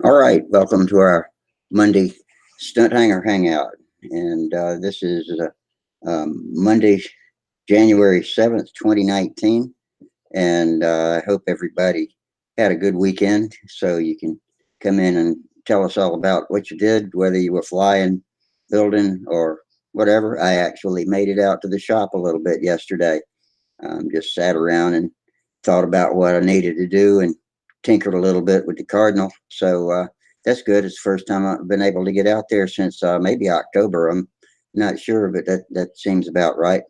All right, welcome to our Monday Stunthanger Hangout. And this is Monday, January 7th, 2019. And I hope everybody had a good weekend. So you can come in and tell us all about what you did, whether you were flying, building, or whatever. I actually made it out to the shop a little bit yesterday. Just sat around and thought about what I needed to do and tinkered a little bit with the Cardinal. So that's good. It's the first time I've been able to get out there since maybe October. I'm not sure, but that seems about right.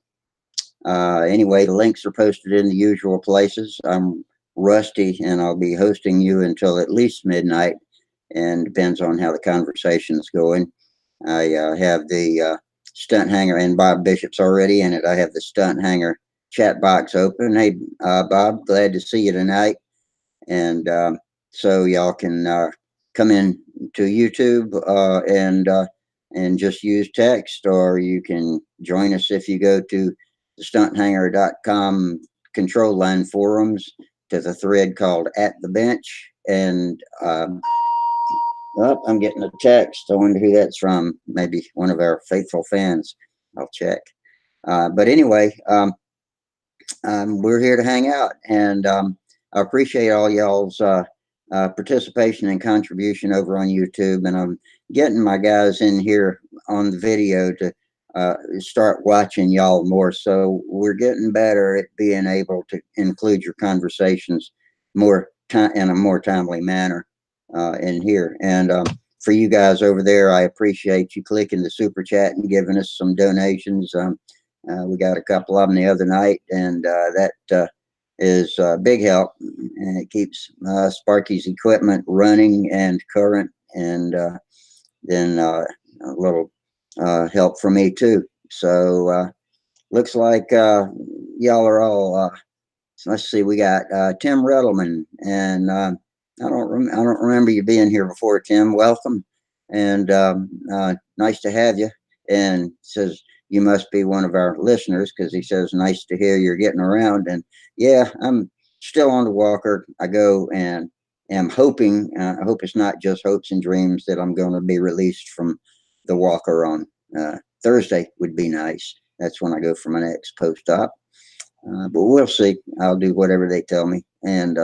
Anyway, the links are posted in the usual places. I'm Rusty, and I'll be hosting you until at least midnight, and depends on how the conversation's going. I have the Stunt Hanger, and Bob Bishop's already in it. I have the Stunt Hanger chat box open. Hey, Bob, glad to see you tonight. And so y'all can come in to YouTube and just use text, or you can join us if you go to the stunthanger.com control line forums to the thread called At the Bench. And I'm getting a text. I wonder who that's from. Maybe one of our faithful fans. I'll check. But anyway, we're here to hang out, and I appreciate all y'all's participation and contribution over on YouTube. And I'm getting my guys in here on the video to start watching y'all more. So we're getting better at being able to include your conversations more in a more timely manner in here. And for you guys over there, I appreciate you clicking the super chat and giving us some donations. We got a couple of them the other night, and that is a big help, and it keeps Sparky's equipment running and current, and then a little help for me too. So looks like y'all are all. So let's see, we got Tim Redelman, and I don't remember you being here before, Tim. Welcome, and nice to have you. And says you must be one of our listeners, because he says nice to hear you're getting around. And yeah, I'm still on the walker. I go and am hoping. I hope it's not just hopes and dreams that I'm going to be released from the walker on Thursday. Would be nice. That's when I go for my next post op. But we'll see. I'll do whatever they tell me. And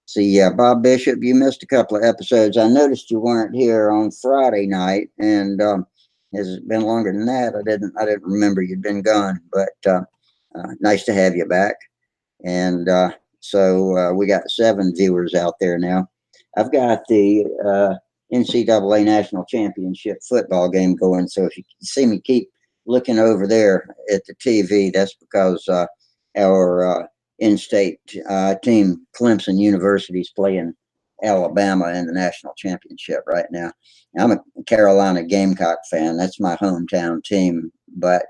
see, yeah, Bob Bishop, you missed a couple of episodes. I noticed you weren't here on Friday night, and has it been longer than that? I didn't remember you'd been gone. But nice to have you back. And so we got 7 viewers out there now. I've got the NCAA National Championship football game going. So if you see me keep looking over there at the TV, that's because our in-state team, Clemson University, is playing Alabama in the national championship right now. I'm a Carolina Gamecock fan. That's my hometown team. But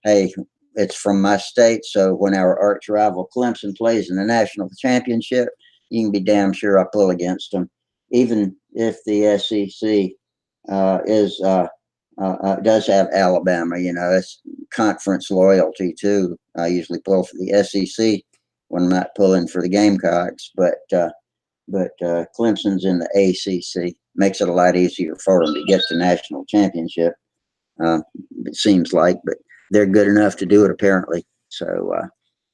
hey, it's from my state. So when our arch rival Clemson plays in the national championship, you can be damn sure I pull against them, even if the SEC does have Alabama. You know, it's conference loyalty too. I usually pull for the SEC when I'm not pulling for the Gamecocks, but Clemson's in the ACC. Makes it a lot easier for them to get to national championship. It seems like, but they're good enough to do it apparently. So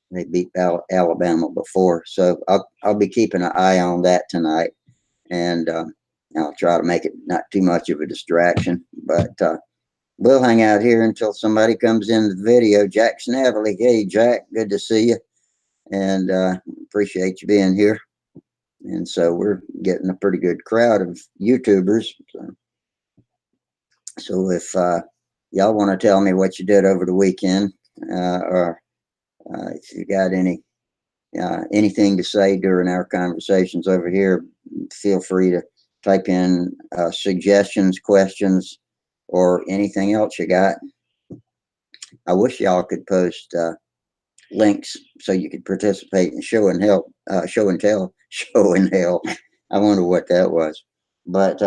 they beat Alabama before. So I'll be keeping an eye on that tonight, and I'll try to make it not too much of a distraction. But we'll hang out here until somebody comes in the video. Jack Snavely. Hey, Jack, good to see you, and appreciate you being here. And so we're getting a pretty good crowd of YouTubers. So if y'all want to tell me what you did over the weekend, or if you got anything to say during our conversations over here, feel free to type in suggestions, questions, or anything else you got. I wish y'all could post links so you could participate in show and tell. I wonder what that was. But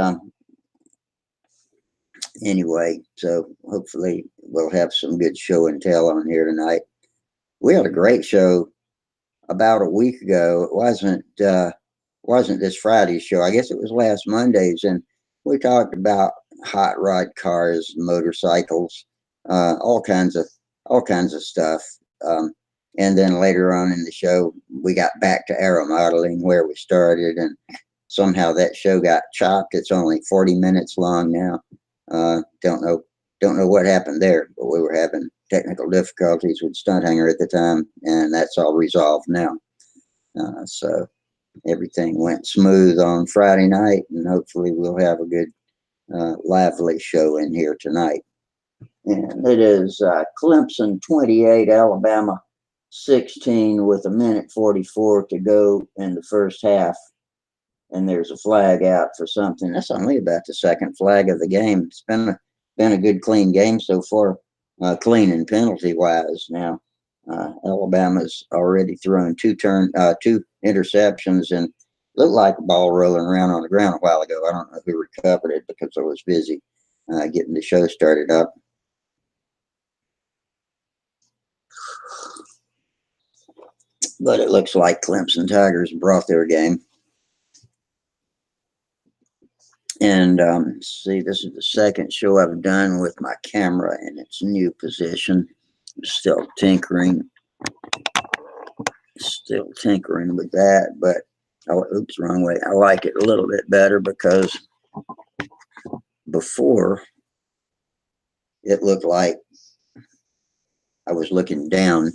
anyway, so hopefully we'll have some good show and tell on here tonight. We had a great show about a week ago. It wasn't wasn't this Friday's show. I guess it was last Monday's, and we talked about hot rod cars, motorcycles, all kinds of stuff. Um, and then later on in the show, we got back to aeromodeling where we started, and somehow that show got chopped. It's only 40 minutes long now. Don't know what happened there, but we were having technical difficulties with Stunthangar at the time, and that's all resolved now. So everything went smooth on Friday night, and hopefully we'll have a good, lively show in here tonight. And it is Clemson 28, Alabama 16, with 1:44 to go in the first half. And there's a flag out for something. That's only about the second flag of the game. It's been a good, clean game so far, clean and penalty wise. Now, Alabama's already thrown two interceptions, and looked like a ball rolling around on the ground a while ago. I don't know who recovered it because I was busy getting the show started up. But it looks like Clemson Tigers brought their game. And see, this is the second show I've done with my camera in its new position. Still tinkering with that, but oops, wrong way. I like it a little bit better because before it looked like I was looking down,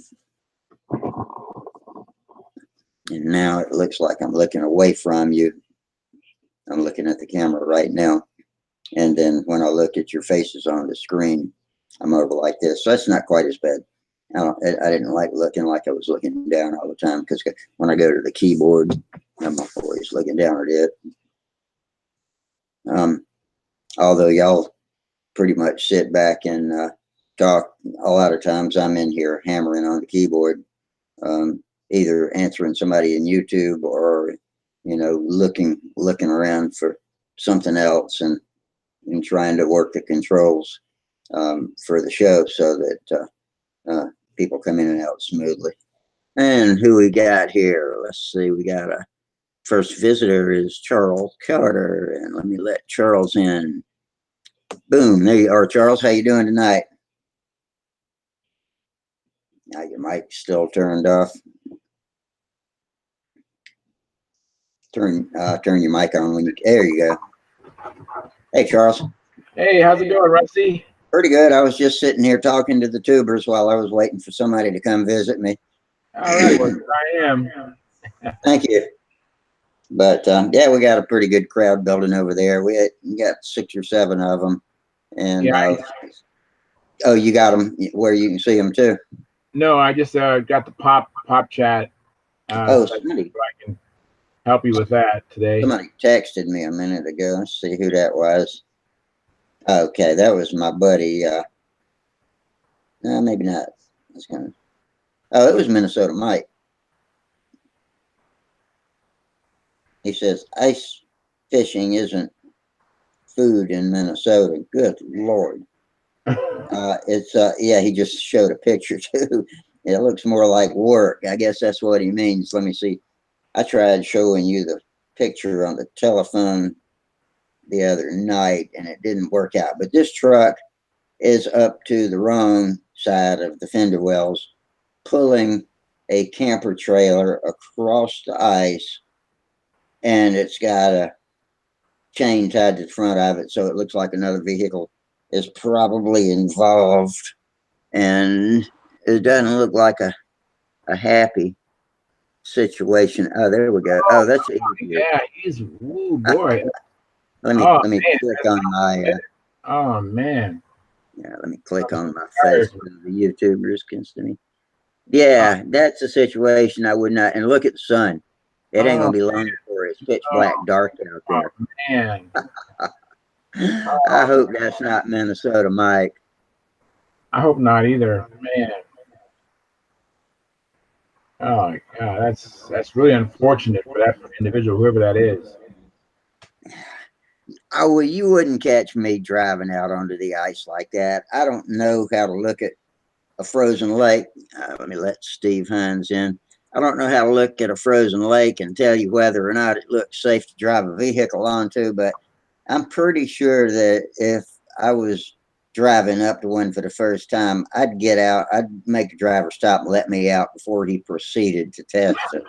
and now it looks like I'm looking away from you. I'm looking at the camera right now, and then when I look at your faces on the screen, I'm over like this. So that's not quite as bad. I didn't like looking like I was looking down all the time, because when I go to the keyboard, I'm always looking down at it. Although y'all pretty much sit back and talk, a lot of times I'm in here hammering on the keyboard, either answering somebody in YouTube or, looking around for something else, and trying to work the controls for the show so that people come in and out smoothly. And who we got here? Let's see. We got a first visitor is Charles Carter, and let me let Charles in. Boom! There you are, Charles. How you doing tonight? Now your mic's still turned off. Turn your mic on when you. There you go. Hey, Charles. Hey, how's it going, Rusty? Pretty good. I was just sitting here talking to the tubers while I was waiting for somebody to come visit me. All right, well, I am. Thank you. But yeah, we got a pretty good crowd building over there. We got 6 or 7 of them, and Yeah, oh, you got them where you can see them too. No, I just got the pop chat. Oh, so somebody, I can help you with that today. somebody texted me a minute ago. Let's see who that was. Okay, that was my buddy. No, maybe not. Oh, it was Minnesota Mike. He says ice fishing isn't food in Minnesota. Good Lord. It's yeah, he just showed a picture too. It looks more like work. I guess that's what he means. Let me see. I tried showing you the picture on the telephone the other night, and it didn't work out. But this truck is up to the wrong side of the fender wells, pulling a camper trailer across the ice, and it's got a chain tied to the front of it, so it looks like another vehicle is probably involved, and it doesn't look like a happy situation. Oh, there we go. Oh, that's easier. Yeah, he's woo boy. let me click on my oh man. yeah, let me click on my face so the YouTubers can see me. Yeah, that's a situation I would not. And look at the sun. It ain't gonna be long before it's pitch black dark out there. Oh man. I hope that's not Minnesota Mike. I hope not either, man. Oh God, that's really unfortunate for that individual, whoever that is. Oh, well, you wouldn't catch me driving out onto the ice like that. I don't know how to look at a frozen lake. Let me let Steve Hines in. I don't know how to look at a frozen lake and tell you whether or not it looks safe to drive a vehicle onto, but I'm pretty sure that if I was driving up to one for the first time, I'd get out, I'd make the driver stop and let me out before he proceeded to test it.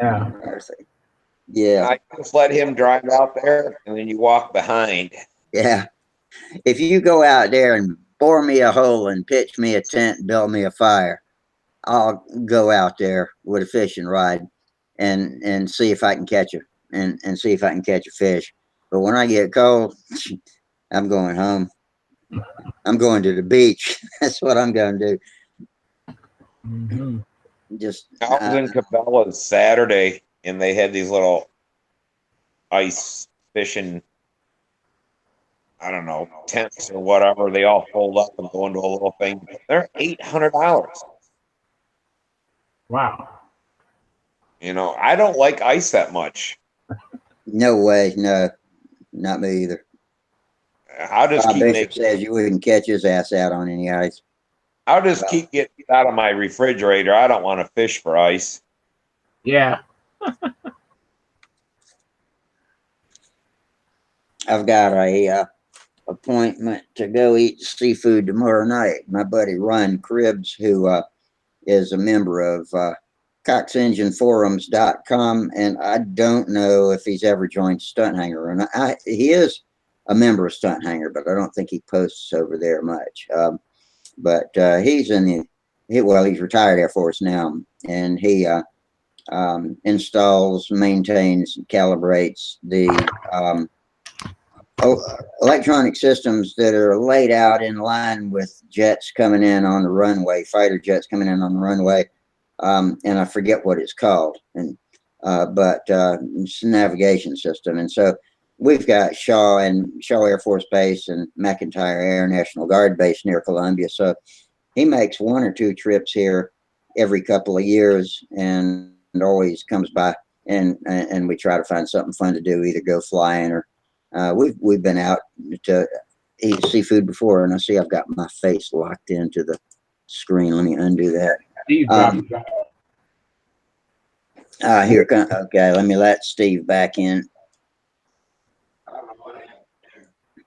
Yeah. Yeah, I just let him drive out there, and then you walk behind. yeah. If you go out there and bore me a hole and pitch me a tent and build me a fire, I'll go out there with a fishing rod and see if I can catch a and see if I can catch a fish. But when I get cold, I'm going home. I'm going to the beach. That's what I'm going to do. Mm-hmm. Just I was in Cabela's Saturday, and they had these little ice fishing, I don't know, tents or whatever. They all fold up and go into a little thing. They're $800. Wow. You know, I don't like ice that much. no way, no, not me either. I'll just Bob keep Bishop making. says you wouldn't catch his ass out on any ice. I'll just keep getting it out of my refrigerator. I don't want to fish for ice. Yeah. I've got a appointment to go eat seafood tomorrow night. My buddy Ron Cribbs, who is a member of coxengineforums.com, and I don't know if he's ever joined Stunthangar. And he is a member of Stunthangar, but I don't think he posts over there much. But he's in he's retired Air Force now, and he installs, maintains, calibrates the electronic systems that are laid out in line with jets coming in on the runway, fighter jets coming in on the runway. And I forget what it's called, but it's a navigation system. And so we've got Shaw Air Force Base and McIntyre Air National Guard Base near Columbia. So he makes one or two trips here every couple of years and always comes by, and we try to find something fun to do, either go flying or we've been out to eat seafood before, and I see I've got my face locked into the screen. Let me undo that. Steve, Here come. Okay, let me let Steve back in.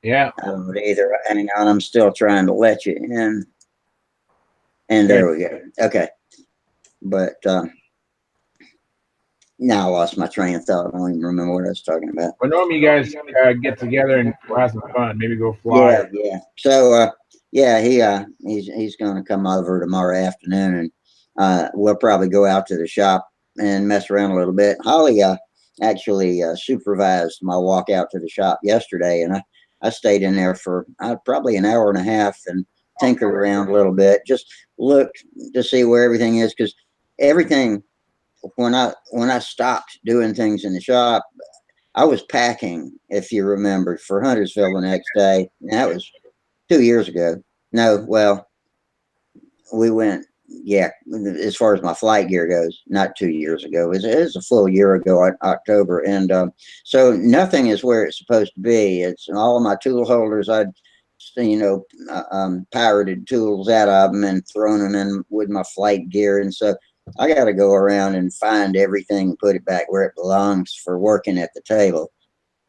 yeah. I don't either. Hang on, I'm still trying to let you in. And there we go. Okay, but now I lost my train of thought. I don't even remember what I was talking about. Well, normally you guys get together and have some fun. Maybe go fly. Yeah, yeah. So yeah, he's going to come over tomorrow afternoon, and we'll probably go out to the shop and mess around a little bit. Holly actually supervised my walk out to the shop yesterday, and I stayed in there for probably an hour and a half and tinkered around a little bit, just looked to see where everything is, because everything when I stopped doing things in the shop, I was packing, if you remember, for Huntersville the next day. And that was 2 years ago. No, well, we went, yeah, as far as my flight gear goes, not 2 years ago. It was a full year ago, October. And so nothing is where it's supposed to be. It's all of my tool holders. I'd, pirated tools out of them and thrown them in with my flight gear. And so I got to go around and find everything and put it back where it belongs for working at the table.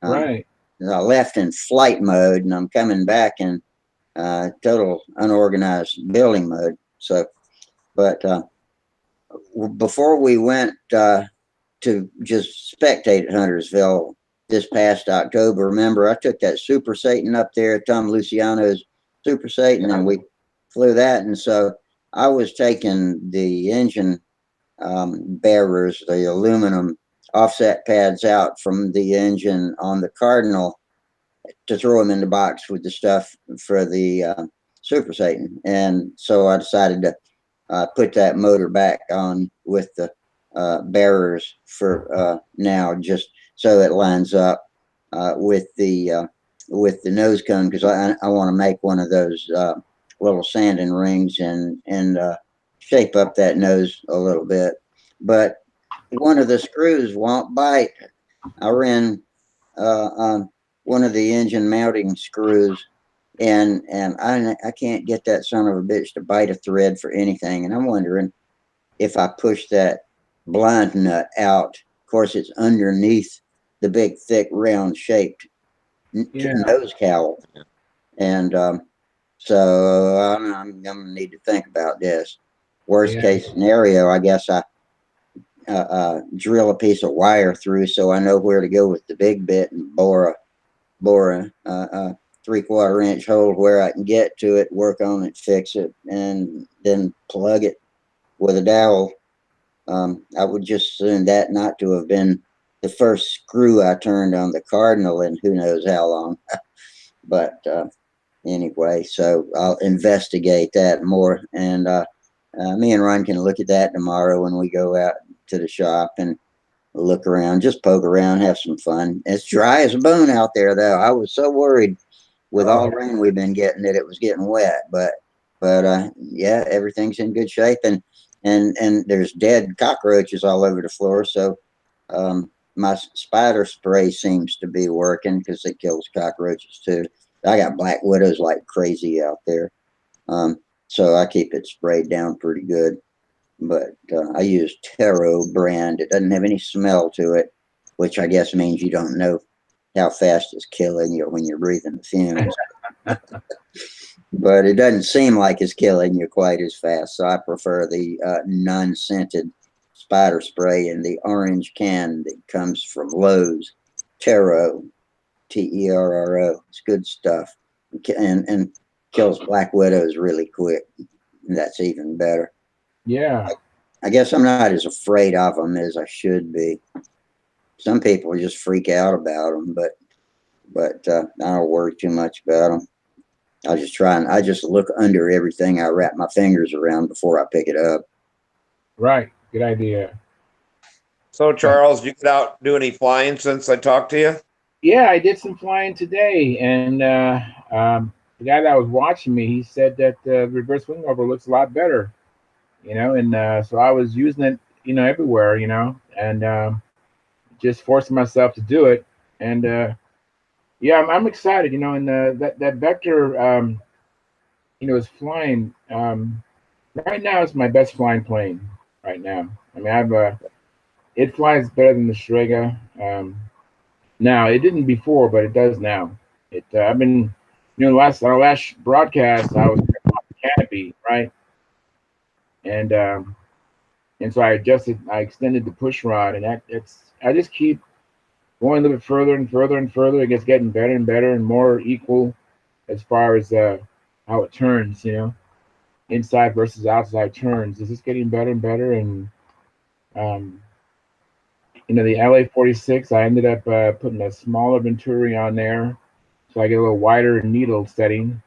Right. I left in flight mode, and I'm coming back in total unorganized building mode. So, but before we went to just spectate at Huntersville this past October, remember I took that Super Satan up there, Tom Luciano's Super Satan, and we flew that. And so I was taking the engine bearers, the aluminum offset pads out from the engine on the Cardinal to throw them in the box with the stuff for the Super Satan. And so I decided to put that motor back on with the bearers for now, just so it lines up with the nose cone, because I want to make one of those little sanding rings and shape up that nose a little bit. But one of the screws won't bite. I ran one of the engine mounting screws and I can't get that son of a bitch to bite a thread for anything. And I'm wondering if I push that blind nut out. Of course, it's underneath the big, thick, round shaped nose cowl, and so I'm gonna need to think about this. Worst case scenario, I guess I drill a piece of wire through so I know where to go with the big bit and bore a 3/4 inch hole where I can get to it, work on it, fix it, and then plug it with a dowel. I would just assume that not to have been the first screw I turned on the Cardinal in who knows how long. But anyway, so I'll investigate that more, and me and Ron can look at that tomorrow when we go out to the shop and look around, just poke around, have some fun. It's dry as a bone out there, though. I was so worried with all the rain we've been getting that it was getting wet, but yeah, everything's in good shape, and there's dead cockroaches all over the floor. So my spider spray seems to be working because it kills cockroaches too. I got black widows like crazy out there, so I keep it sprayed down pretty good. But I use Taro brand. It doesn't have any smell to it, which I guess means you don't know how fast it's killing you when you're breathing the fumes. But it doesn't seem like it's killing you quite as fast. So I prefer the non-scented spider spray in the orange can that comes from Lowe's. Taro, Terro. It's good stuff, and kills black widows really quick. That's even better. Yeah. I guess I'm not as afraid of them as I should be. Some people just freak out about them, but I don't worry too much about them. I just try and I just look under everything I wrap my fingers around before I pick it up. Right. Good idea. So, Charles, you get out do any flying since I talked to you? Yeah, I did some flying today, and the guy that was watching me, he said that reverse wing over looks a lot better, and so I was using it, everywhere, and just forcing myself to do it, and yeah, I'm excited, and that vector, is flying. Right now, it's my best flying plane right now. I mean, it flies better than the Strega. Now it didn't before, but it does now. I've been, our last broadcast, I was on the canopy, right, and so I extended the push rod, and I just keep going a little bit further and further and further. It gets getting better and better and more equal as far as how it turns, inside versus outside turns. It's just getting better and better, and um, the LA-46, I ended up putting a smaller Venturi on there, so I get a little wider needle setting.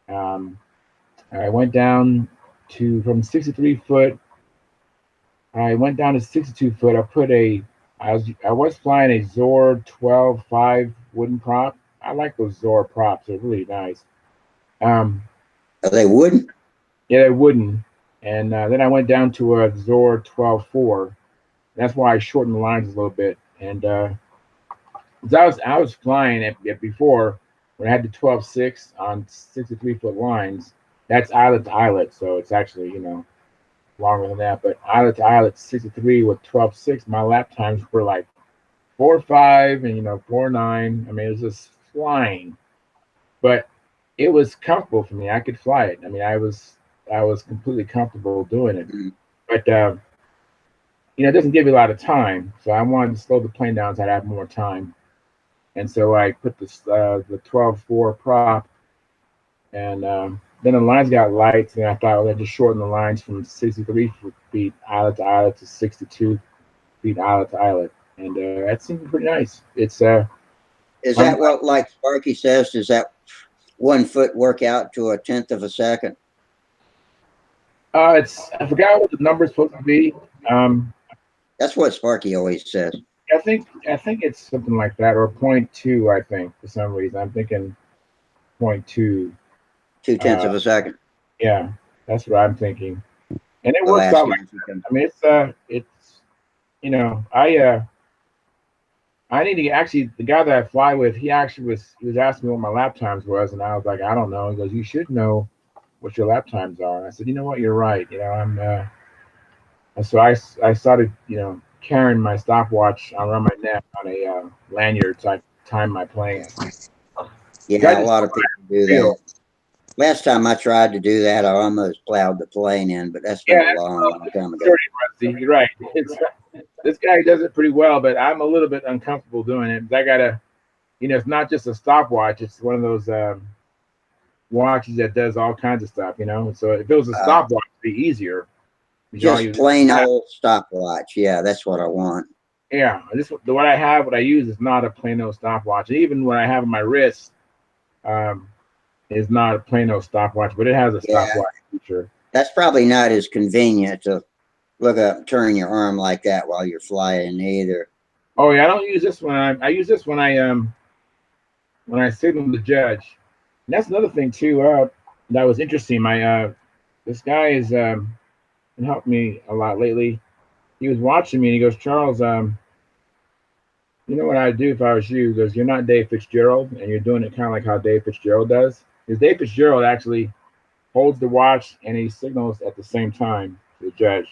I went down from 63 foot. I went down to 62 foot. I was flying a Zor 12.5 wooden prop. I like those Zor props. They're really nice. Are they wooden? Yeah, they're wooden. And then I went down to a Zor 12.4. That's why I shortened the lines a little bit. And I was flying at before when I had the 12.6 on 63 foot lines. That's eyelet to eyelet, so it's actually longer than that. But eyelet to eyelet 63 with 12.6, my lap times were like 4.5 and 4.9. I mean, it was just flying, but it was comfortable for me. I could fly it. I mean, I was completely comfortable doing it. But it doesn't give you a lot of time, so I wanted to slow the plane down so I'd have more time. And so I put the 12.4 prop, and then the lines got light, and I thought I'd just shorten the lines from 63 feet eyelet to eyelet to 62 feet eyelet to eyelet, and that seemed pretty nice. It's is that what, like Sparky says, does that 1 foot work out to 1/10 of a second? I forgot what the number's supposed to be. That's what Sparky always says. I think it's something like that, or 0.2. I think for some reason I'm thinking 0.2. 2/10 of a second. Yeah, that's what I'm thinking, and it works out. I mean, it's I need to get, actually, the guy that I fly with, he was asking me what my lap times was, and I was like, I don't know. He goes, you should know what your lap times are. And I said, you know what, you're right. And so I started, carrying my stopwatch around my neck on a lanyard, so I time my planes. Yeah, a lot of people do that. Last time I tried to do that, I almost plowed the plane in, but that's been a long, long time ago. Rusty, you're right. This guy does it pretty well, but I'm a little bit uncomfortable doing it. I gotta, it's not just a stopwatch; it's one of those watches that does all kinds of stuff. So if it was a stopwatch, it'd be easier. Just plain old stopwatch. Yeah, that's what I want. Yeah, what I use is not a plain old stopwatch. Even what I have on my wrist, is not a plain old stopwatch, but it has a stopwatch feature. That's probably not as convenient to look up, turn your arm like that while you're flying either. Oh yeah, I don't use this one. I use this when I signal the judge. And that's another thing too. That was interesting. This guy is helped me a lot lately. He was watching me and he goes, Charles, you know what I'd do if I was you? He goes, you're not Dave Fitzgerald, and you're doing it kind of like how Dave Fitzgerald does. Because Dave Fitzgerald actually holds the watch and he signals at the same time to the judge.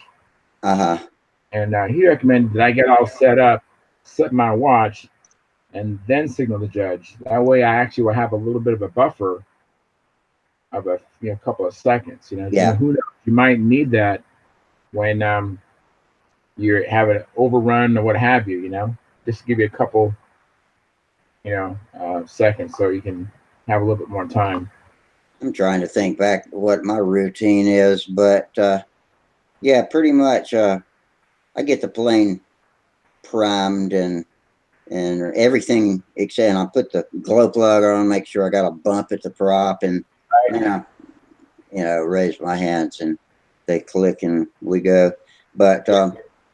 And he recommended that I get all set up, set my watch, and then signal the judge. That way, I actually will have a little bit of a buffer of a couple of seconds. Who knows? You might need that when you're having an overrun or what have you. Just to give you a couple, seconds so you can have a little bit more time. I'm trying to think back what my routine is, but yeah, pretty much. I get the plane primed and everything except I put the glow plug on, make sure I got a bump at the prop, and raise my hands and they click and we go. But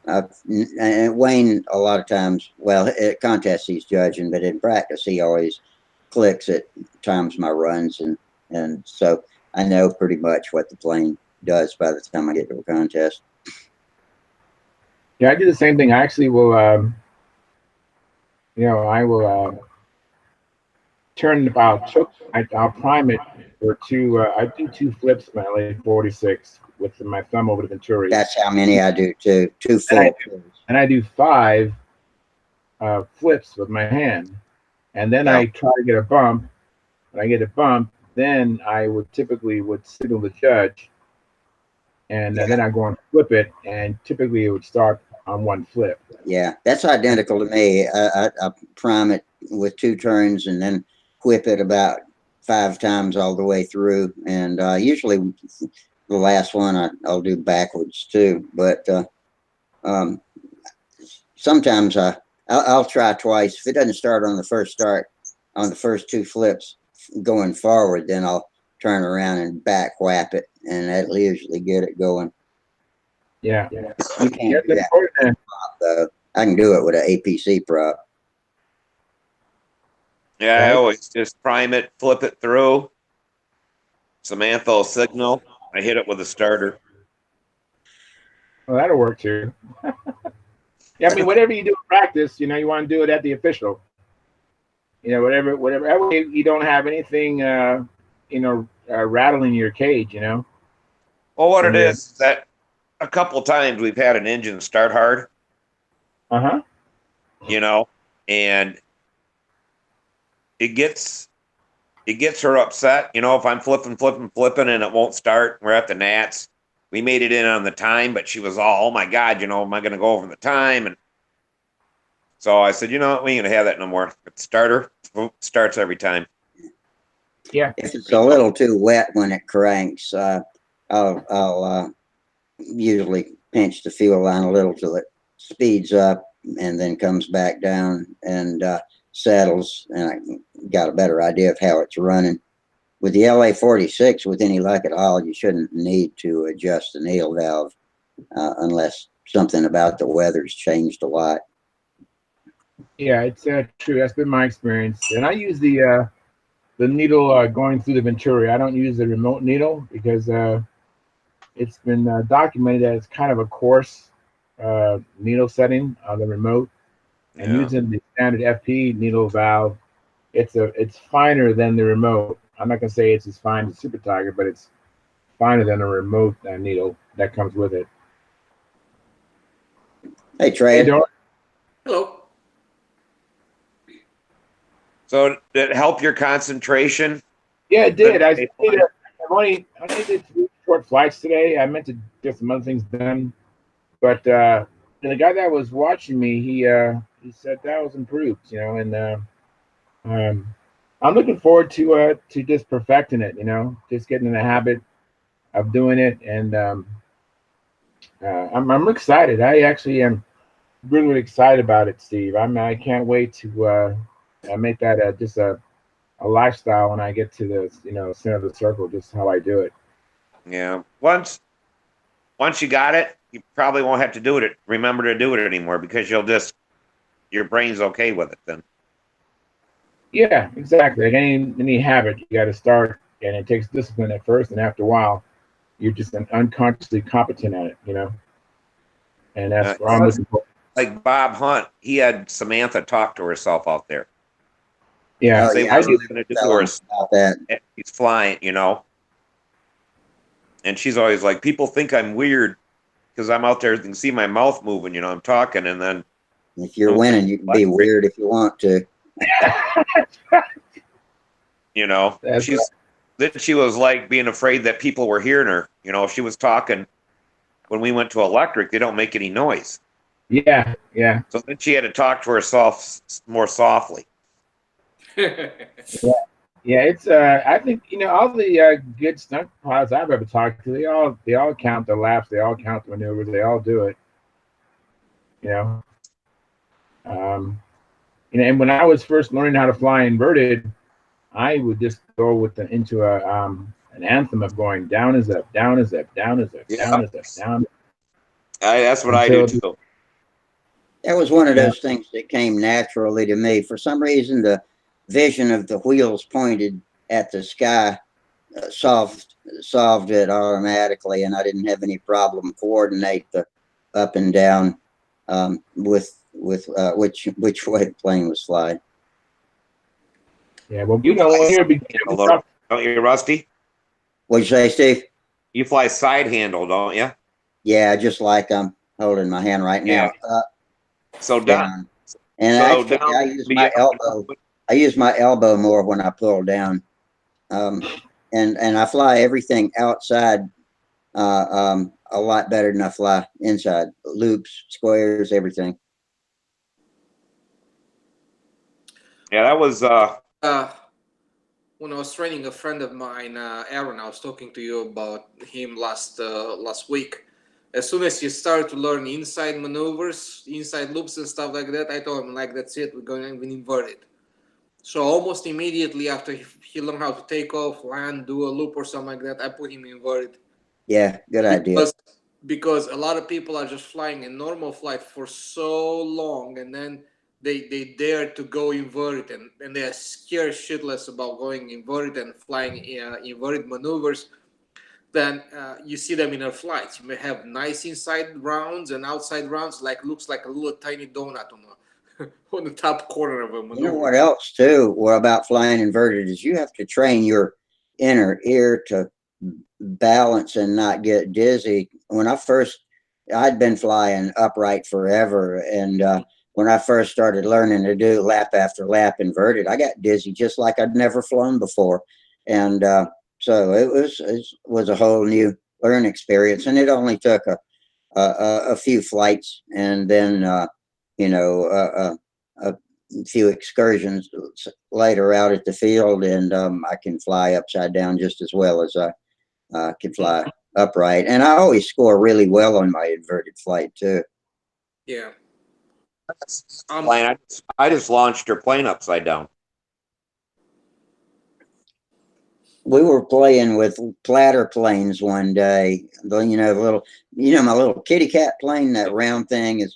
and Wayne a lot of times, well, at contests he's judging, but in practice he always clicks at times my runs, and so I know pretty much what the plane does by the time I get to a contest. Yeah, I do the same thing. I actually will, I will turn I'll prime it for two. I do 2 flips with my LA-46 with my thumb over the Venturi. That's how many I do too. 2 full. And I do 5 flips with my hand, and then I try to get a bump. When I get a bump, then I would typically signal the judge, and then I go and flip it, and typically it would start on 1 flip. Yeah, that's identical to me. I prime it with 2 turns and then whip it about 5 times all the way through, and usually the last one I'll do backwards too. But sometimes I'll try twice. If it doesn't start on the first 2 flips going forward, then I'll turn around and back whap it, and that'll usually get it going. Yeah. You can't do that with a prop, though. I can do it with an APC prop. Yeah, I always just prime it, flip it through. Samantha will signal. I hit it with a starter. Well, that'll work too. Yeah, I mean, whatever you do in practice, you want to do it at the official. Whatever. That way you don't have anything, rattling your cage. Well, what it is that a couple of times we've had an engine start hard. And it gets her upset. If I'm flipping and it won't start, we're at the Nats. We made it in on the time, but she was all, oh my God, am I going to go over the time? And so I said, we ain't going to have that no more. It's starter starts every time. Yeah. If it's a little too wet when it cranks, I'll usually pinch the fuel line a little till it speeds up and then comes back down and settles, and I got a better idea of how it's running. With the LA-46, with any luck at all, you shouldn't need to adjust the needle valve unless something about the weather's changed a lot. Yeah, it's true. That's been my experience. And I use the needle going through the Venturi. I don't use the remote needle because it's been documented that it's kind of a coarse needle setting on the remote. and using the standard FP needle valve, it's finer than the remote. I'm not gonna say it's as fine as Super Tiger, but it's finer than a remote needle that comes with it. Hey, Trey. Hey, Hello. So did it help your concentration? yeah, it did. I only did 3 short flights today. I meant to get some other things done, but the guy that was watching me, he said that was improved, you know, and I'm looking forward to just perfecting it, you know, just getting in the habit of doing it, and I'm excited. I actually am really, really excited about it, Steve. I can't wait to make that just a lifestyle when I get to the center of the circle. Just how I do it. Yeah. Once you got it, you probably won't have to do it. Remember to do it anymore because your brain's okay with it then. Yeah, exactly. Like any habit, you got to start, and it takes discipline at first, and after a while, you're just unconsciously competent at it, you know. And that's what I'm looking for. Like Bob Hunt, he had Samantha talk to herself out there. Yeah, say I what she's going to do to her. About that. He's flying, you know. And she's always like, people think I'm weird because I'm out there and see my mouth moving, you know, I'm talking, and then If you're winning, you can be weird if you want to. You know, she was like being afraid that people were hearing her. You know, if she was talking when we went to electric, they don't make any noise. Yeah. So then she had to talk to herself more softly. Yeah, it's I think all the good stunt pilots I've ever talked to, they all count the laps, they all count the maneuvers, they all do it. You know. And when I was first learning how to fly inverted, I would just go into an anthem of going down is up, down is up, down is up, down is up, down. That's what I do too. That was one of those things that came naturally to me. For some reason, the vision of the wheels pointed at the sky solved it automatically, and I didn't have any problem coordinate the up and down with which way the plane was flying. Yeah, well, don't you, Rusty? What'd you say, Steve? You fly side handle, don't you? Yeah, just like I'm holding my hand right now. So down. And actually, I use my elbow. I use my elbow more when I pull down, and I fly everything outside a lot better than I fly inside. Loops, squares, everything. Yeah, that was when I was training a friend of mine, Aaron. I was talking to you about him last week. As soon as he started to learn inside maneuvers, inside loops and stuff like that, I told him, like, that's it, we're going to invert it. So almost immediately after he learned how to take off, land, do a loop or something like that, I put him inverted. Yeah, good idea. Because a lot of people are just flying a normal flight for so long, and then they dare to go inverted, and they are scared shitless about going inverted and flying inverted maneuvers. Then you see them in their flights. You may have nice inside rounds and outside rounds, looks like a little tiny donut on the top corner of a maneuver. You know what else too? Well, about flying inverted is you have to train your inner ear to balance and not get dizzy. When I'd been flying upright forever, and when I first started learning to do lap after lap inverted, I got dizzy just like I'd never flown before, and so it was a whole new learning experience, and it only took a few flights, and then a few excursions later out at the field, and I can fly upside down just as well as I can fly upright, and I always score really well on my inverted flight too. Yeah. I just launched your plane upside down. We were playing with platter planes one day. My little kitty cat plane. That round thing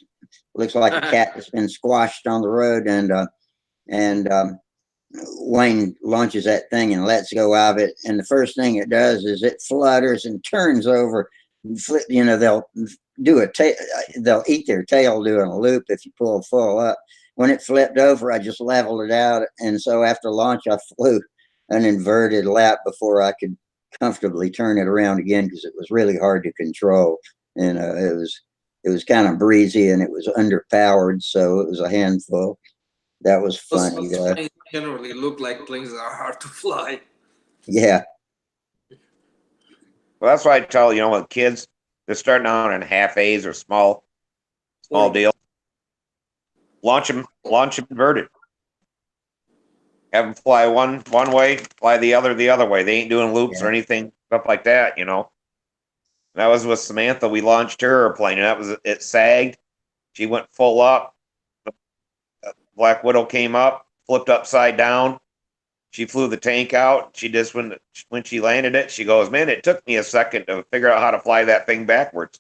looks like a cat that's been squashed on the road, and Wayne launches that thing and lets go of it, and the first thing it does is it flutters and turns over. They'll do they'll eat their tail doing a loop if you pull full up, when it flipped over, I just leveled it out. And so after launch, I flew an inverted lap before I could comfortably turn it around again, because it was really hard to control. And it was kind of breezy and it was underpowered, so it was a handful. That was funny. Those planes generally look like planes that are hard to fly. Yeah. Well, that's why I tell with kids, they're starting out in half A's or small deal. Launch them inverted. Have them fly one way, fly the other way. They ain't doing loops or anything, stuff like that. That was with Samantha. We launched her airplane, and it sagged. She went full up. The Black Widow came up, flipped upside down. She flew the tank out. She just when she landed it, she goes, "Man, it took me a second to figure out how to fly that thing backwards."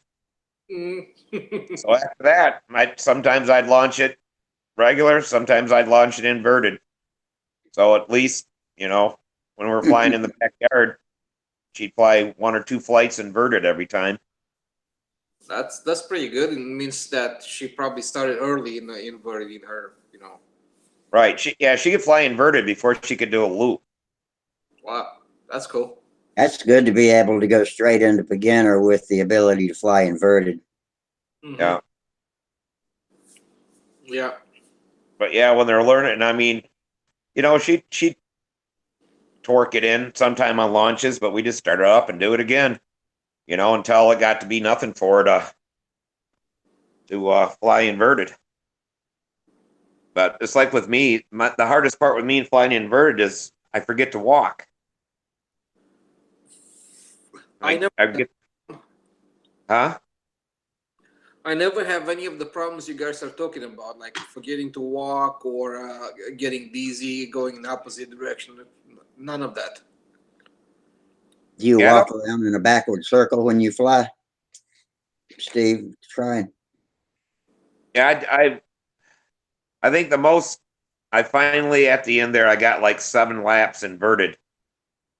So after that, sometimes I'd launch it regular, sometimes I'd launch it inverted. So at least, when we're flying in the backyard, she'd fly 1 or 2 flights inverted every time. That's pretty good. It means that she probably started early in the inverting her, Right. She could fly inverted before she could do a loop. Wow, that's cool. That's good to be able to go straight into beginner with the ability to fly inverted. Mm-hmm. Yeah. Yeah. But yeah, when they're learning, I mean, she'd torque it in sometime on launches, but we just start it up and do it again, until it got to be nothing for her to fly inverted. But it's like with me, the hardest part with me flying inverted is I forget to walk. I never have any of the problems you guys are talking about, like forgetting to walk or getting dizzy, going in the opposite direction. None of that. Do you walk around in a backward circle when you fly? Steve, try. Yeah, I think the most, I finally at the end there, I got like 7 laps inverted.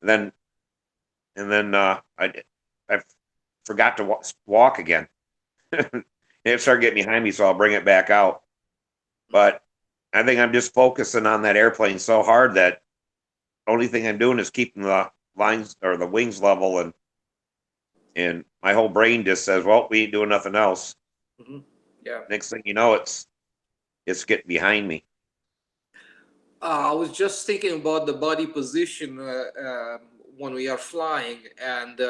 And then I forgot to walk again. It started getting behind me, so I'll bring it back out. But I think I'm just focusing on that airplane so hard that only thing I'm doing is keeping the lines or the wings level, and my whole brain just says, "Well, we ain't doing nothing else." Mm-hmm. Yeah. Next thing you know, it's getting behind me. I was just thinking about the body position when we are flying, and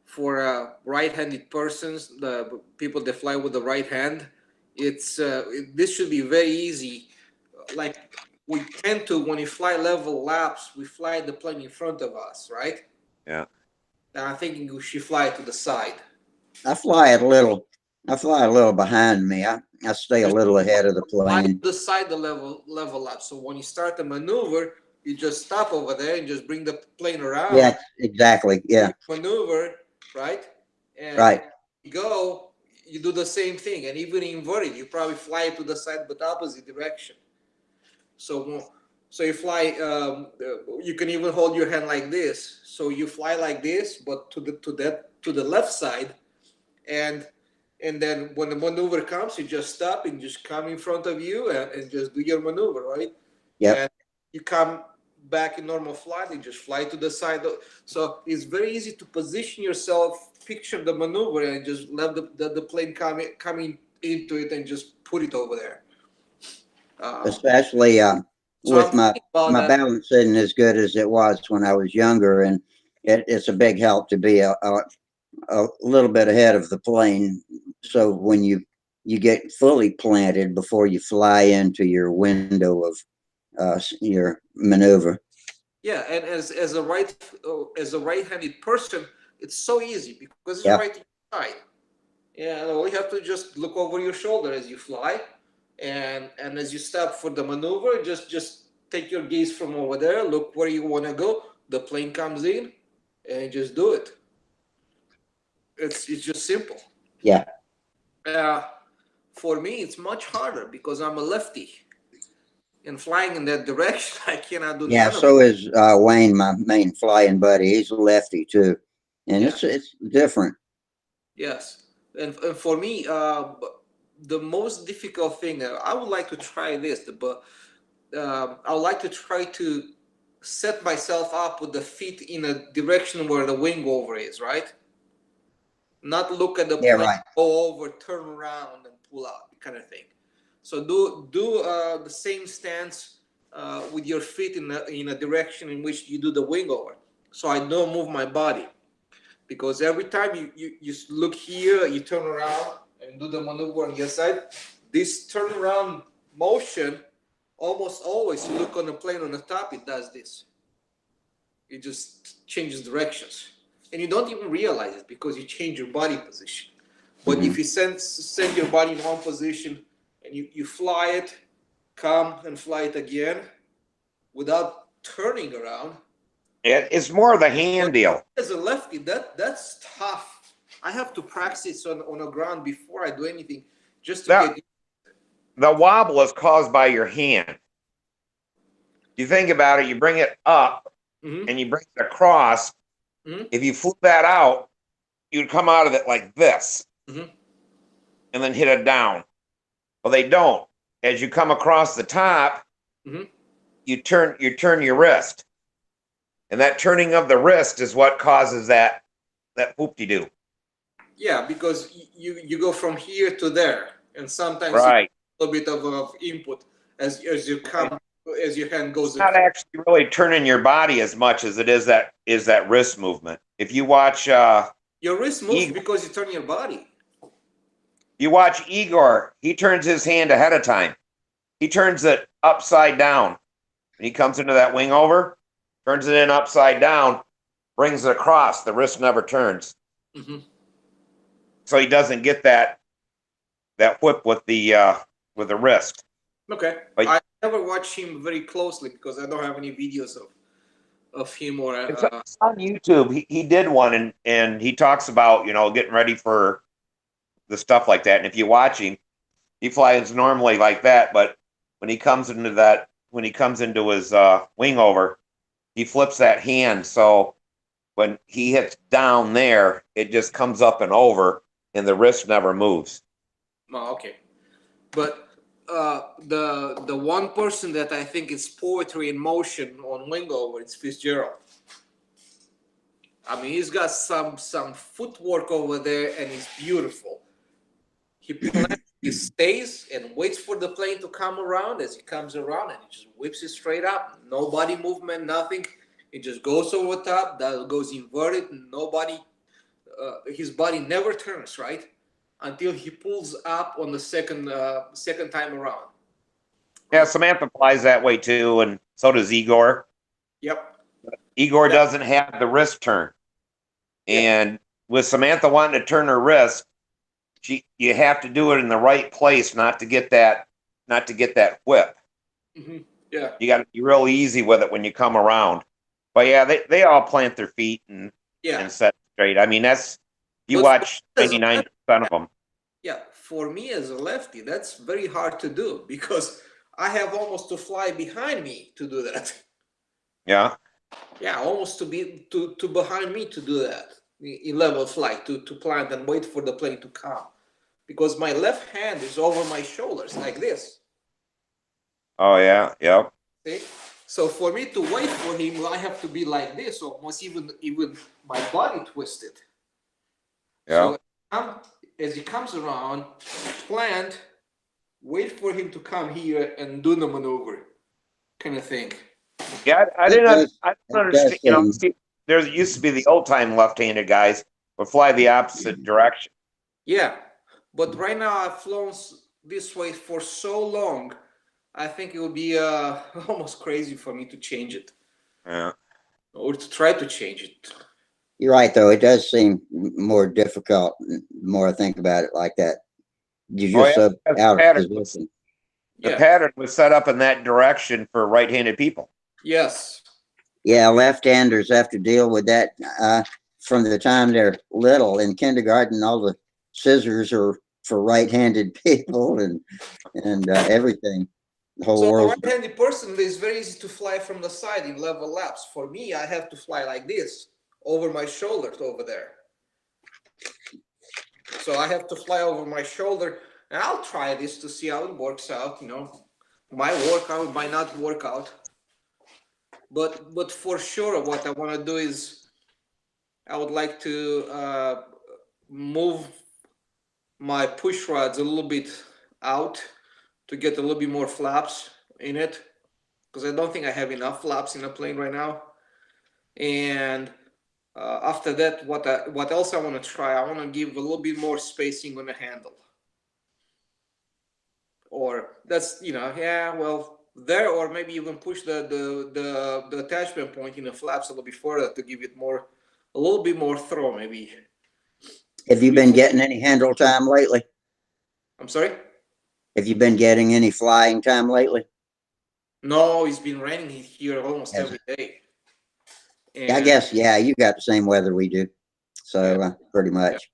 for right-handed persons, the people that fly with the right hand, this should be very easy. Like we tend to, when we fly level laps, we fly the plane in front of us, right? Yeah. And I'm thinking we should fly to the side. I fly a little behind me. I stay a little ahead of the Fly plane. to the side, the level up. So when you start the maneuver, you just stop over there and just bring the plane around. Yeah, exactly. Yeah. Maneuver, right? And right. You go, you do the same thing. And even inverted, you probably fly to the side but opposite direction. So you fly, you can even hold your hand like this. So you fly like this, but to the left side, and then when the maneuver comes, you just stop and just come in front of you and just do your maneuver, right? Yeah. And you come back in normal flight and just fly to the side. So it's very easy to position yourself, picture the maneuver, and just let the plane coming into it and just put it over there. Especially with my that. balance isn't as good as it was when I was younger, and it's a big help to be a little bit ahead of the plane. So when you get fully planted before you fly into your window of your maneuver. Yeah, and as a right-handed person, it's so easy because it's right to your side. Yeah, all you have to just look over your shoulder as you fly, and as you stop for the maneuver, just take your gaze from over there, look where you want to go. The plane comes in, and just do it. It's just simple. Yeah. For me, it's much harder because I'm a lefty. And flying in that direction, I cannot do. Yeah, so is Wayne, my main flying buddy. He's a lefty too, and it's different. Yes, and for me, the most difficult thing, I would like to try this, but I would like to try to set myself up with the feet in a direction where the wing over is, right? Not look at the Yeah, plane, right. go over, turn around, and pull out, kind of thing. So do the same stance with your feet in a direction in which you do the wing over. So I don't move my body, because every time you look here, you turn around and do the maneuver on your side. This turnaround motion, almost always you look on the plane on the top, it does this. It just changes directions. And you don't even realize it because you change your body position. But if you send your body in one position and you fly it, come and fly it again without turning around. It's more the hand deal. As a lefty, that's tough. I have to practice on the ground before I do anything, just to get. The wobble is caused by your hand. You think about it, you bring it up and you bring it across. If you flip that out, you'd come out of it like this and then hit it down. Well, they don't. As you come across the top, you turn your wrist. And that turning of the wrist is what causes that whoop-de-doo. Yeah, because you go from here to there, and sometimes right. a little bit of input as you come, as your hand goes. It's not actually really turning your body as much as it is that wrist movement. If you watch your wrist moves because you turn your body. You watch Igor, he turns his hand ahead of time. He turns it upside down. When he comes into that wing over, turns it in upside down, brings it across. The wrist never turns. So he doesn't get that whip with the wrist. Okay. But I never watch him very closely because I don't have any videos of him or it's on YouTube. He did one and he talks about, getting ready for the stuff like that. And if you watch him, he flies normally like that, but when he comes into his wing over, he flips that hand. So when he hits down there, it just comes up and over, and the wrist never moves. Oh, okay. But the one person that I think is poetry in motion on wing over, it's Fitzgerald. I mean, he's got some footwork over there, and it's beautiful. He stays and waits for the plane to come around. As he comes around, and he just whips it straight up. No body movement, nothing. It just goes over top. That goes inverted. Nobody. His body never turns, right, until he pulls up on the second time around. Yeah, Samantha flies that way too, and so does Igor. Yep. Igor doesn't have the wrist turn, and with Samantha wanting to turn her wrist, you have to do it in the right place not to get that whip. Yeah. You got to be real easy with it when you come around. But yeah, they all plant their feet and set straight. I mean, you watch 99% of them. Yeah, for me as a lefty, that's very hard to do because I have almost to fly behind me to do that. Yeah. Yeah, almost to behind me to do that in level flight, to plant and wait for the plane to come, because my left hand is over my shoulders like this. Oh yeah, yep. See? So for me to wait for him, I have to be like this, almost even my body twisted. Yeah. So as he comes around, plant, wait for him to come here and do the maneuver, kind of thing. Yeah, I didn't understand. There used to be the old time left-handed guys would fly the opposite direction. Yeah, but right now I've flown this way for so long, I think it would be almost crazy for me to change it. Yeah. Or to try to change it. You're right, though. It does seem more difficult the more I think about it like that. You're just so out of position. The pattern was set up in that direction for right-handed people. Yes. Yeah, left-handers have to deal with that from the time they're little. In kindergarten, all the scissors are for right-handed people and everything. The whole world. So a right-handed person, it's very easy to fly from the side in level laps. For me, I have to fly like this, over my shoulders over there. So I have to fly over my shoulder And I'll try this to see how it works out. You know, might work out, might not work out. But for sure, what I want to do is I would like to move my push rods a little bit out to get a little bit more flaps in it, because I don't think I have enough flaps in the plane right now. And after that, what else I want to try? I want to give a little bit more spacing on the handle. Or that's, you know, yeah, well, there, or maybe even push the attachment point in the flaps a little bit further to give it more, a little bit more throw, maybe. Have you been getting any handle time lately? I'm sorry? Have you been getting any flying time lately? No, it's been raining here almost Has every day. I guess, yeah, you got the same weather we do. So Yeah. pretty much. Yeah.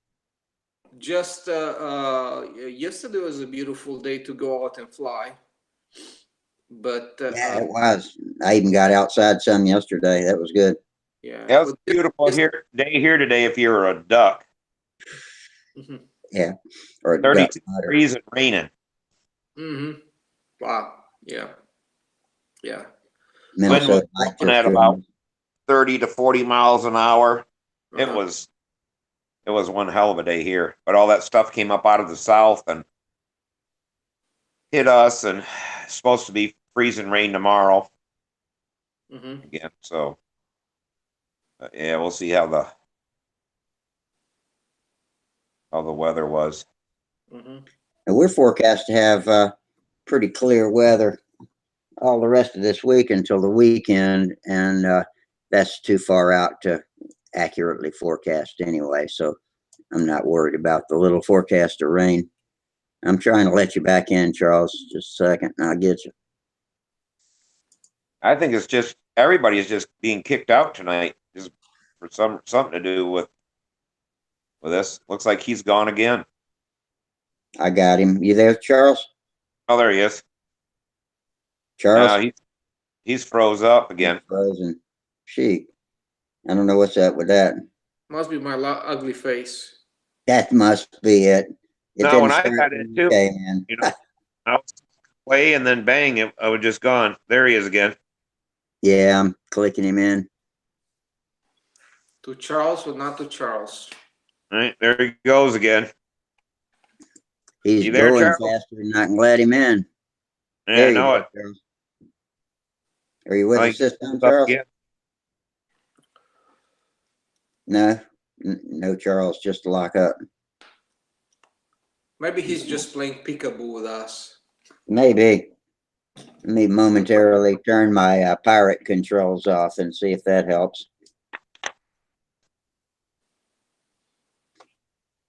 Just yesterday was a beautiful day to go out and fly. But Yeah, it was. I even got outside some yesterday. That was good. yeah, Yeah, it's but beautiful day here today if you're a duck. Mhm. Yeah. Or a duck 32 butter. degrees and raining. Mm-hmm. Wow. Yeah. Yeah. Wind was Minnesota might blowing just at join about us. 30 to 40 miles an hour. It Uh-huh. was one hell of a day here. But all that stuff came up out of the south and hit us, and it's supposed to be freezing rain tomorrow Mm-hmm. again. So yeah, we'll see how the weather was. Mm-hmm. And we're forecast to have pretty clear weather all the rest of this week until the weekend, and that's too far out to accurately forecast anyway. So I'm not worried about the little forecast of rain. I'm trying to let you back in, Charles. Just a second, and I'll get you. I think it's just everybody is just being kicked out tonight, just for something to do with this. Looks like he's gone again. I got him. You there, Charles? Oh, there he is. Charles? Now he's froze up He's again. frozen. Sheep. I don't know what's up with that. Must be my ugly face. That must be it. It No, didn't when I start got when in you too, came in. you know, I was away and then bang, I was just gone. There he is again. Yeah, I'm clicking him in. To Charles or not to Charles? All right, there he goes again. He's You there, going Charles? faster than I can let him in. Yeah, There I you know go, it. Charles. Are you with I us think this time, up Charles? again. No, no, Charles, just to lock up. Maybe he's just playing peekaboo with us. Maybe. Let me momentarily turn my pirate controls off and see if that helps.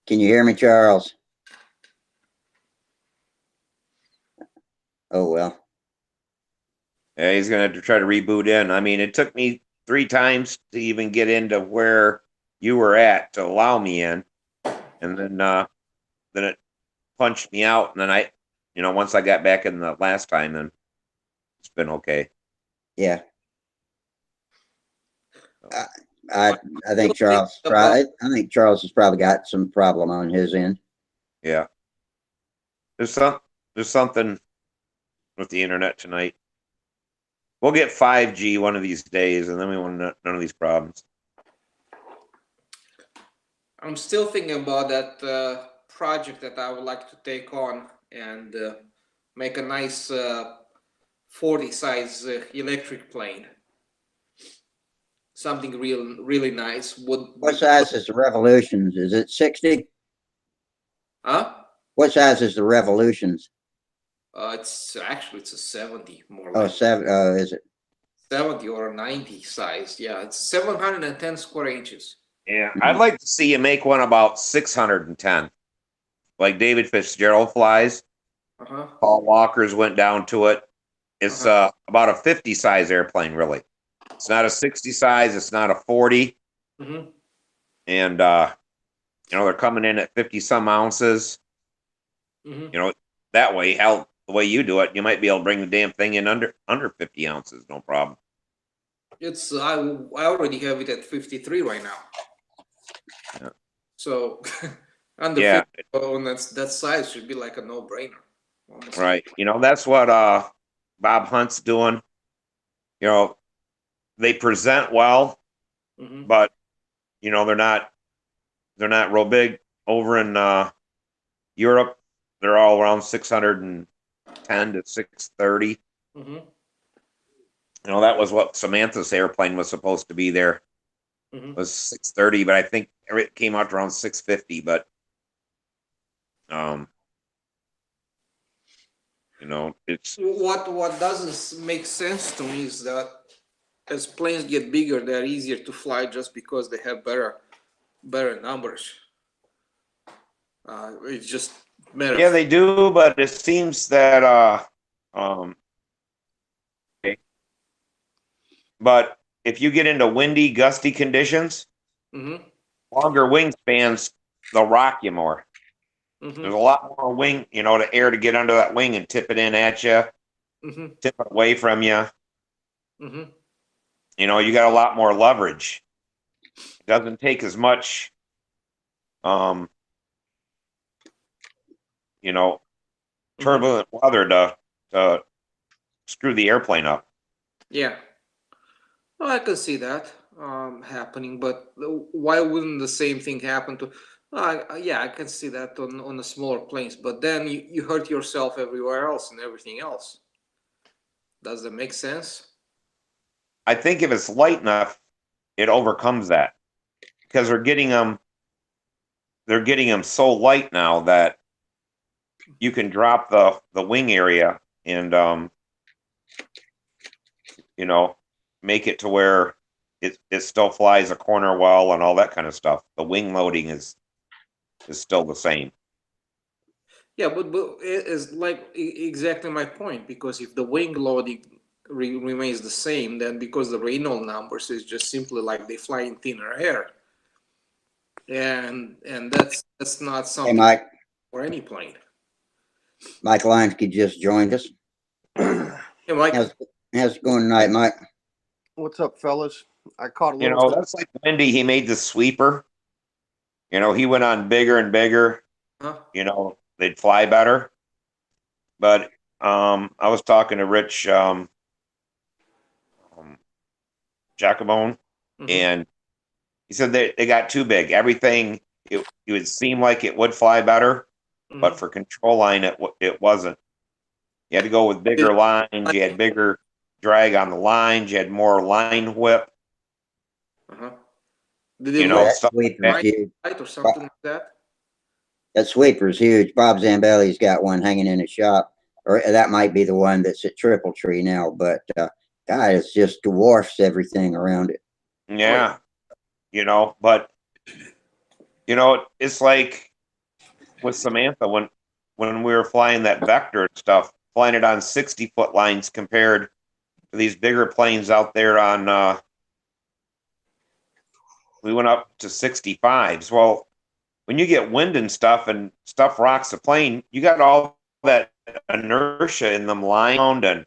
Can you hear me, Charles? Oh, well. Yeah, he's gonna have to try to reboot in. I mean, it took me 3 times to even get into where you were at to allow me in, and then it punched me out, and then once I got back in the last time, then it's been okay. Yeah. I think Charles I think Charles has probably got some problem on his end. Yeah, there's something with the internet tonight. We'll get 5G one of these days, and then we won't have none of these problems. I'm still thinking about that project that I would like to take on and make a nice 40 size electric plane. Something really nice. What size is the Revolutions? Is it 60? Huh? What size is the Revolutions? It's a 70, more Oh, like 7. Is it? 70 or a 90 size. Yeah, it's 710 square inches. Yeah, I'd like to see you make one about 610, like David Fitzgerald flies. Uh-huh. Paul Walker's went down to it. It's Uh-huh. about a 50 size airplane, really. It's not a 60 size. It's not a 40. Mm-hmm. And they're coming in at 50 some ounces. Mm-hmm. That way, hell, the way you do it, you might be able to bring the damn thing in under 50 ounces, no problem. It's I already have it at 53 right now. Yeah. So And the Yeah, on that size should be like a no-brainer. Almost. right. You know, that's what Bob Hunt's doing. You know, they present well, Mm-hmm. but you know, they're not real big. Over in Europe, they're all around 610 to 630. Mm-hmm. You know, that was what Samantha's airplane was supposed to be there. Mm-hmm. Was 630, but I think it came out around 650. But um, you know, it's What doesn't make sense to me is that as planes get bigger, they're easier to fly just because they have better numbers. It's just matter yeah, of they do, but it seems that um, but if you get into windy, gusty conditions, mm-hmm. longer wingspans, they'll rock you more. Mm-hmm. There's a lot more wing, you know, the air to get under that wing and tip it in at you, Mm-hmm. tip it away from you. Mm-hmm. You know, you got a lot more leverage. It doesn't take as much, um, you know, turbulent weather to screw the airplane up. Yeah. Well, I can see that happening, but why wouldn't the same thing happen to? Yeah, I can see that on the smaller planes, but then you hurt yourself everywhere else and everything else. Does that make sense? I think if it's light enough, it overcomes that because they're getting them so light now that you can drop the wing area and you know, make it to where it still flies a corner well and all that kind of stuff. The wing loading is still the same. Yeah, but it is like exactly my point, because if the wing loading remains the same, then because the Reynolds numbers is just simply like they fly in thinner air, and that's not Hey, something Mike. for any plane. Mike Linsky just joined us. Hey, Mike. How's it going tonight, Mike? What's up, fellas? I caught a You little know, bit. that's like Wendy. He made the sweeper. You know, he went on bigger and bigger. Huh? You know, they'd fly better. But I was talking to Rich Jacobone, Mm-hmm. and he said they got too big. Everything it would seem like it would fly better, but Mm-hmm. for control line it wasn't. You had to go with bigger lines. You had bigger drag on the lines. You had more line whip. Uh-huh. Did You it know, look That stuff like sweeper's that. huge. right or something like that? That sweeper's huge. Bob Zambelli's got one hanging in his shop, or that might be the one that's at Triple Tree now. But God, it's just dwarfs everything around it. Yeah, you know, but you know, it's like with Samantha when we were flying that Vector and stuff, flying it on 60-foot lines compared to these bigger planes out there on. We went up to 65s. Well, when you get wind and stuff rocks the plane, you got all that inertia in them lying around, and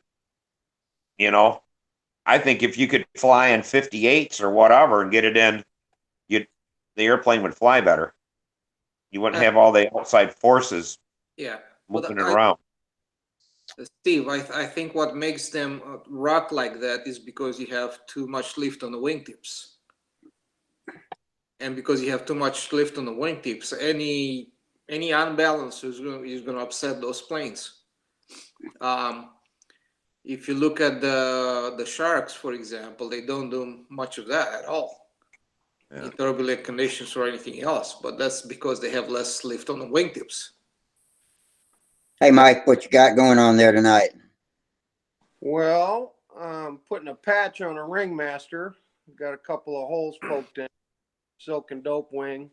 you know, I think if you could fly in 58s or whatever and get it in, you the airplane would fly better. You wouldn't Uh, have all the outside forces yeah, moving but it around. Steve, I think what makes them rock like that is because you have too much lift on the wingtips. And because you have too much lift on the wingtips, any unbalance is going to upset those planes. Um, if you look at the Sharks, for example, they don't do much of that at all Yeah. in turbulent conditions or anything else, but that's because they have less lift on the wingtips. Hey, Mike, what you got going on there tonight? Well, I'm putting a patch on a ringmaster. Got a couple of holes poked in, silk and dope wing,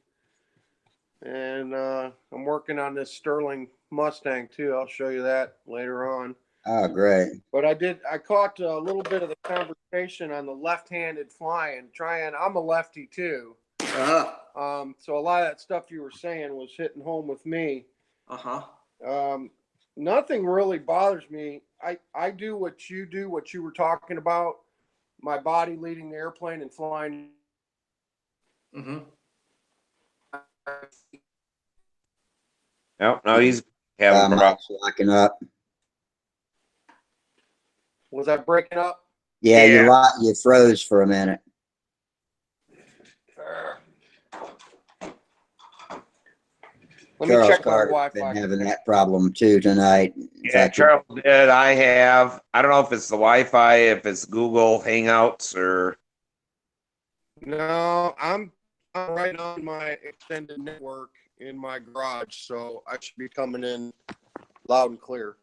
and I'm working on this Sterling Mustang too. I'll show you that later on. Oh, great. But I caught a little bit of the conversation on the left-handed flying. I'm a lefty too. So a lot of that stuff you were saying was hitting home with me. Nothing really bothers me. I do what you were talking about. My body leading the airplane and flying. Mm-hmm. No, no, he's having problems. Mike's locking up. Was I breaking up? Yeah, Yeah. you froze for a minute. Let me Charles check my Carter's Wi-Fi. been having that problem too tonight. In Yeah, fact, Charles did. I don't know if it's the Wi-Fi, if it's Google Hangouts or. No, I'm right on my extended network in my garage, so I should be coming in loud and clear.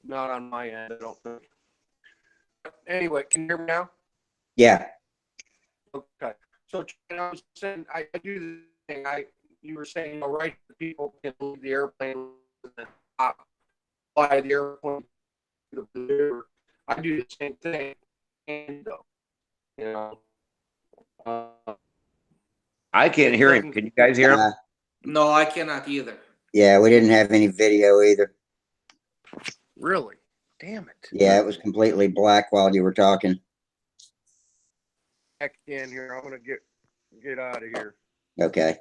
Not on my end, I don't think. Anyway, can you hear me now? yeah, Okay. So I was saying, I do the thing. You were saying, right? People can leave the airplane and fly the airplane. I do the same thing, and you know, I can't hear him. Can you guys hear him? No, I cannot either. yeah, we didn't have any video either. really, damn it. Yeah, it was completely black while you were talking. Back in here. I'm gonna get out of here. Okay.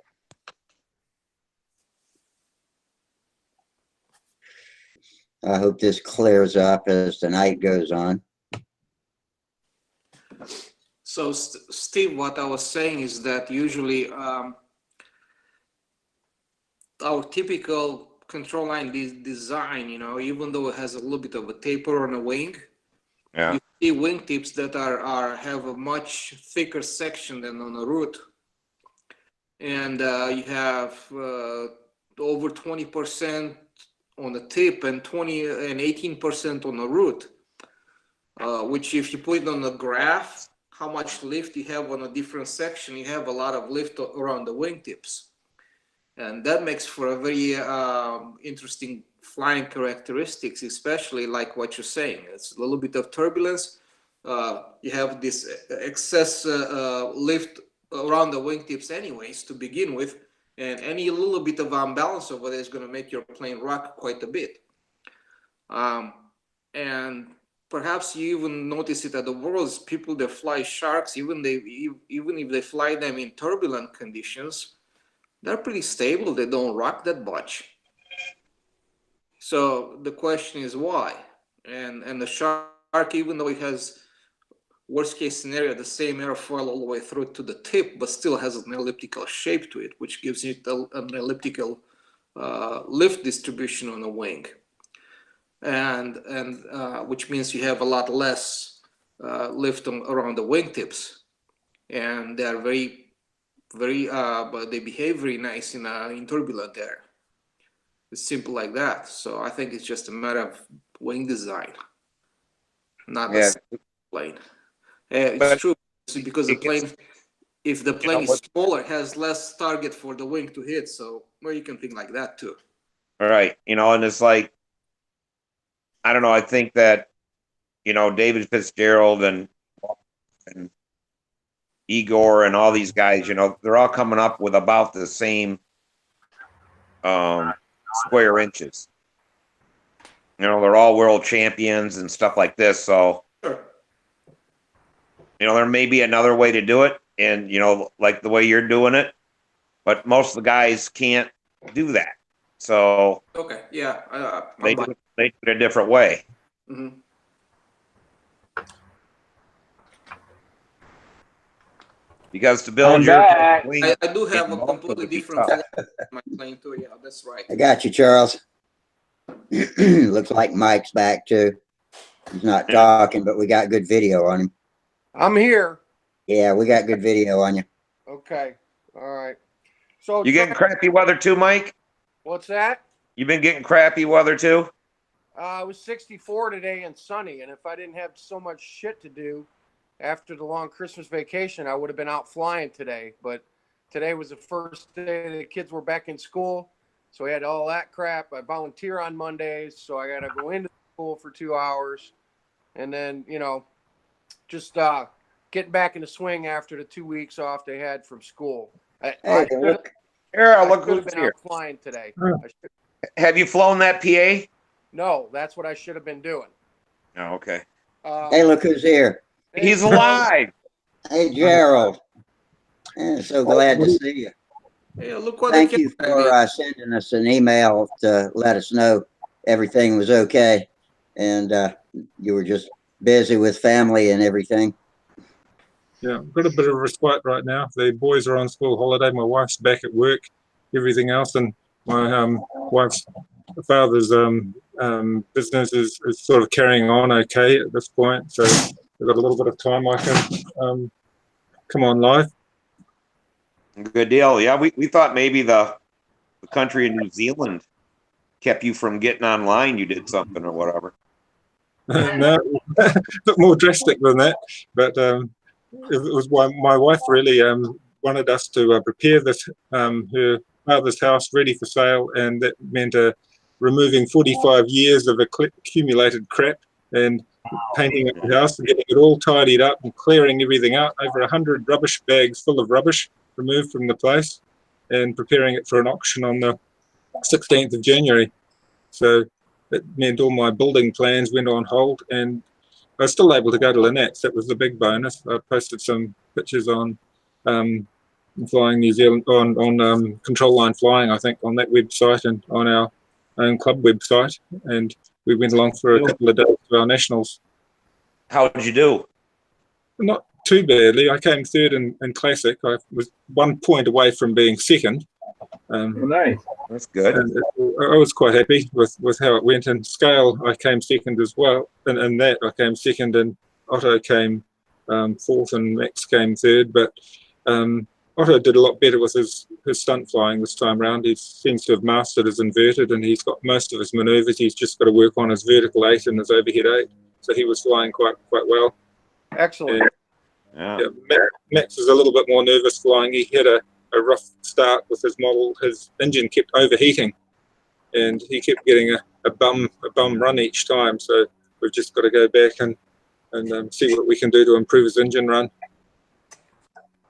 I hope this clears up as the night goes on. So, Steve, what I was saying is that usually our typical control line design, even though it has a little bit of a taper on a wing, Yeah. you see wingtips that have a much thicker section than on a root, and you have over 20% on the tip and 18% on the root, which if you put it on a graph, how much lift you have on a different section, you have a lot of lift around the wingtips. And that makes for a very interesting flying characteristics, especially like what you're saying. It's a little bit of turbulence. You have this excess lift around the wingtips anyways to begin with, and any little bit of imbalance over there is going to make your plane rock quite a bit. And perhaps you even notice it at the worlds, people that fly sharks, even if they fly them in turbulent conditions, they're pretty stable. They don't rock that much. So the question is why? And the shark, even though it has worst case scenario the same airfoil all the way through to the tip, but still has an elliptical shape to it, which gives it an elliptical lift distribution on the wing, and which means you have a lot less lift around the wingtips, and they are but they behave very nice in turbulent air. It's simple like that. So I think it's just a matter of wing design, not Yeah. the plane. It's But true because the it gets, plane, if the plane is what, smaller, has less target for the wing to hit. So well, you can think like that too. all right, and it's like, I don't know. I think that, David Fitzgerald and Igor and all these guys, they're all coming up with about the same square inches. They're all world champions and stuff like this. So, Sure. there may be another way to do it, and like the way you're doing it, but most of the guys can't do that. So Okay. Yeah. they do it a different way. Mm-hmm. Because to build I'm your back. wing, I do have a most completely would be different tough. flight in my plane too. Yeah, that's right. I got you, Charles. Looks like Mike's back too. He's not talking, but we got good video on him. I'm here. Yeah, we got good video on you. Okay. All right. So You getting crappy weather too, Mike? what's that? You been getting crappy weather too? It was 64 today and sunny, and if I didn't have so much shit to do after the long Christmas vacation, I would have been out flying today. But today was the first day the kids were back in school, so we had all that crap. I volunteer on Mondays, so I got to go into school for 2 hours, and then just getting back in the swing after the 2 weeks off they had from school. Hey, look. Here, I look should have who's been here. out flying today. Have you flown that PA? No, that's what I should have been doing. Oh, okay. Hey, look who's here. He's alive. Hey, Gerald. So glad to see you. Hey, look what Thank the you camera for did. sending us an email to let us know everything was okay. And you were just busy with family and everything. Yeah, I've got a bit of a respite right now. The boys are on school holiday. My wife's back at work, everything else, and my wife's father's business is sort of carrying on okay at this point. So we've got a little bit of time I can come on live. Good deal. Yeah, we thought maybe the country of New Zealand kept you from getting online. You did something or whatever. No, a bit more drastic than that, but it was my wife really wanted us to prepare this her father's house ready for sale, and that meant removing 45 years of accumulated crap and painting up the house and getting it all tidied up and clearing everything out. Over 100 rubbish bags full of rubbish removed from the place, and preparing it for an auction on the 16th of January. So it meant all my building plans went on hold, and I was still able to go to Lynette's. That was the big bonus. I posted some pictures on Flying New Zealand, on Control Line Flying, I think, on that website and on our own club website. And we went along for a couple of days to our nationals. How did you do? Not too badly. I came third in Classic. I was 1 point away from being second. Nice. That's good. And I was quite happy with how it went. In scale, I came second as well. And in that, I came second, and Otto came fourth, and Max came third. But Otto did a lot better with his stunt flying this time round. He seems to have mastered his inverted, and he's got most of his manoeuvres. He's just got to work on his vertical 8 and his overhead 8. So he was flying quite well. Excellent. And, yeah, Max is a little bit more nervous flying. He had a rough start with his model. His engine kept overheating, and he kept getting a bum run each time. So we've just got to go back and see what we can do to improve his engine run.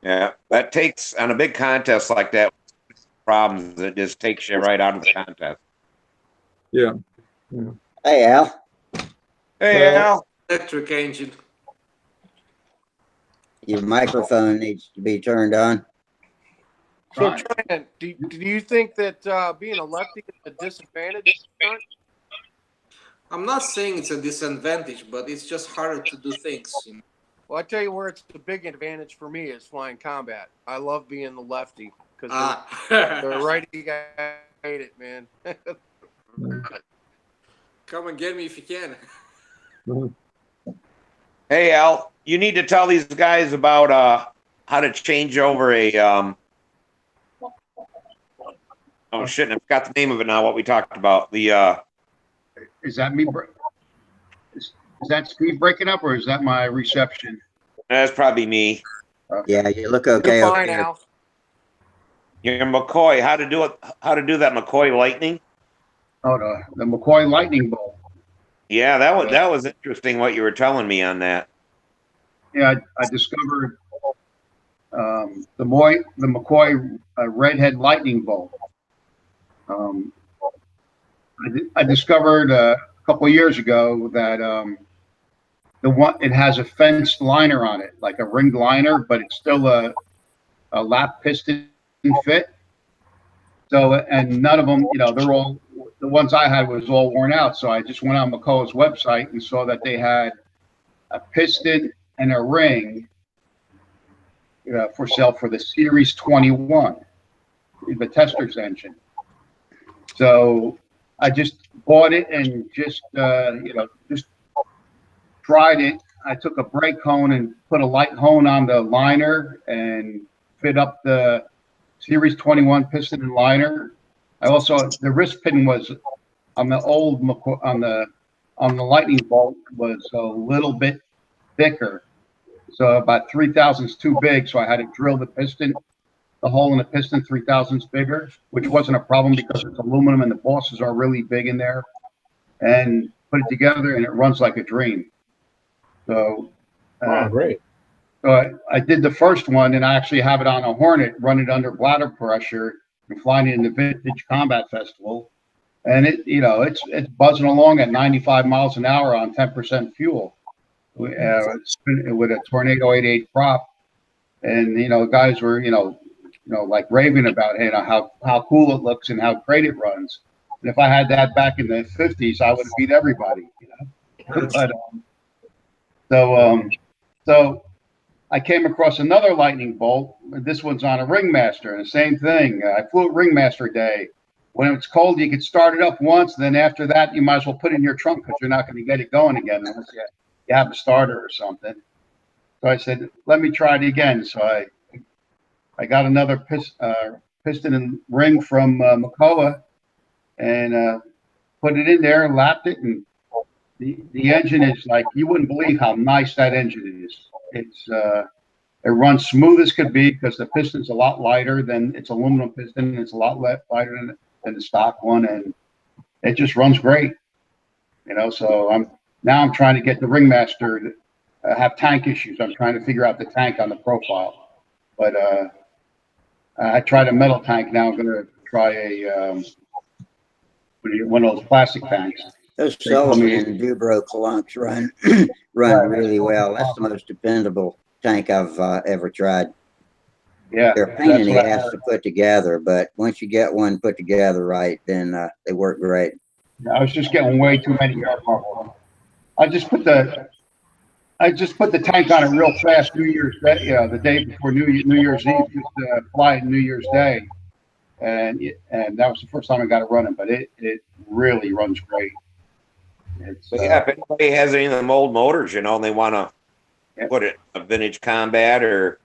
Yeah, that takes, on a big contest like that, problems, it just takes you right out of the contest. Yeah. Hey, Al. Hey, Al. Electric engine. Your microphone needs to be turned on. So, Trent, do you think that being a lefty is a disadvantage? I'm not saying it's a disadvantage, but it's just harder to do things. You know? Well, I tell you where it's a big advantage for me is flying combat. I love being the lefty because the righty guy hate it, man. Come and get me if you can. Hey, Al, you need to tell these guys about how to change over a oh shit, I forgot the name of it now, what we talked about. The Is that me? Is that Steve breaking up, or is that my reception? that's probably me. Okay. Yeah, you look okay You're over fine, there. Al. You're McCoy. How to do that McCoy Lightning? Oh, the McCoy Lightning Bolt. Yeah, that was interesting what you were telling me on that. Yeah, I discovered the McCoy Redhead Lightning Bolt. I discovered a couple of years ago that it has a fenced liner on it, like a ringed liner, but it's still a lap piston fit. So, and none of them, they're all, the ones I had was all worn out. So I just went on McCoy's website and saw that they had a piston and a ring for sale for the Series 21, the tester's engine. So I just bought it and just tried it. I took a brake hone and put a light hone on the liner and fit up the Series 21 piston and liner. I also, the wrist pin was on the old on the Lightning Bolt was a little bit thicker, so about 3 thousandths too big. So I had to drill the hole in the piston 3 thousandths bigger, which wasn't a problem because it's aluminum and the bosses are really big in there. And put it together, and it runs like a dream. So, great. So I did the first one, and I actually have it on a Hornet, run it under bladder pressure, and flying it in the Vintage Combat Festival, and it's buzzing along at 95 miles an hour on 10% fuel, with a Tornado 88 prop, and guys were like raving about how cool it looks and how great it runs. And if I had that back in the 50s, I would have beat everybody, But so I came across another lightning bolt. This one's on a Ringmaster, and the same thing. I flew at Ringmaster Day. When it's cold, you can start it up once. Then after that, you might as well put it in your trunk because you're not going to get it going again unless you have a starter or something. So I said, let me try it again. So I got another piston and ring from Makoa and put it in there, lapped it, and the engine is like, you wouldn't believe how nice that engine is. It runs smooth as could be because the piston's a lot lighter than it's aluminum piston. It's a lot lighter than the stock one, and it just runs great. So I'm trying to get the Ringmaster to have tank issues. I'm trying to figure out the tank on the profile, but I tried a metal tank. Now I'm going to try one of those plastic tanks. Those Sullivan and Dubro Colunks run really well. That's the most dependable tank I've ever tried. Yeah, they're a pain in the ass to put together, but once you get one put together right, then they work great. I was just getting way too many air bubbles. I just put the tank on it real fast New Year's Day, the day before New Year's Eve, just to fly it New Year's Day, and that was the first time I got it running. But it really runs great. If anybody has any of them old motors, and they want to put it a vintage combat, or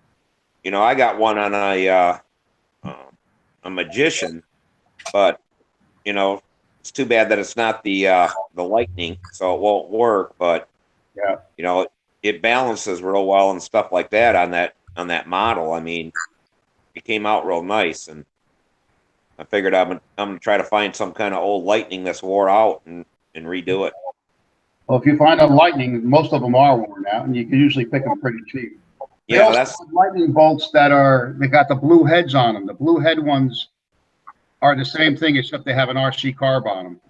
I got one on a Magician, but it's too bad that it's not the Lightning, so it won't work. But it balances real well and stuff like that on that model. I mean, it came out real nice, and I figured I'm gonna try to find some kind of old Lightning that's wore out and redo it. Well, if you find a Lightning, most of them are worn out, and you can usually pick them pretty cheap. Yeah, that's lightning bolts they got the blue heads on them. The blue head ones are the same thing, except they have an RC carb on them.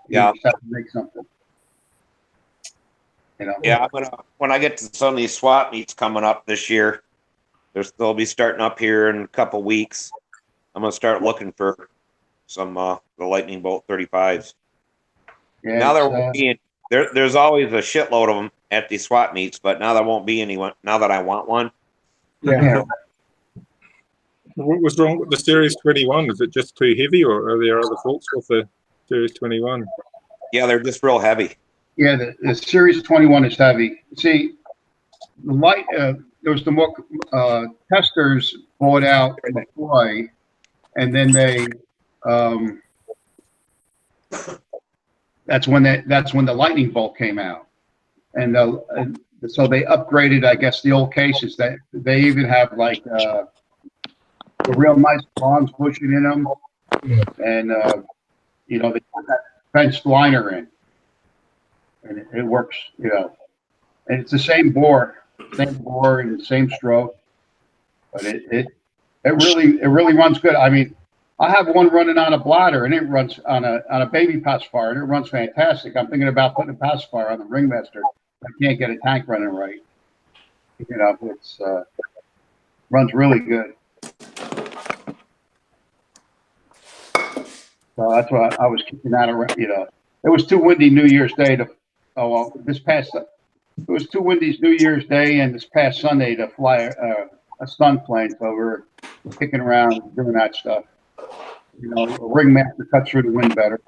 You just have to make something. Yeah, when I get to some of these swap meets coming up this year, they'll be starting up here in a couple weeks. I'm gonna start looking for some the Lightning Bolt 35s. Yeah, now there won't be there's always a shitload of them at these swap meets, but now there won't be anyone. Now that I want one. Yeah. What was wrong with the Series 21? Is it just too heavy, or are there other faults with the Series 21? Yeah, they're just real heavy. Yeah, the Series 21 is heavy. See, there was the more testers bought out McCoy, and then they that's when the Lightning Bolt came out, and so they upgraded, I guess, the old cases. That they even have like a real nice bronze bushing in them, and they put that fenced liner in, and it works, and it's the same bore and the same stroke, but it really runs good. I mean, I have one running on a bladder, and it runs on a baby pacifier, and it runs fantastic. I'm thinking about putting a pacifier on the Ringmaster. I can't get a tank running right. It's runs really good. So that's what I was kicking out around. It was too windy New Year's Day it was too windy New Year's Day and this past Sunday to fly a stunt plane. So we're kicking around doing that stuff. A Ringmaster cuts through the wind better,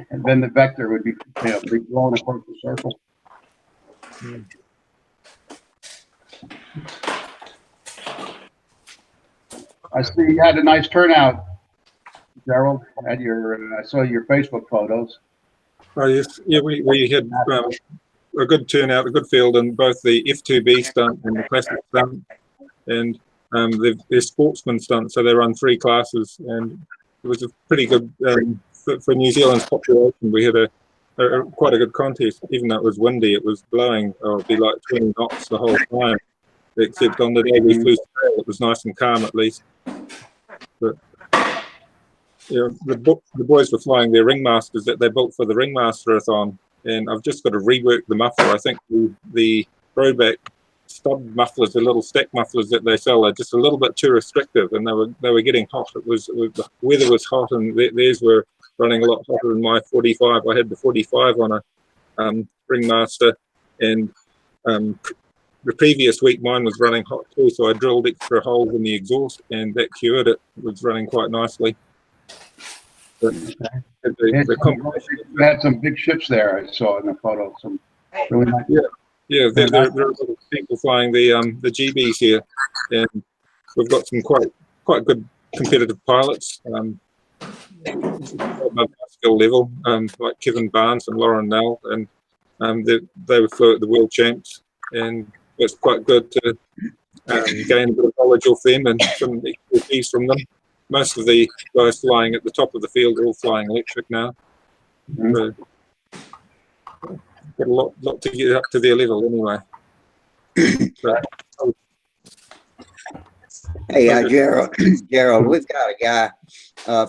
and then the vector would be blown across the circle. I see you had a nice turnout, Gerald. I saw your Facebook photos. Oh yes, yeah, we had a good turnout, a good field in both the F2B stunt and the classic stunt, and they're sportsman stunts, so they run 3 classes, and it was a pretty good for New Zealand's population. We had quite a good contest, even though it was windy. It was blowing, it'd be like 20 knots the whole time, except on the day we flew sail, it was nice and calm at least. But the boys were flying their Ringmasters that they built for the Ringmaster-a-thon, and I've just got to rework the muffler. I think the throwback stub mufflers, the little stack mufflers that they sell, are just a little bit too restrictive, and they were getting hot. The weather was hot, and theirs were running a lot hotter than my 45. I had the 45 on a Ringmaster, and the previous week mine was running hot too, so I drilled extra holes in the exhaust, and that cured it. It was running quite nicely. But you had some big ships there. I saw in the photo. Some really nice. Yeah, there are a lot of people flying the GBs here, and we've got some quite good competitive pilots above my skill level, like Kevin Barnes and Lauren Nell, and they were flew at the world champs, and it's quite good to gain a bit of knowledge off them and some expertise from them. Most of the guys flying at the top of the field are all flying electric now. So, got a lot to get up to their level anyway. Hey, Gerald, we've got a guy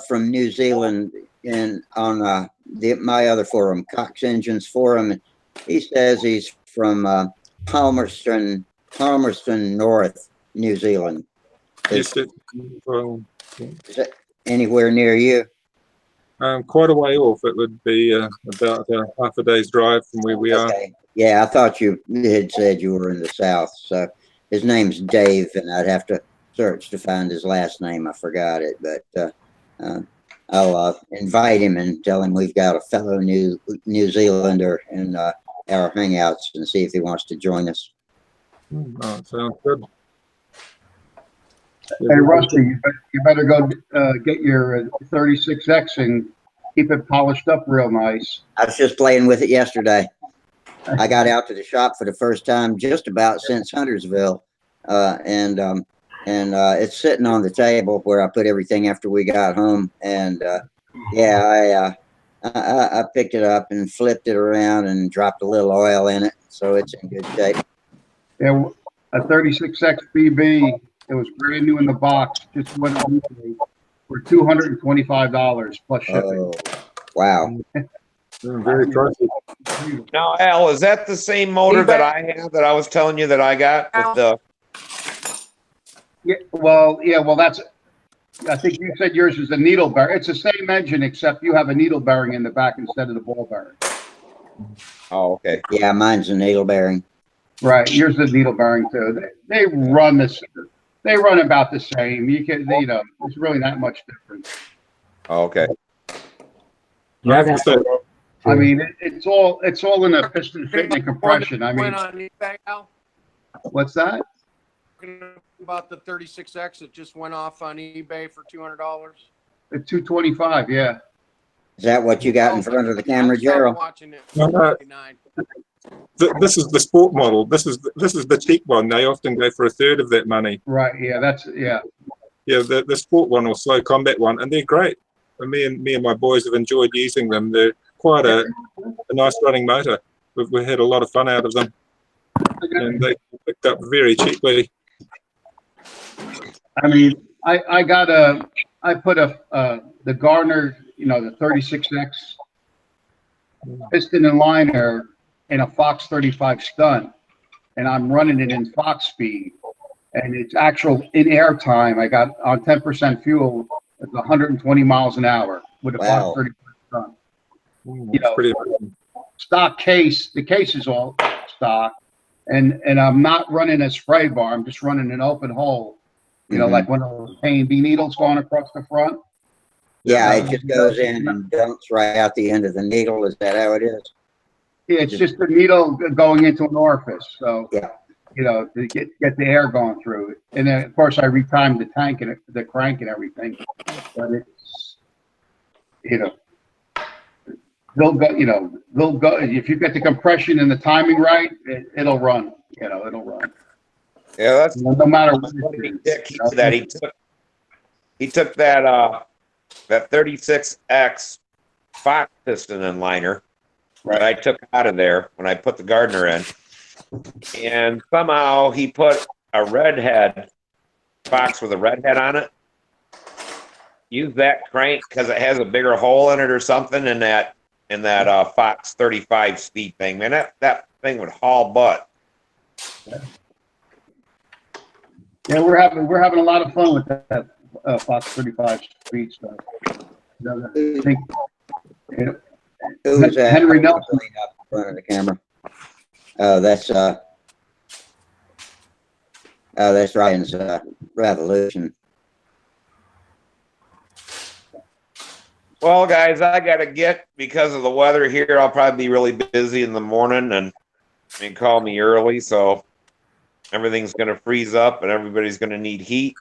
from New Zealand on my other forum, Cox Engines Forum. And he says he's from Palmerston North, New Zealand. Is it anywhere near you? Quite a way off. It would be about half a day's drive from where we are. Yeah, I thought you had said you were in the south. So his name's Dave, and I'd have to search to find his last name. I forgot it, but I'll invite him and tell him we've got a fellow New Zealander in our Hangouts and see if he wants to join us. Oh, sounds good. Hey, Rusty, you better go get your 36X and keep it polished up real nice. I was just playing with it yesterday. I got out to the shop for the first time just about since Huntersville, and it's sitting on the table where I put everything after we got home. And yeah, I picked it up and flipped it around and dropped a little oil in it, so it's in good shape. Yeah, a 36X BB. It was brand new in the box. Just went on for $225 plus shipping. Oh, wow. Very pricey. Now, Al, is that the same motor that I have that I was telling you that I got with the? Yeah, well, that's. I think you said yours is a needle bearing. It's the same engine except you have a needle bearing in the back instead of the ball bearing. Oh, okay. Yeah, mine's a needle bearing. Right, yours is a needle bearing too. They run this. They run about the same. You can, it's really not much difference. Oh, okay. I mean, it's all in a piston fitting and compression. I mean, on eBay, Al? What's that? About the 36X that just went off on eBay for $200. At $225, yeah. Is that what you got in front of the camera, Gerald? Watching it. No. This is the sport model. This is the cheap one. They often go for a third of that money. Right. Yeah. Yeah. The sport one or slow combat one, and they're great. And me and my boys have enjoyed using them. They're quite a nice running motor. We've had a lot of fun out of them, and they picked up very cheaply. I mean, I put the Gardner, the 36X piston and liner in a Fox 35 Stunt, and I'm running it in Fox speed, and it's actual in air time. I got on 10% fuel, it's 120 miles an hour with a Fox 35 Stunt. Pretty Stock case. The case is all stock, and I'm not running a spray bar. I'm just running an open hole. Like one of those A&B needles going across the front. Yeah, it just goes in and dumps right out the end of the needle. Is that how it is? Yeah, it's just the needle going into an orifice. So, yeah, to get the air going through it. And then, of course, I retimed the tank and the crank and everything. But it's, they'll go, if you get the compression and the timing right, it'll run, it'll run. Yeah, that's no matter what he took that 36X Fox piston and liner that I took out of there when I put the Gardner in, and somehow he put a redhead Fox with a redhead on it. Use that crank because it has a bigger hole in it or something in that Fox 35 speed thing. Man, that thing would haul butt. Yeah, we're having a lot of fun with that Fox 35 speed stuff. I think, you know, Who is that? Henry Up Nelson. in front of the camera. Oh, that's Ryan's Revolution. Well, guys, I gotta get because of the weather here. I'll probably be really busy in the morning, and call me early, so everything's gonna freeze up, and everybody's gonna need heat.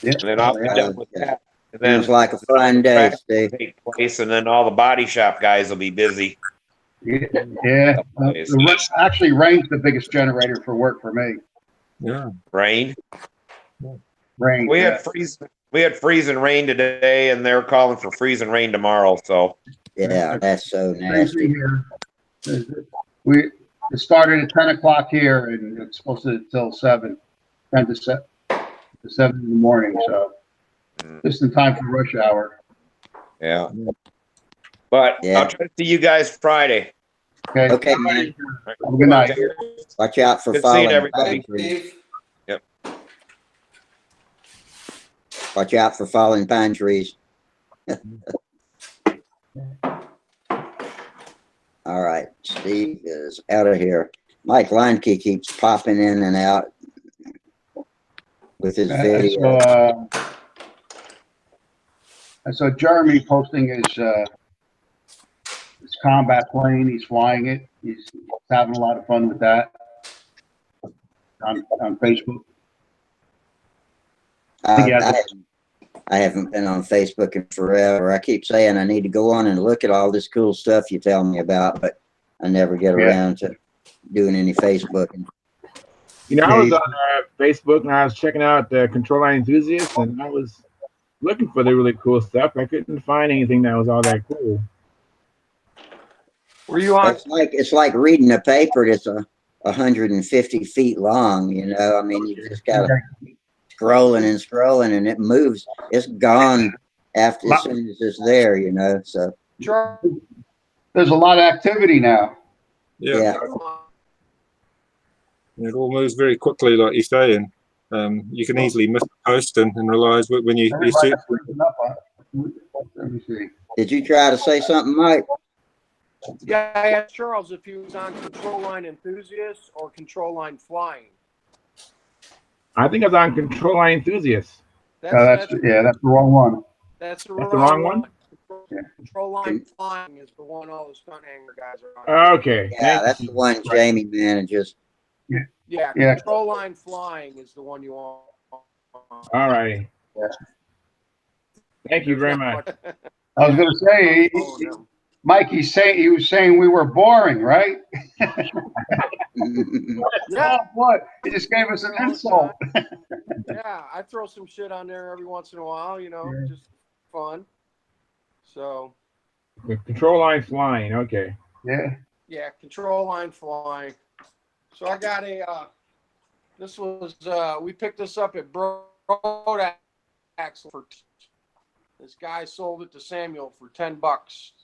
Yeah. And then I'll be done with that. And then Sounds like a fun day, Steve. take place, and then all the body shop guys will be busy. Yeah. Actually, rain's the biggest generator for work for me. Yeah. Rain. Rain. We had freezing rain today, and they're calling for freezing rain tomorrow. So Yeah, that's so nasty. Here. It started at 10 o'clock here, and it's supposed to till 7, 10 to 7, to 7 in the morning. So just in time for rush hour. yeah. But Yeah. I'll try to see you guys Friday. Okay, man. Have a good night. Watch out for Good seeing falling everybody. pine trees. Steve. Yep. Watch out for falling pine trees. All right, Steve is out of here. Mike Leinke keeps popping in and out with his video. I saw Jeremy posting his combat plane. He's flying it. He's having a lot of fun with that on Facebook. I haven't been on Facebook in forever. I keep saying I need to go on and look at all this cool stuff you tell me about, but I never get around to doing any Facebooking. You know, I was on Facebook and I was checking out the Control Line Enthusiasts, and I was looking for the really cool stuff. I couldn't find anything that was all that cool. Were you on? It's like reading a paper that's 150 feet long. You know, I mean, you just gotta scrolling and scrolling, and it moves. It's gone after as soon as it's there. You know, so there's a lot of activity now. Yeah. It all moves very quickly, like you say, and you can easily miss a post and realize when you see it. Let me see. Did you try to say something, Mike? Yeah, I asked Charles if he was on Control Line Enthusiasts or Control Line Flying. I think I was on Control Line Enthusiasts. That's the wrong one. That's the wrong one? Control Line Flying is the one all the Stunthangar guys are on. Okay. Yeah, that's the one Jamie manages. Yeah, Control Line Flying is the one you want. All right. Yeah. Thank you very much. I was going to say, Mike, he was saying we were boring, right? Yeah. What? He just gave us an insult. Yeah, I throw some shit on there every once in a while, you know, just fun. So. Control Line Flying. Okay. Yeah. Yeah, Control Line Flying. So I got this was, we picked this up at Broad Axle for, this guy sold it to Samuel for $10.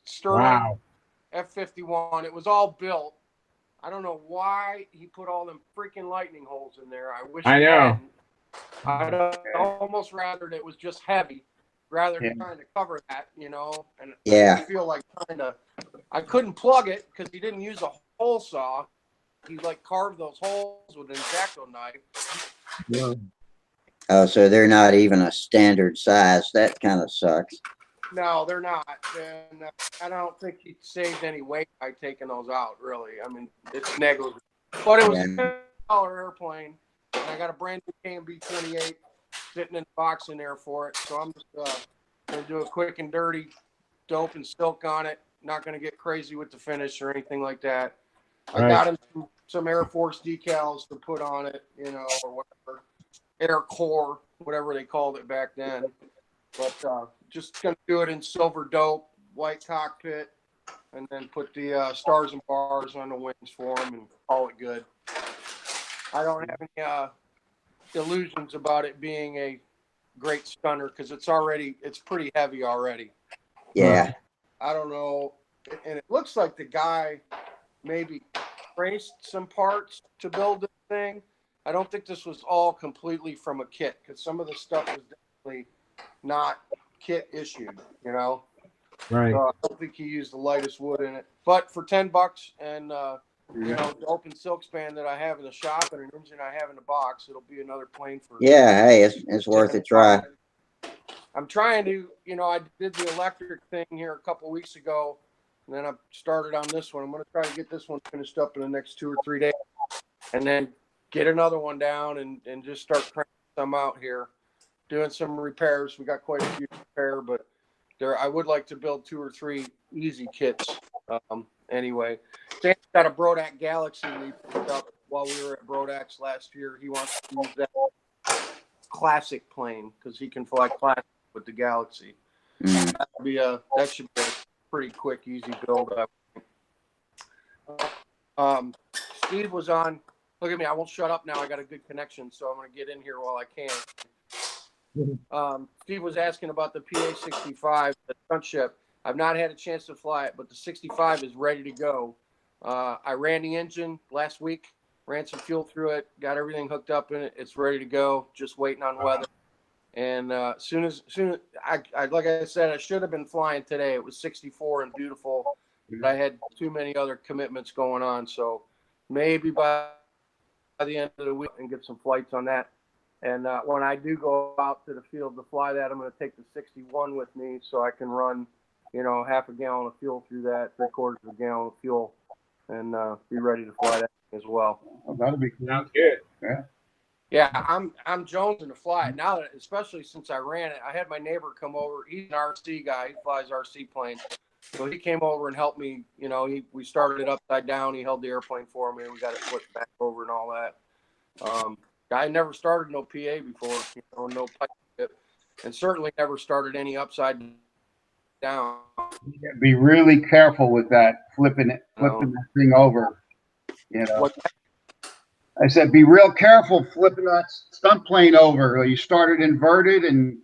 Sterling. Wow. F-51. It was all built. I don't know why he put all them freaking lightning holes in there. I wish I know. I'd almost rather it was just heavy, rather than trying to cover that, you know. And I feel like I couldn't plug it because he didn't use a hole saw. He like carved those holes with an X-Acto knife. Yeah. Oh, so they're not even a standard size. That kind of sucks. No, they're not. And I don't think he saved any weight by taking those out, really. I mean, it's negligible. But it was a $10 airplane, and I got a brand new KMB 28 sitting in the box in there for it. So I'm just going to do a quick and dirty dope and silk on it. Not going to get crazy with the finish or anything like that. I got him some Air Force decals to put on it, you know, or whatever. Air Core, whatever they called it back then. But just going to do it in silver dope, white cockpit, and then put the stars and bars on the wings for them and call it good. I don't have any illusions about it being a great stunner because it's pretty heavy already. Yeah. I don't know. And it looks like the guy maybe traced some parts to build this thing. I don't think this was all completely from a kit, because some of the stuff was definitely not kit issued, you know. Right. So I don't think he used the lightest wood in it. But for $10 and you know, the open silk span that I have in the shop and an engine I have in the box, it'll be another plane for. Yeah, hey, it's worth a try. I'm trying to, you know, I did the electric thing here a couple weeks ago, and then I started on this one. I'm going to try to get this one finished up in the next 2 or 3 days, and then get another one down and just start cranking some out here, doing some repairs. We got quite a few to repair, but there I would like to build 2 or 3 easy kits. Anyway, Sam's got a Brodak Galaxy we picked up while we were at Brodak's last year. He wants to use that classic plane because he can fly classic with the Galaxy. Mm. That should be a pretty quick, easy build. Steve was on. Look at me. I won't shut up now. I got a good connection, so I'm going to get in here while I can. Steve was asking about the PA-65, the stunt ship. I've not had a chance to fly it, but the 65 is ready to go. I ran the engine last week, ran some fuel through it, got everything hooked up in it. It's ready to go, just waiting on weather. And soon as I like I said, I should have been flying today. It was 64 and beautiful, but I had too many other commitments going on. So maybe by the end of the week and get some flights on that. And when I do go out to the field to fly that, I'm going to take the 61 with me so I can run, you know, half a gallon of fuel through that, 3/4 of a gallon of fuel, and be ready to fly that as well. Oh, that'll be cool. Sounds good. Yeah. Yeah, I'm jonesing to fly it now. That especially since I ran it, I had my neighbor come over. He's an RC guy. He flies RC planes, so he came over and helped me. You know, we started it upside down. He held the airplane for me, and we got it flipped back over and all that. I never started no PA before, you know, no pipe tip, and certainly never started any upside down. Be really careful with that flipping that thing over. You know. I said, be real careful flipping that stunt plane over. You start it inverted and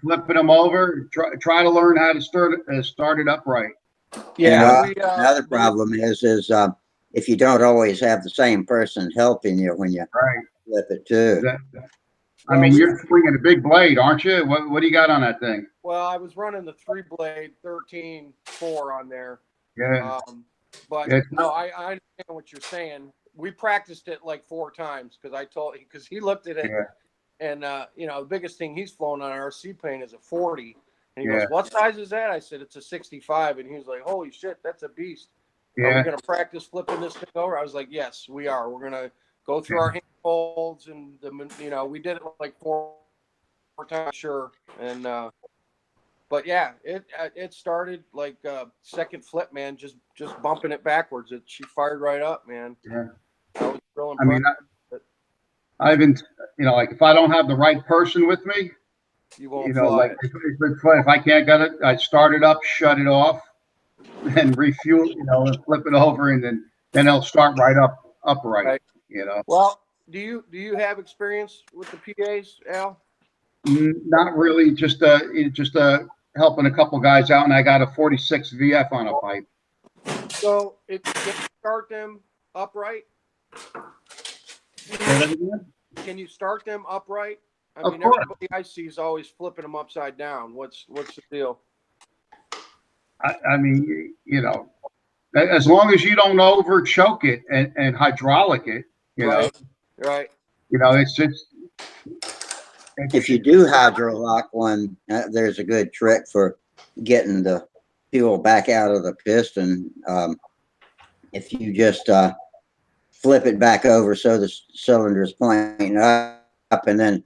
flipping them over. Try to learn how to start it upright. Yeah. Another problem is if you don't always have the same person helping you when you flip it too. I mean, you're swinging a big blade, aren't you? What do you got on that thing? Well, I was running the 3-blade 13-4 on there. Yeah. But no, I understand what you're saying. We practiced it like 4 times because he looked at it and you know, the biggest thing he's flown on an RC plane is a 40. And he goes, "What size is that?" I said, "It's a 65." And he was like, "Holy shit, that's a beast." Are we going to practice flipping this thing over? I was like, "Yes, we are. We're going to go through our hand holds and you know, we did it like 4 times, sure. And but yeah, it started like second flip, man, just bumping it backwards. She fired right up, man. Yeah. I was real impressed. I've been, you know, like if I don't have the right person with me, you won't know, fly like it. if I can't get it, I start it up, shut it off, and refuel, you know, and flip it over, and then it'll start upright. Right. You know. Well, do you have experience with the PAs, Al? Not really. Just helping a couple guys out, and I got a 46 VF on a pipe. So if you start them upright, can you start them upright? I mean, everybody I see is always flipping them upside down. What's the deal? I mean, you know, as long as you don't over choke it and hydraulic it, you know. Right. You know, it's just. If you do hydro-lock one, there's a good trick for getting the fuel back out of the piston. If you just flip it back over so the cylinder is pointing up and then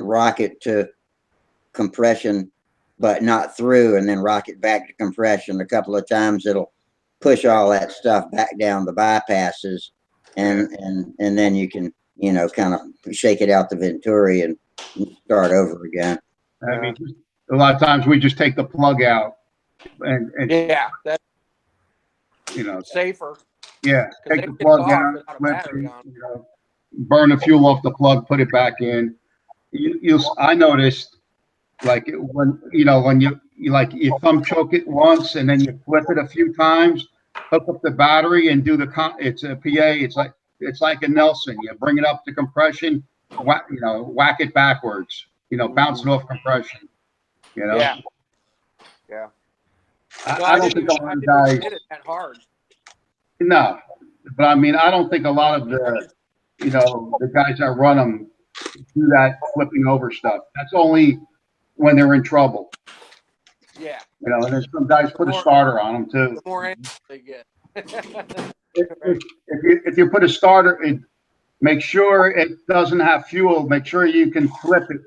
rock it to compression, but not through, and then rock it back to compression a couple of times, it'll push all that stuff back down the bypasses, and then you can, you know, kind of shake it out the Venturi and start over again. I mean, a lot of times we just take the plug out and that's, you know, safer. Yeah, take the plug out, you know, burn the fuel off the plug, put it back in. I noticed, like when you thumb choke it once and then you flip it a few times, hook up the battery and do it's a PA. It's like it's like a Nelson. You bring it up to compression, whack, whack it backwards. Bounce it off compression. Yeah. Yeah. No, I don't think a lot I of didn't guys. hit it that hard. No, but I mean, I don't think a lot of the guys that run them do that flipping over stuff. That's only when they're in trouble. Yeah. And then some guys put a starter on them too. The more angles they get. If you put a starter, make sure it doesn't have fuel. Make sure you can flip it,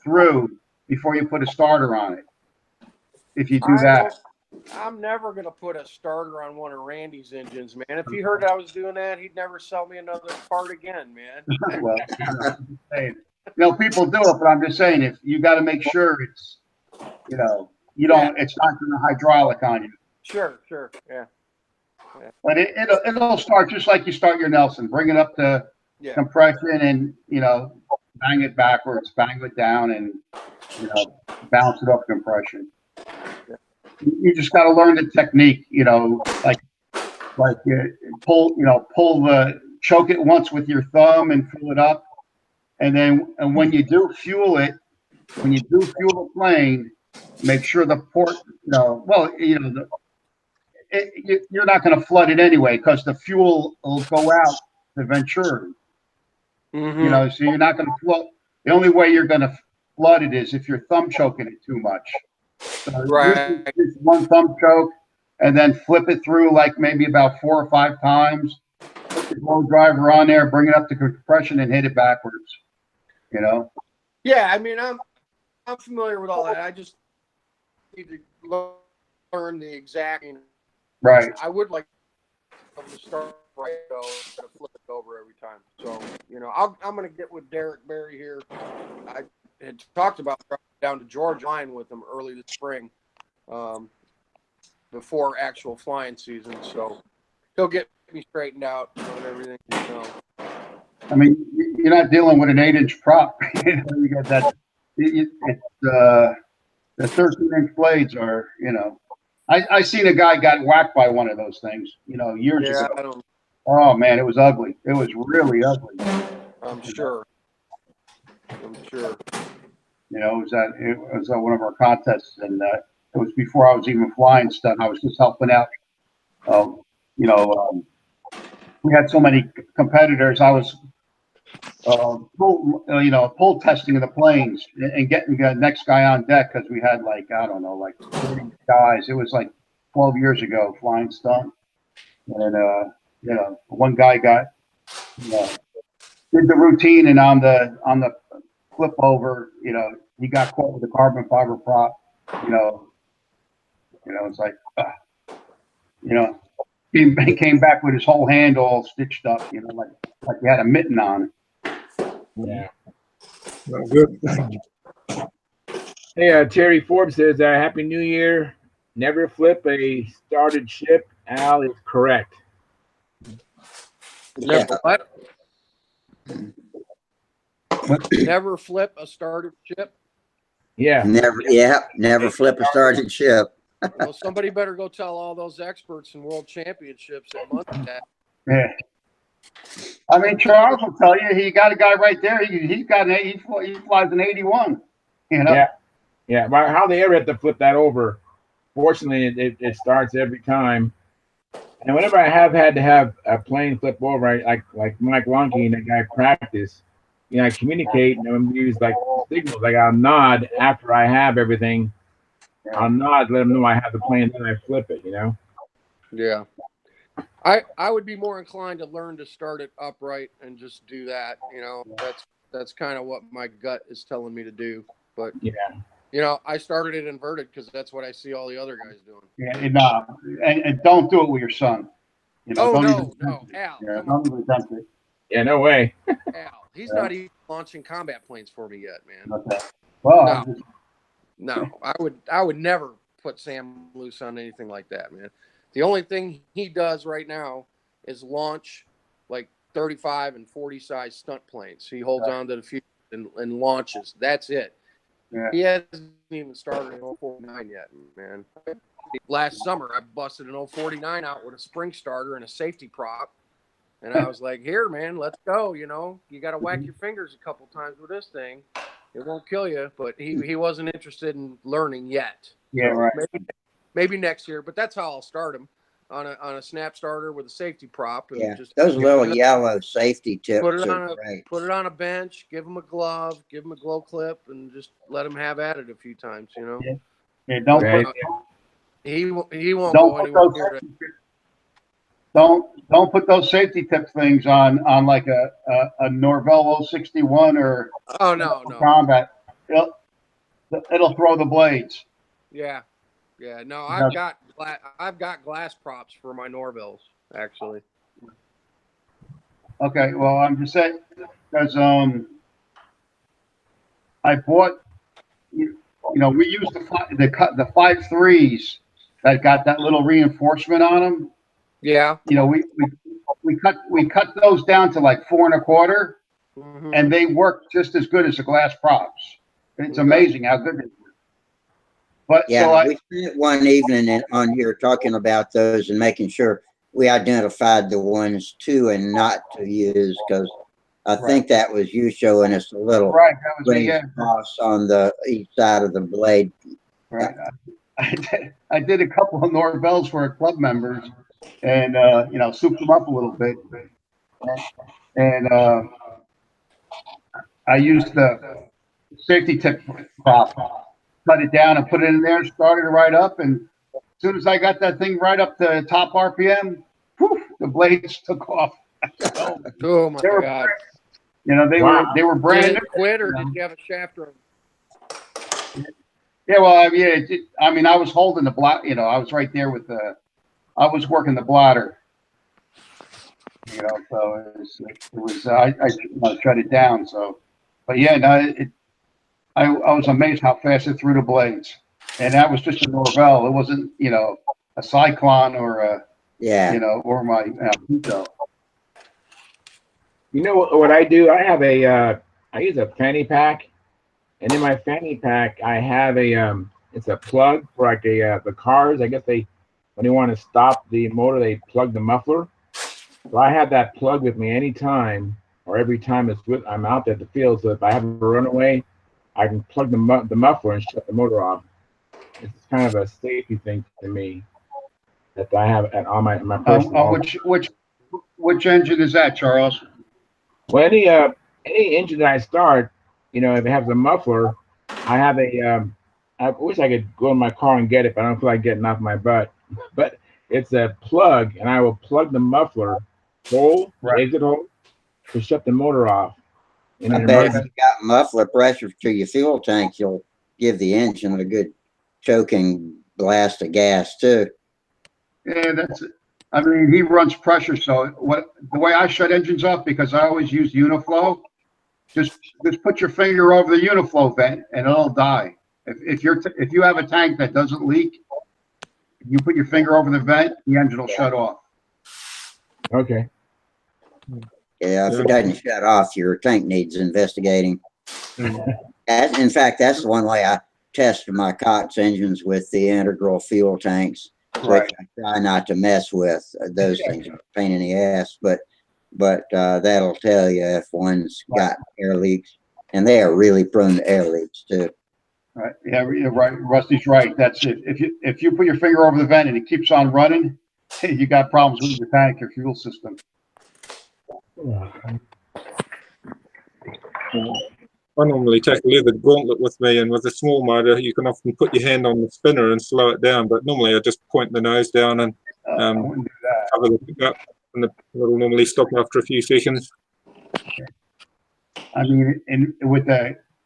through before you put a starter on it. If you do that. I'm never going to put a starter on one of Randy's engines, man. If he heard I was doing that, he'd never sell me another part again, man. Well, people do it, but I'm just saying, if you got to make sure it's, you don't, it's not going to hydraulic on you. Sure, yeah. But it'll start just like you start your Nelson. Bring it up to compression and, bang it backwards, bang it down, and, bounce it off compression. You just got to learn the technique, like pull choke it once with your thumb and fill it up. And when you do fuel the plane, make sure the port, you're not going to flood it anyway because the fuel will go out the Venturi. Mm-hmm. So you're not going to flood. The only way you're going to flood it is if you're thumb choking it too much. So right. Just one thumb choke and then flip it through like maybe about 4 or 5 times. Put the blow driver on there, bring it up to compression, and hit it backwards. Yeah, I mean, I'm familiar with all that. I just need to learn the exact. Right. I would like to start right though, instead of flip it over every time. So I'm going to get with Derek Berry here. I had talked about driving down to Georgia flying with him early this spring, before actual flying season. So he'll get me straightened out and everything. I mean, you're not dealing with an 8-inch prop. You got that. The 13-inch blades are. I seen a guy got whacked by one of those things. Years ago. Oh man, it was ugly. It was really ugly. I'm sure. It was at one of our contests, and it was before I was even flying stunt. I was just helping out. We had so many competitors. I was pull testing of the planes and getting the next guy on deck because we had like 30 guys. It was like 12 years ago flying stunt, and one guy got did the routine, and on the flip over, he got caught with a carbon fiber prop. It's like, he came back with his whole hand all stitched up, like he had a mitten on. Yeah. Well, good. Hey, Terry Forbes says, Happy New Year. Never flip a started ship. Al is correct. Yeah. Never flip a started ship. Yeah. Never flip a started ship. Well, somebody better go tell all those experts in world championships at Monday that. Yeah. I mean, Charles will tell you he got a guy right there. He flies an 81. Yeah. Well, how they ever have to flip that over? Fortunately, it starts every time. And whenever I have had to have a plane flip over, like Mike Lonke and that guy practice, I communicate and I'm use like signals. Like I'll nod after I have everything. I'll nod, let them know I have the plane, then I flip it. Yeah. I would be more inclined to learn to start it upright and just do that. That's kind of what my gut is telling me to do. But I started it inverted because that's what I see all the other guys doing. Yeah, and don't do it with your son. No, Al. Don't even attempt it. Yeah, no way. Al, he's not even launching combat planes for me yet, man. Okay. Well, no, I would never put Sam loose on anything like that, man. The only thing he does right now is launch like 35 and 40 size stunt planes. He holds on to the fuel and launches. That's it. Yeah. He hasn't even started an 049 yet, man. Last summer, I busted an 049 out with a spring starter and a safety prop And I was like, here, man, let's go. You know, you got to whack your fingers a couple times with this thing. It won't kill you. But he wasn't interested in learning yet. Yeah, So right. maybe next year. But that's how I'll start him on a snap starter with a safety prop, and Yeah, just those little yellow safety tips put it are on great. a bench, give him a glove, give him a glow clip, and just let him have at it a few times. You know, Yeah, don't Right. put he won't don't go put anywhere those near it. don't put those safety tip things on like a Norvell 061 or Oh no. combat. It'll throw the blades. Yeah. No, Yeah. I've got glass props for my Norvilles actually. Okay, well, I'm just saying because I bought we used the 5.3s that got that little reinforcement on them. Yeah. We cut those down to like 4.25, Mm-hmm. and they work just as good as the glass props. It's Okay. amazing how good they work. But Yeah, we spent one evening on here talking about those and making sure we identified the ones to and not to use, because I think that was you showing us a little right, that was me, raised cross on the each side of the blade. right. I did a couple of Norvells for our club members, and souped them up a little bit, and I used the safety tip prop, cut it down and put it in there, started it right up, and as soon as I got that thing right up to top RPM, whew, the blades took off. So Oh my God! they were brand Did new. it quit, or did you have a shaft room? Yeah, well, I was holding the block. I was right there with I was working the blotter. So it was I shut it down. So, but yeah, no, I was amazed how fast it threw the blades, and that was just a Norvell. It wasn't a Cyclone or or my Pico. You know what I do? I have I use a fanny pack, and in my fanny pack I have it's a plug for like the cars. I guess when they want to stop the motor, they plug the muffler. So I have that plug with me anytime or every time I'm out there at the field. So if I have a runaway, I can plug the muffler and shut the motor off. It's kind of a safety thing to me that I have on my personal. Which engine is that, Charles? Well, any engine that I start, if it has a muffler, I have I wish I could go in my car and get it, but I don't feel like getting off my butt. But it's a plug, and I will plug the muffler hole, the exit hole, to shut the motor off. In I an bet if emergency. you got muffler pressure to your fuel tank, you'll give the engine a good choking blast of gas too. Yeah, I mean, he runs pressure. So the way I shut engines off, because I always use Uniflow, just put your finger over the Uniflow vent and it'll die. If you have a tank that doesn't leak, you put your finger over the vent, the engine will shut off. Okay. Yeah, if it doesn't shut off, your tank needs investigating. In fact, that's the one way I test my Cox engines, with the integral fuel tanks, which I try not to mess with. Those things are a pain in the ass, but that'll tell you if one's got air leaks, and they are really prone to air leaks too. Right. Yeah, right. Rusty's right. That's it. If you put your finger over the vent and it keeps on running, you got problems with your tank, your fuel system. I normally take a leather gauntlet with me, and with a small motor, you can often put your hand on the spinner and slow it down. But normally, I just point the nose down and cover the pickup, and it'll normally stop after a few seconds. I mean,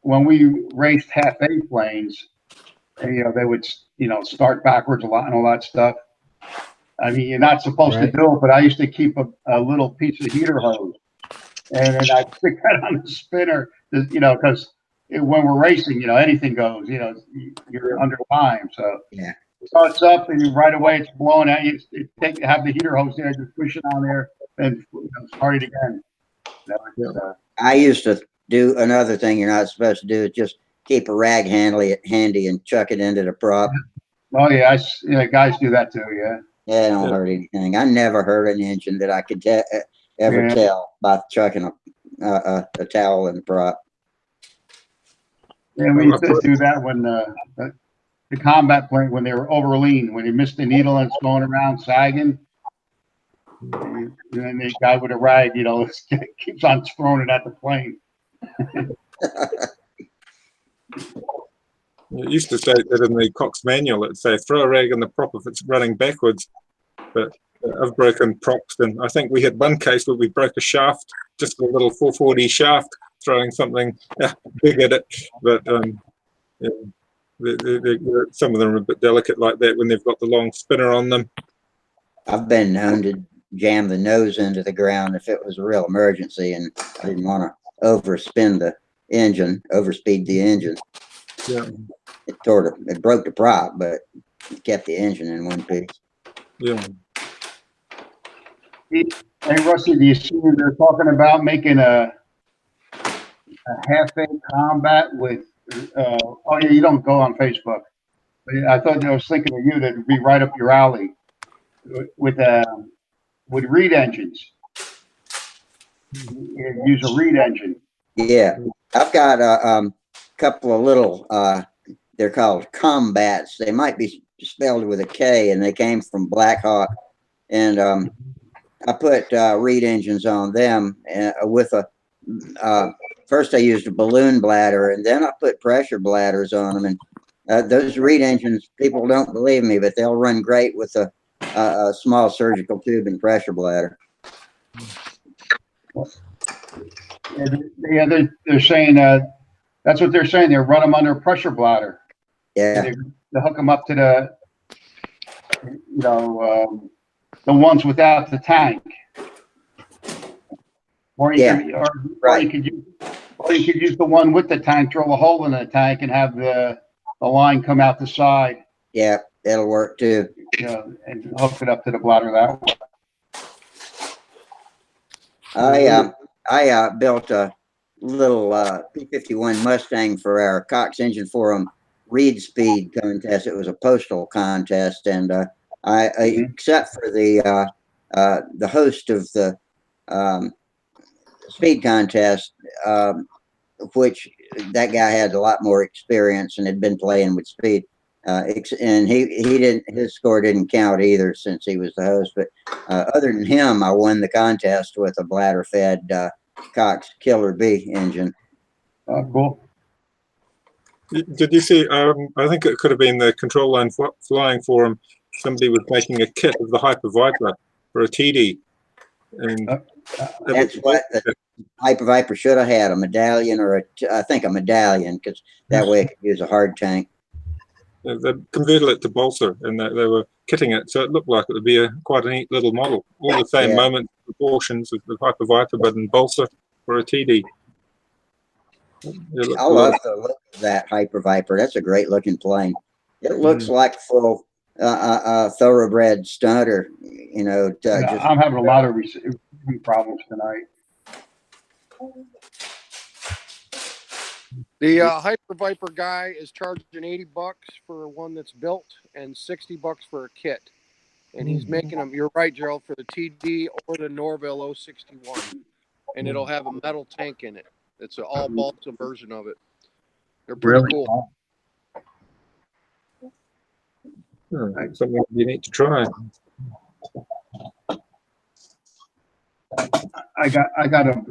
when we raced half-A planes, they would start backwards a lot and all that stuff. I mean, you're not supposed to do it, but I used to keep a little piece of heater hose, and then I'd stick that on the spinner, because when we're racing, anything goes, you're under time. So yeah, it starts up and right away it's blowing out. You have the heater hose there, just push it on there and start it again. I used to do another thing you're not supposed to do, is just keep a rag handy and chuck it into the prop. Oh yeah, guys do that too. Yeah. Yeah, it don't hurt anything. I never hurt an engine that I could ever Yeah. tell by chucking a towel in the prop. Yeah, we used to do that when the combat plane, when they were over lean, when they missed the needle and it's going around sagging. And then the guy with a rag, you know, keeps on throwing it at the plane. It used to say that in the Cox manual, it'd say throw a rag in the prop if it's running backwards. But I've broken props, and I think we had one case where we broke a shaft, just a little 440 shaft, throwing something big at it. But yeah, some of them are a bit delicate like that when they've got the long spinner on them. I've been known to jam the nose into the ground if it was a real emergency and I didn't want to overspin the engine, overspeed the engine. Yeah. It broke the prop, but it kept the engine in one piece. Yeah. Hey, Rusty, do you see they're talking about making a half-a combat with, oh yeah, you don't go on Facebook. But I thought I was thinking of you, that'd be right up your alley with reed engines. You use a reed engine. Yeah, I've got a couple of little, they're called combats. They might be spelled with a K, and they came from Black Hawk. And I put reed engines on them with a, first I used a balloon bladder, and then I put pressure bladders on them. And those reed engines, people don't believe me, but they'll run great with a small surgical tube and pressure bladder. Yeah, they're saying that's what they're saying. They run them under a pressure bladder. Yeah, they hook them up to the, you know, the ones without the tank. Or you could, right. or you could use the one with the tank, drill a hole in the tank, and have the line come out the side. Yeah, that'll work too. You know, and hook it up to the bladder that way. I built a little P-51 Mustang for our Cox Engine Forum reed speed contest. It was a postal contest, and except for the host of the speed contest, which that guy had a lot more experience and had been playing with speed. And he didn't, his score didn't count either since he was the host. But other than him, I won the contest with a bladder fed Cox Killer B engine. Cool. Did you see? I think it could have been the control line flying forum. Somebody was making a kit of the Hyper Viper for a TD. And that's what the Hyper Viper should have had, a medallion or I think a medallion, because that way it could use a hard tank. They converted it to balsa, and they were kitting it, so it looked like it would be quite a neat little model. All the same moment proportions of the Hyper Viper, but in balsa for a TD. I love the look of that Hyper Viper. That's a great looking plane. It looks like full thoroughbred stunter. You know, I'm having a lot of receiving problems tonight. The Hyper Viper guy is charging $80 for one that's built and $60 for a kit. And he's making them, you're right, Gerald, for the TD or the Norville 061. And it'll have a metal tank in it. It's an all balsa version of it. They're pretty cool. Something you need to try. I got a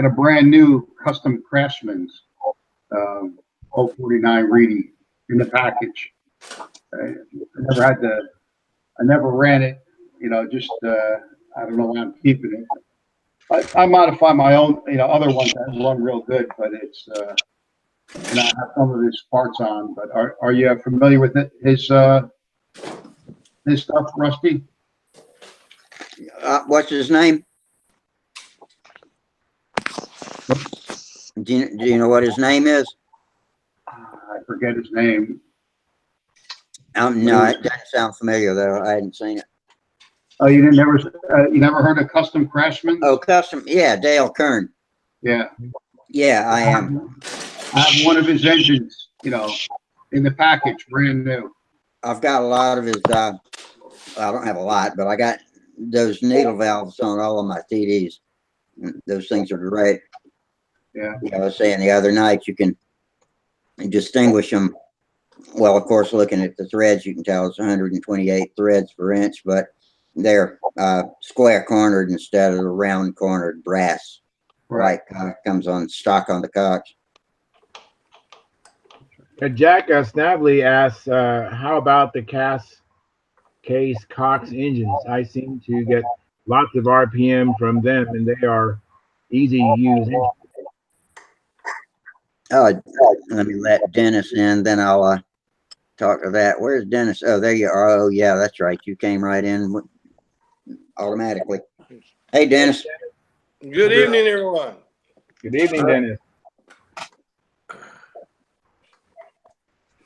brand new custom Craftsman's 049 Reedy in the package. I never ran it, you know, just I don't know why I'm keeping it. I modify my own, you know, other ones that run real good, but it's and I have some of his parts on. But are you familiar with it? His stuff, Rusty? What's his name? Do you know what his name is? I forget his name. No, it doesn't sound familiar though. I hadn't seen it. Oh, you never heard of Custom Craftsman? Oh, Custom, yeah, Dale Kern. Yeah. Yeah, I am. I have one of his engines, you know, in the package, brand new. I've got a lot of his. I don't have a lot, but I got those needle valves on all of my TDs. Those things are great. Yeah. I was saying the other night, you can distinguish them. Well, of course, looking at the threads, you can tell it's 128 threads per inch, but they're square cornered instead of the round cornered brass, Right. like comes on stock on the Cox. Jack Snavely asks, how about the case Cox engines? I seem to get lots of RPM from them, and they are easy to use engines. Oh, let me let Dennis in, then I'll talk to that. Where's Dennis? Oh, there you are. Oh, yeah, that's right. You came right in automatically. Hey, Dennis. Good evening, everyone. Good evening, Dennis.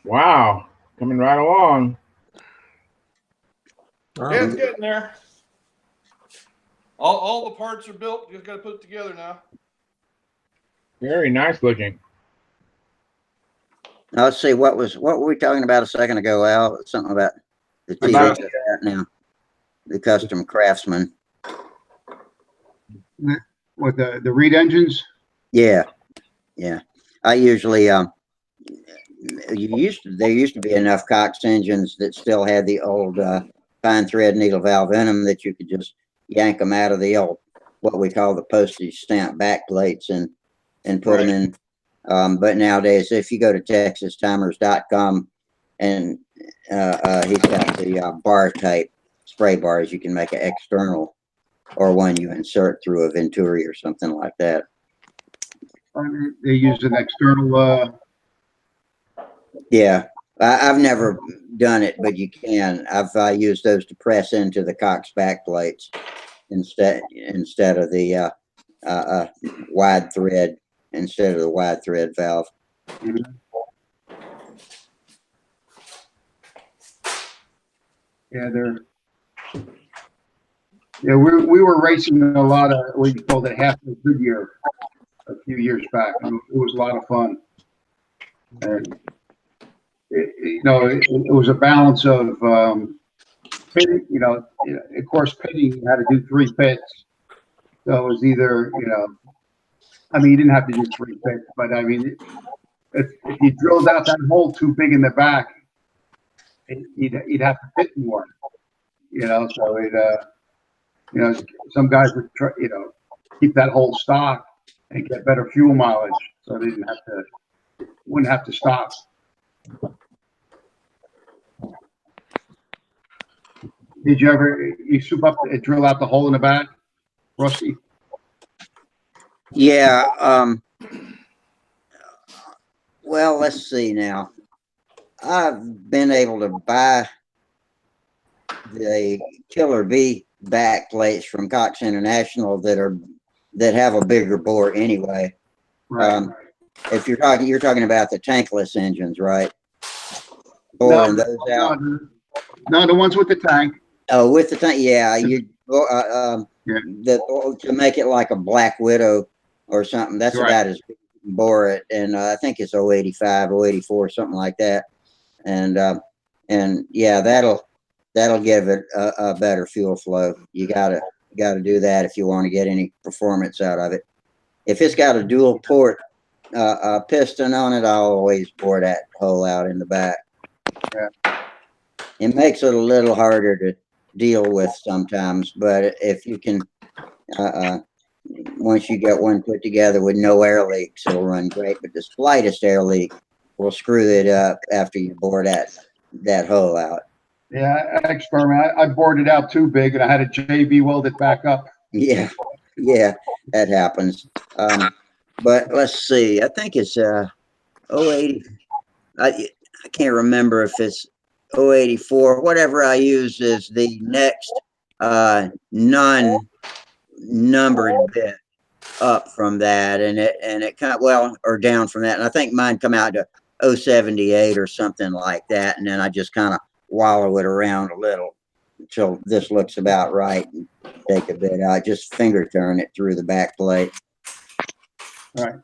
Wow, coming right along. Yeah, it's getting there. All the parts are built. Just got to put it together now. Very nice looking. Now, let's see, what were we talking about a second ago, Al? Something about the About- TV now, the custom craftsman. With the reed engines. Yeah, yeah. I usually there used to be enough Cox engines that still had the old fine thread needle valve in them that you could just yank them out of the old, what we call the postage stamp back plates, and put them in. But nowadays, if you go to texastimers.com, and he's got the bar type spray bars, you can make an external or one you insert through a Venturi or something like that. They use an external. Yeah, I've never done it, but you can. I've used those to press into the Cox back plates instead of the wide thread, instead of the wide thread valve. Yeah, we were racing a lot of what you called it half a Goodyear a few years back. It was a lot of fun, and it was a balance of pitting. Of course, pitting, you had to do 3 pits. So it was either I mean, you didn't have to do 3 pits, but I mean, if you drilled out that hole too big in the back, you'd have to pit more. So it some guys would try, keep that hole stock and get better fuel mileage, so they wouldn't have to stop. Did you ever soup up and drill out the hole in the back, Rusty? Yeah. Well, let's see now. I've been able to buy the Killer B back plates from Cox International that have a bigger bore anyway. Right. If you're talking about the tankless engines, right? No, those out. No, the ones with the tank. Oh, with the tank, yeah. Yeah. To make it like a Black Widow or something. That's Right. about as big as you can bore it, and I think it's 085, 084, something like that. And yeah, that'll give it a better fuel flow. You gotta do that if you want to get any performance out of it. If it's got a dual port piston on it, I'll always bore that hole out in the back. Yeah. It makes it a little harder to deal with sometimes, but if you can, once you get one put together with no air leaks, it'll run great. But the slightest air leak will screw it up after you bore that hole out. Yeah, I experimented. I bored it out too big, and I had a JB weld it back up. Yeah, that happens. But let's see. I think it's 080. I can't remember if it's 084. Whatever I use is the next non-numbered bit up from that, and it kind of, or down from that. And I think mine come out to 078 or something like that, and then I just kind of wallow it around a little until this looks about right, and take a bit out. Just finger turn it through the back plate. Right.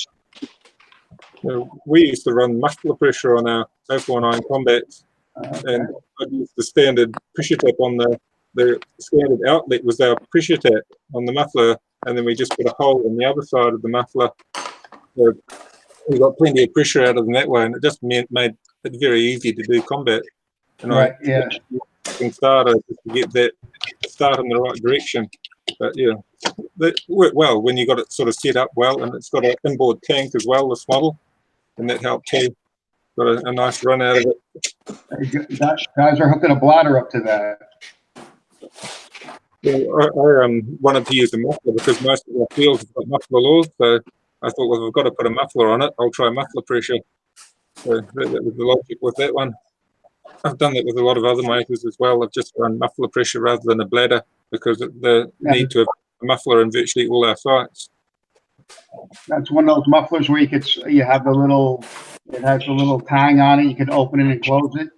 We used to run muffler pressure on our 049 Combats, and I'd use the standard pusher tip on the the standard outlet was our pressure tap on the muffler, and then we just put a hole in the other side of the muffler. So we got plenty of pressure out of them that way, and it just made it very easy to do combat. And Right, yeah. I started just to get that start in the right direction. But yeah, that worked well when you got it sort of set up well, and it's got an inboard tank as well, this model, and that helped too. Got a nice run out of it. Guys are hooking a bladder up to that. Well, I wanted to use a muffler because most of our fields have got muffler laws, so I thought, well, if I've got to put a muffler on it, I'll try muffler pressure. So that was the logic with that one. I've done that with a lot of other makers as well. I've just run muffler pressure rather than a bladder because the need to have a muffler in virtually all our sites. That's one of those mufflers where you have the little, it has a little tang on it. You can open it and close it.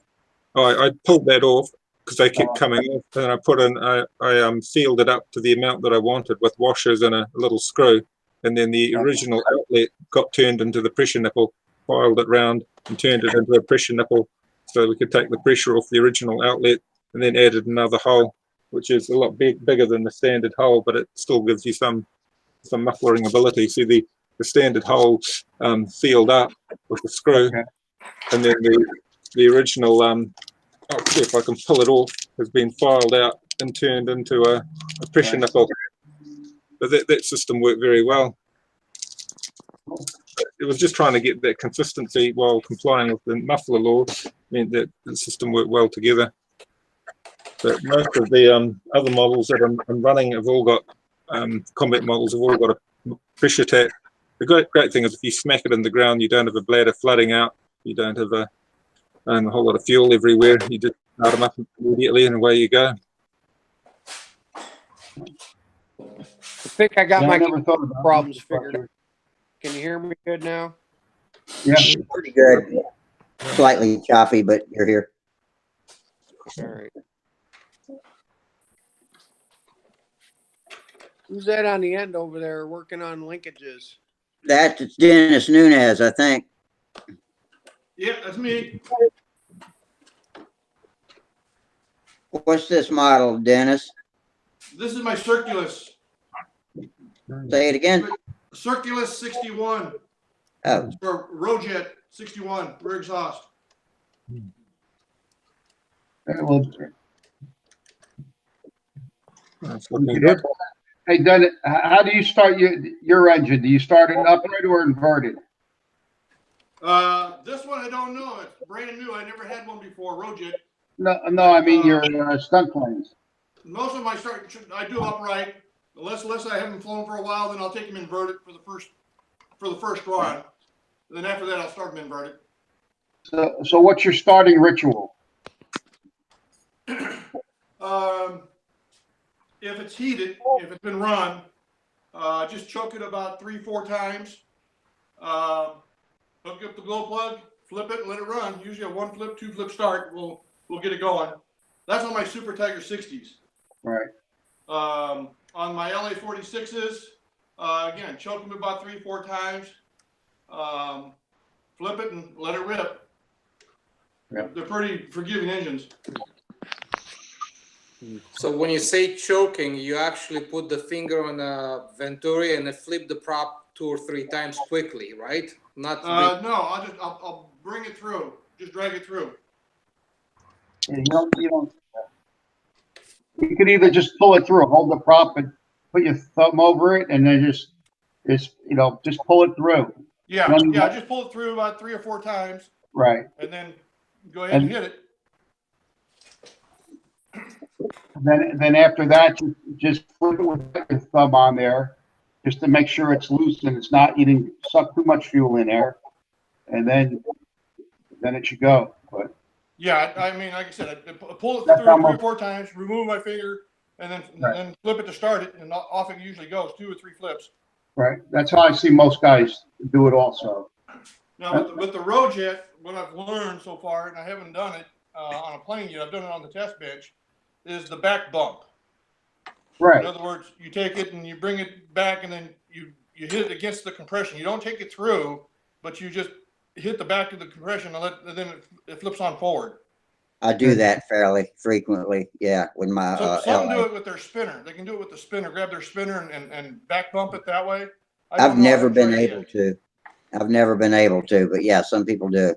I pulled that off because they kept coming off, and I put in, I sealed it up to the amount that I wanted with washers and a little screw, and then the original outlet got turned into the pressure nipple, filed it round and turned it into a pressure nipple so we could take the pressure off the original outlet, and then added another hole, which is a lot bigger than the standard hole, but it still gives you some mufflering ability. See the standard hole sealed up with the screw, and then the original I'll see if I can pull it off, has been filed out and turned into a pressure nipple. But that system worked very well. It was just trying to get that consistency while complying with the muffler law, meant that the system worked well together. But most of the other models that I'm running have all got, combat models have all got a pressure tap. The great thing is if you smack it in the ground, you don't have a bladder flooding out, you don't have a whole lot of fuel everywhere. You just start them up immediately and away you go. I think I got Yeah, my I never thought about problems that. figured out. Can you hear me good now? Yeah. Pretty good. Slightly choppy, but you're here. All right. Who's that on the end over there working on linkages? That's Dennis Nunez, I think. Yeah, that's me. What's this model, Dennis? This is my Circulus. Say it again. Circulus 61 Oh, for Rojet 61 rear exhaust. Well, That's looking good. hey, Dennis, how do you start your engine? Do you start it upright or inverted? This one I don't know. It's brand new. I never had one before. Rojet. No, I mean your stunt planes. Most of my I do upright. Unless I haven't flown for a while, then I'll take them inverted for the first run. And then after that, I'll start them inverted. So what's your starting ritual? If it's heated, if it's been run, just choke it about 3-4 times. Hook up the glow plug, flip it, and let it run. Usually a 1 flip, 2 flip start will get it going. That's on my Super Tiger 60s. Right. On my LA 46s, again, choke them about 3-4 times. Flip it and let it rip. Yep. They're pretty forgiving engines. So when you say choking, you actually put the finger on a Venturi and then flip the prop 2 or 3 times quickly, right? Not No, I'll bring it through. Just drag it through. You could either just pull it through, hold the prop, and put your thumb over it, and then just pull it through. Yeah, just pull it through about 3 or 4 times. Right. And then go ahead and hit it. Then after that, just flip it with your thumb on there, just to make sure it's loose and it's not suck too much fuel in there, and then it should go. But yeah, I mean, like I said, I pull it through 3 or 4 times, remove my finger, and then flip it to start it, and off it usually goes 2 or 3 flips. Right. That's how I see most guys do it also. Now with the Rojet, what I've learned so far, and I haven't done it on a plane yet, I've done it on the test bench, is the back bump. Right. In other words, you take it and you bring it back, and then you hit it against the compression. You don't take it through, but you just hit the back of the compression and then it flips on forward. I do that fairly frequently. Yeah, with my So some LA. do it with their spinner. They can do it with the spinner, grab their spinner and back bump it that way. I I've don't know. I never haven't been tried it able yet. to. I've never been able to, but yeah, some people do.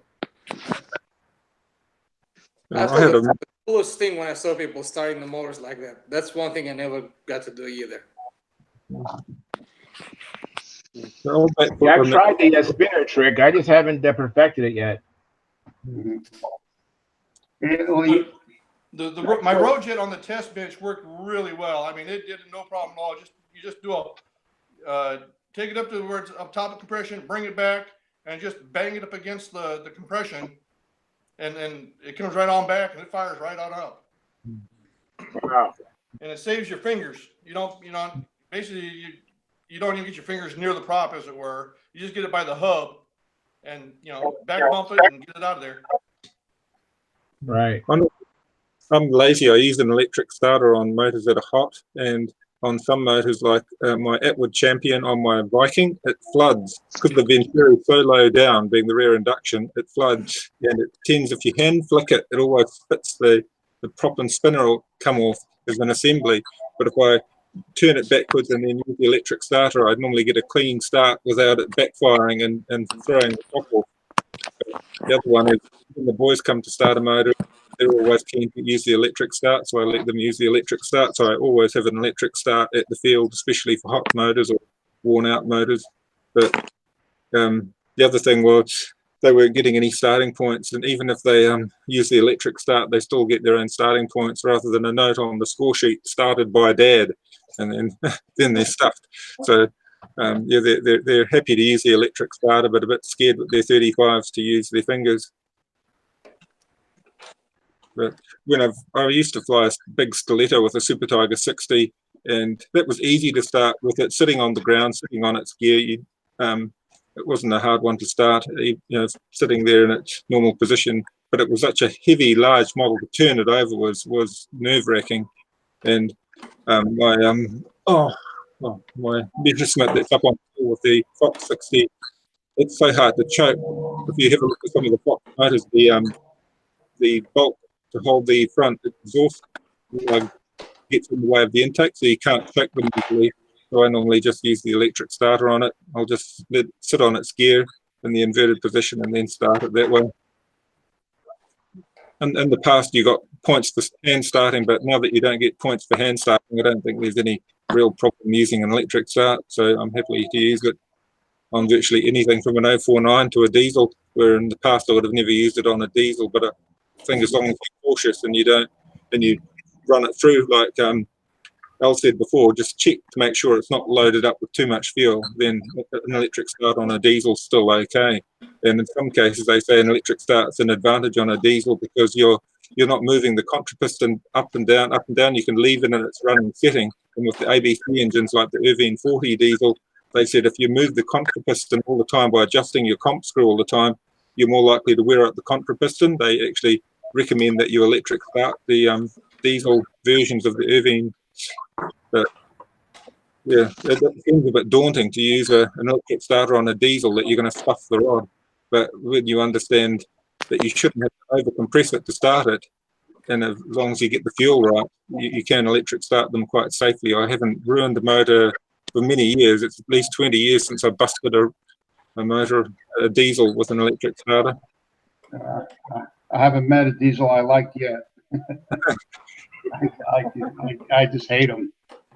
Oh, I I thought had the a coolest thing when I saw people starting the motors like that. That's one thing I never got to do either. the old back Yeah, foot I've on the, tried the spinner trick. I just haven't perfected it yet. Mhm. Well, you- My road jet on the test bench worked really well. I mean, it did no problem at all. You just do a take it up to where it's up top of compression, bring it back, and just bang it up against the compression, and it comes right on back and it fires right on up. Wow. And it saves your fingers. Basically you don't even get your fingers near the prop, as it were. You just get it by the hub, and back bump it and get it out of there. Right. I'm lazy. I use an electric starter on motors that are hot, and on some motors like my Atwood Champion on my Viking, it floods because the Venturi is so low down, being the rear induction, it floods, and it tends, if you hand flick it, it always spits the prop and spinner will come off as an assembly. But if I turn it backwards and then use the electric starter, I'd normally get a clean start without it backfiring and throwing the prop off. The other one is when the boys come to start a motor, they're always keen to use the electric start, so I let them use the electric start. So I always have an electric start at the field, especially for hot motors or worn out motors. But the other thing was they weren't getting any starting points, and even if they use the electric start, they still get their own starting points rather than a note on the score sheet started by Dad, and then then they're stuffed. So yeah, they're happy to use the electric starter, but a bit scared with their 35s to use their fingers. But when I used to fly a big stiletto with a Super Tiger 60, and that was easy to start with it sitting on the ground, sitting on its gear. It wasn't a hard one to start, sitting there in its normal position. But it was such a heavy, large model to turn it over was nerve-wracking. And my Messerschmitt that's up on the floor with the Fox 60, it's so hard to choke. If you have a look at some of the Fox motors, the bolt to hold the front exhaust gets in the way of the intake, so you can't choke them easily. So I normally just use the electric starter on it. I'll just let it sit on its gear in the inverted position and then start it that way. And in the past, you got points for hand starting, but now that you don't get points for hand starting, I don't think there's any real problem using an electric start. So I'm happy to use it on virtually anything from an 049 to a diesel, where in the past I would have never used it on a diesel. But I think as long as you're cautious and you run it through, like Al said before, just check to make sure it's not loaded up with too much fuel, then an electric start on a diesel is still okay. And in some cases, they say an electric start's an advantage on a diesel because you're not moving the contrapiston up and down, up and down. You can leave it in its running setting. And with the ABC engines like the Irvine 40 diesel, they said if you move the contrapiston all the time by adjusting your comp screw all the time, you're more likely to wear out the contrapiston. They actually recommend that you electric start the diesel versions of the Irvine. But yeah, it seems a bit daunting to use an electric starter on a diesel that you're going to stuff the rod. But when you understand that you shouldn't have to over compress it to start it, and as long as you get the fuel right, you can electric start them quite safely. I haven't ruined a motor for many years. It's at least 20 years since I busted a motor, a diesel with an electric starter. I haven't met a diesel I liked yet. I just hate them.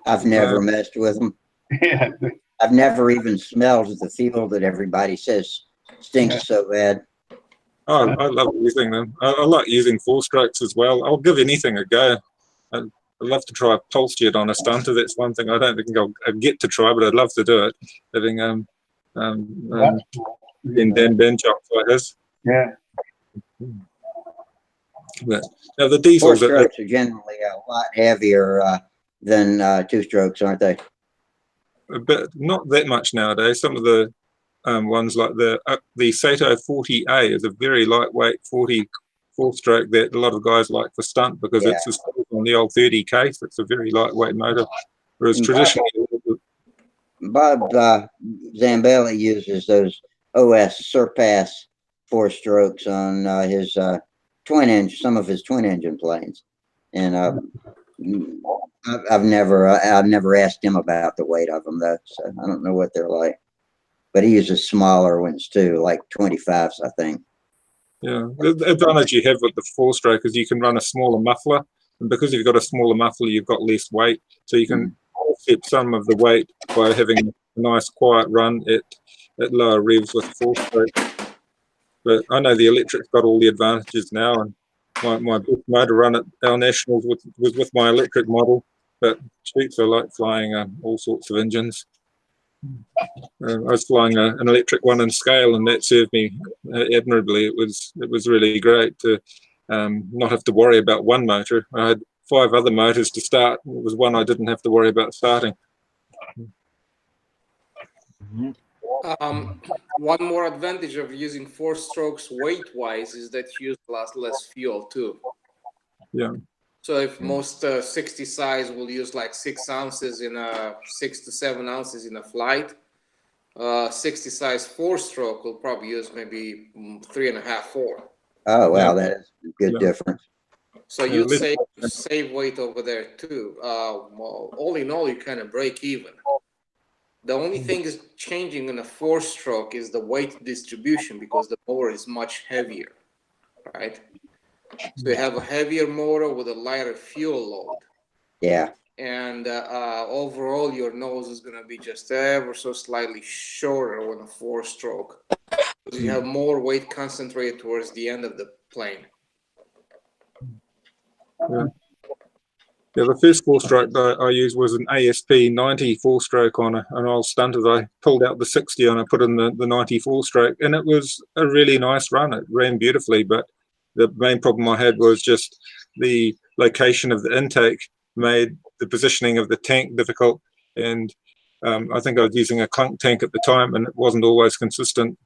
I've never messed with them. Yeah. I've never even smelled the fuel that everybody says stinks so bad. Oh, I love using them. I like using four strokes as well. I'll give anything a go. I'd love to try a pulse jet on a stunter. That's one thing I don't think I'll get to try, but I'd love to do it. Having That's cool. in Dan Benchop's like this. Yeah. But now the Four diesels, strokes are generally a lot heavier than two strokes, aren't they? but not that much nowadays. Some of the ones like the Sato 40A is a very lightweight 44-stroke that a lot of guys like for stunt because it's just on the old 30 case. It's a very lightweight motor, whereas traditionally Bob Zambelli uses those OS Surpass 4 strokes on his some of his twin engine planes, and I've never asked him about the weight of them though, so I don't know what they're like. But he uses smaller ones too, like 25s, I think. Yeah, the advantage you have with the four-stroke is you can run a smaller muffler, and because you've got a smaller muffler, you've got less weight, so you can offset some of the weight by having a nice quiet run at lower revs with four-stroke. But I know the electric's got all the advantages now, and my best motor run at our nationals was with my electric model. But shoots, I like flying all sorts of engines. I was flying an electric one in scale, and that served me admirably. It was really great to not have to worry about one motor. I had 5 other motors to start. It was one I didn't have to worry about starting. One more advantage of using 4 strokes weight-wise is that you use less fuel too. Yeah. So if most 60 size will use like 6 ounces in 6 to 7 ounces in a flight, 60 size 4-stroke will probably use maybe 3.5, 4. Oh wow, that is a good difference. So you'd save weight over there too. Well, all in all, you kind of break even. The only thing is changing in a 4-stroke is the weight distribution because the motor is much heavier, right? So you have a heavier motor with a lighter fuel load. Yeah. And overall, your nose is going to be just ever so slightly shorter on a 4-stroke because you have more weight concentrated towards the end of the plane. Yeah, the first 4-stroke that I used was an ASP 90 4-stroke on an old Stunters. I pulled out the 60 and I put in the 90 4-stroke, and it was a really nice run. It ran beautifully, but the main problem I had was just the location of the intake made the positioning of the tank difficult, and I think I was using a clunk tank at the time, and it wasn't always consistent.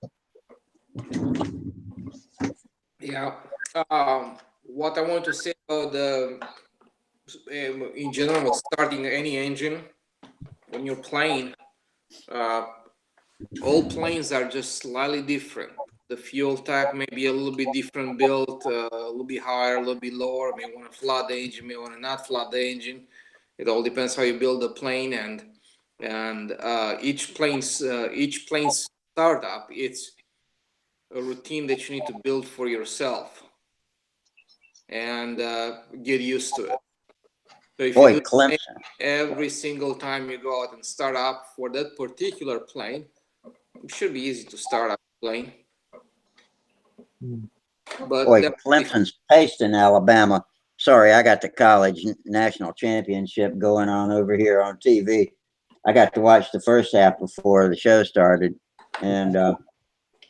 Yeah. What I want to say about in general, starting any engine when you're playing, all planes are just slightly different. The fuel tank may be a little bit different built, a little bit higher, a little bit lower. May want to flood the engine, may want to not flood the engine. It all depends how you build the plane, and each plane's startup, it's a routine that you need to build for yourself and get used to it. So if you do Clemson. every single time you go out and start up for that particular plane, it should be easy to start up a plane. But Clemson's paced in Alabama. Sorry, I got the college national championship going on over here on TV. I got to watch the first half before the show started, and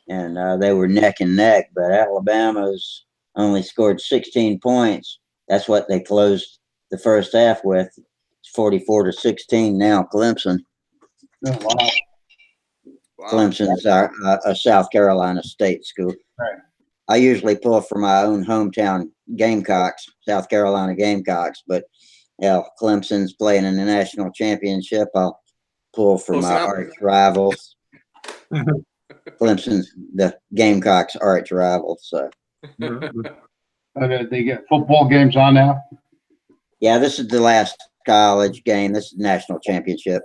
they were neck and neck. But Alabama's only scored 16 points. That's what they closed the first half with. It's 44-16 now. Clemson. Oh, wow. Clemson's a South Carolina state school. Right. I usually pull for my own hometown Gamecocks, South Carolina Gamecocks, but Clemson's playing in the national championship. I'll pull for my arch rivals. Clemson's the Gamecocks' arch rival. So they get football games on now. Yeah, this is the last college game. This is national championship.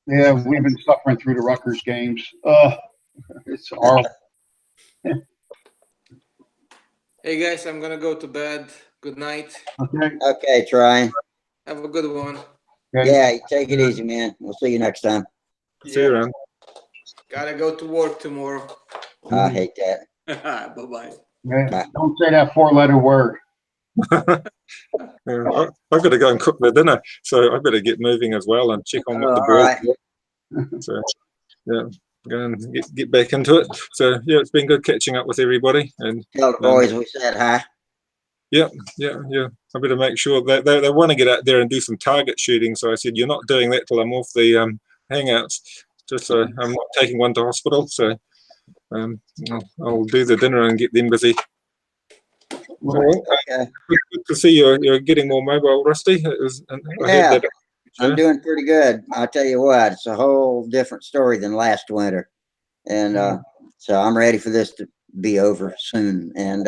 Yeah, we've been suffering through the Rutgers games. It's horrible. Hey guys, I'm gonna go to bed. Good night. Okay, Tryon. Have a good one. Yeah, take it easy, man. We'll see you next time. See you around. Gotta go to work tomorrow. I hate that. Bye-bye. Yeah, don't say that 4-letter word. I've got to go and cook the dinner, so I better get moving as well and check on what the boys. So yeah, go and get back into it. So yeah, it's been good catching up with everybody. And tell the boys we said hi. Yeah. I better make sure that they want to get out there and do some target shooting. So I said, you're not doing that till I'm off the Hangouts. Just so I'm not taking one to hospital. So I'll do the dinner and get them busy. Well, good to see you're getting more mobile, Rusty. I'm doing pretty good. I'll tell you what, it's a whole different story than last winter. And so I'm ready for this to be over soon. And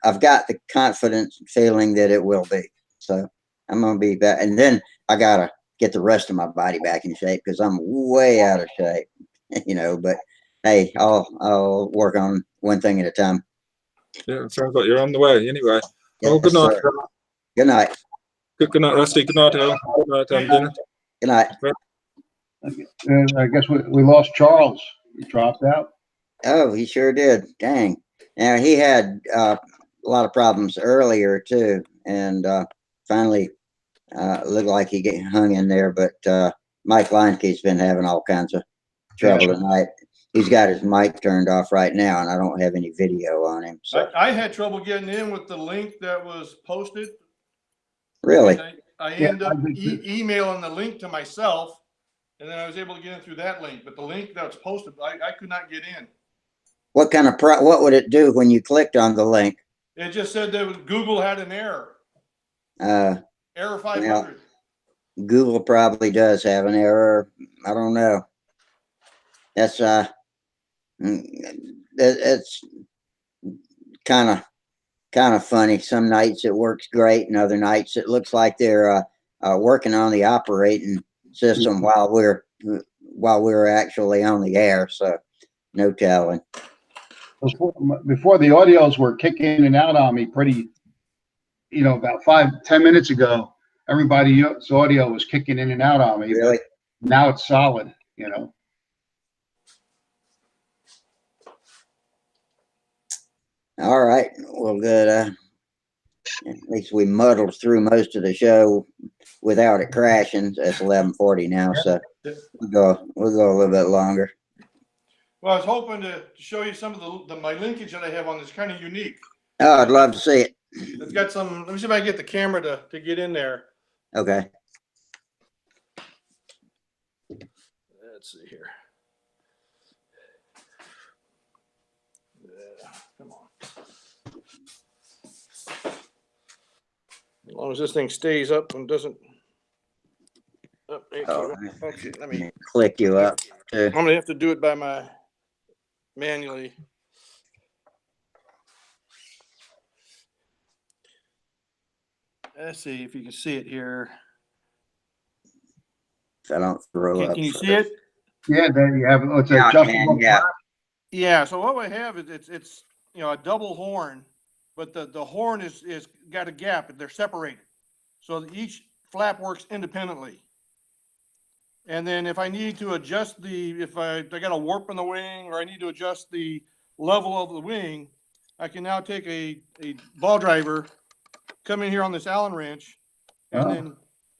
I've got the confidence feeling that it will be. So I'm gonna be back, and then I gotta get the rest of my body back in shape because I'm way out of shape, you know. But hey, I'll work on one thing at a time. Yeah, it sounds like you're on the way anyway. Yes, Oh, good night. sir. Good night. Good night, Rusty. Good night, Al. Good night, Dina. Good night. I guess we lost Charles. He dropped out. Oh, he sure did. Dang. Now he had a lot of problems earlier too, and finally looked like he get hung in there. But Mike Leinke's been having all kinds of trouble tonight. He's got his mic turned off right now, and I don't have any video on him. So I had trouble getting in with the link that was posted. really, I ended up emailing the link to myself, and then I was able to get in through that link. But the link that was posted, I could not get in. what kind of what would it do when you clicked on the link? It just said that Google had an error. Error 500. Well, Google probably does have an error. I don't know. That's it's kind of funny. Some nights it works great, and other nights it looks like they're working on the operating system while we're actually on the air. So no telling. Before the audios were kicking in and out on me pretty, about 5-10 minutes ago, everybody's audio was kicking in and out on me. Really? But now it's solid, All right. Well, good. At least we muddled through most of the show without it crashing. It's 11:40 now, so we'll go a little bit longer. Well, I was hoping to show you some of my linkage that I have on this. Kind of unique. Oh, I'd love to see it. It's got some. Let me see if I can get the camera to get in there. Okay. Let's see here. Yeah, come on. As long as this thing stays up and doesn't. Oh, okay, let me click you up too. I'm gonna have to do it by manually. Let's see if you can see it here. If I don't throw up. Can you see it? Yeah, there you have it. It's adjustable. Yeah. So what we have is it's a double horn, but the horn is got a gap. They're separated, so each flap works independently. And then if I need to adjust if I got a warp in the wing, or I need to adjust the level of the wing, I can now take a ball driver, come in here on this Allen wrench, and then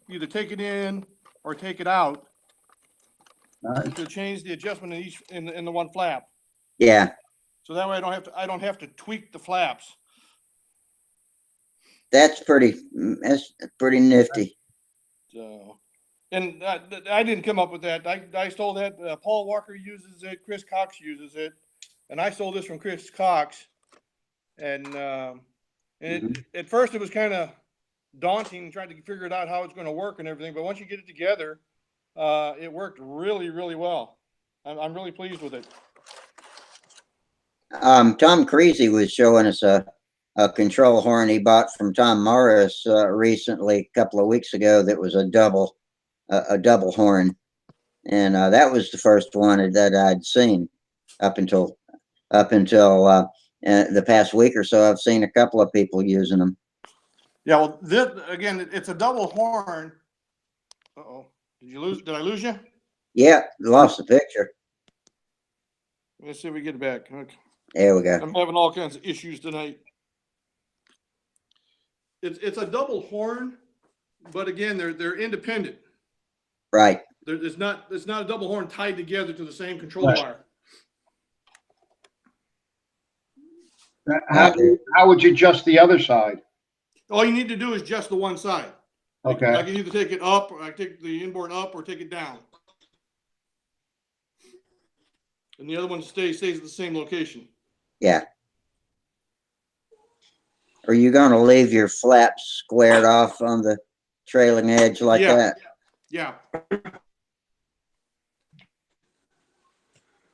either take it in or take it out to change the adjustment in the one flap. Yeah. So that way I don't have to tweak the flaps. That's pretty nifty. So, and I didn't come up with that. I stole that. Paul Walker uses it. Chris Cox uses it, and I stole this from Chris Cox. And at first it was kind of daunting trying to figure it out how it's going to work and everything. But once you get it together, it worked really, really well. I'm really pleased with it. Tom Creasy was showing us a control horn he bought from Tom Morris recently, a couple of weeks ago. That was a double horn, and that was the first one that I'd seen up until the past week or so. I've seen a couple of people using them. Yeah, well, this again, it's a double horn. Uh-oh. Did I lose you? Yeah, lost the picture. Let's see if we get it back. Okay. There we go. I'm having all kinds of issues tonight. It's a double horn, but again, they're independent. Right. It's not a double horn tied together to the same control wire. How would you adjust the other side? All you need to do is just the one side. Okay. I can either take it up, or I take the inboard up, or take it down. And the other one stays at the same location. Yeah. Are you going to leave your flaps squared off on the trailing edge like that? Yeah.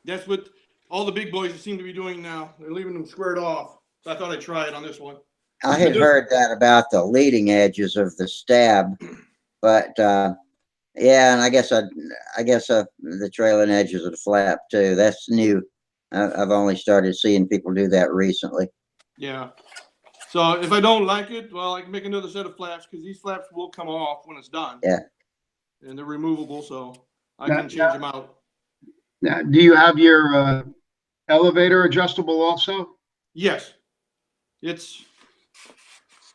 That's what all the big boys seem to be doing now. They're leaving them squared off. So I thought I'd try it on this one. I had heard that about the leading edges of the stab, but yeah, and I guess the trailing edges of the flap too. That's new. I've only started seeing people do that recently. Yeah. So if I don't like it, well, I can make another set of flaps because these flaps will come off when it's done. Yeah. And they're removable, so I can change them out. Now, do you have your elevator adjustable also? Yes. It's, I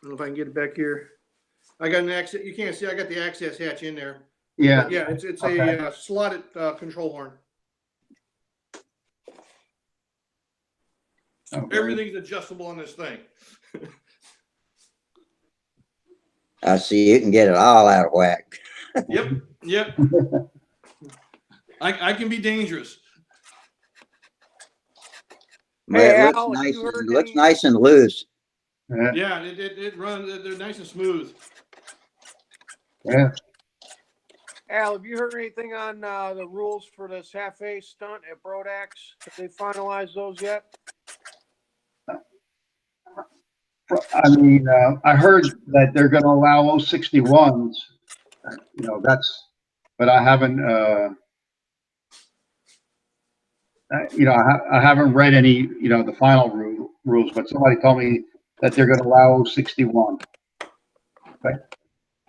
don't know if I can get it back here. I got an access. You can't see. I got the access hatch in there. Yeah. But yeah, it's Okay. a slotted control horn. Okay. Everything's adjustable on this thing. I see you can get it all out of whack. Yep. Yep. I can be dangerous. But Hey, it looks Al, nice. you heard It looks any- nice and loose. Yeah, it runs. They're nice and smooth. Yeah. Al, have you heard anything on the rules for this half-A stunt at Brodax? Have they finalized those yet? I mean, I heard that they're going to allow 061s. You know, but I haven't, I haven't read any, the final rules, but somebody told me that they're going to allow 061. Okay.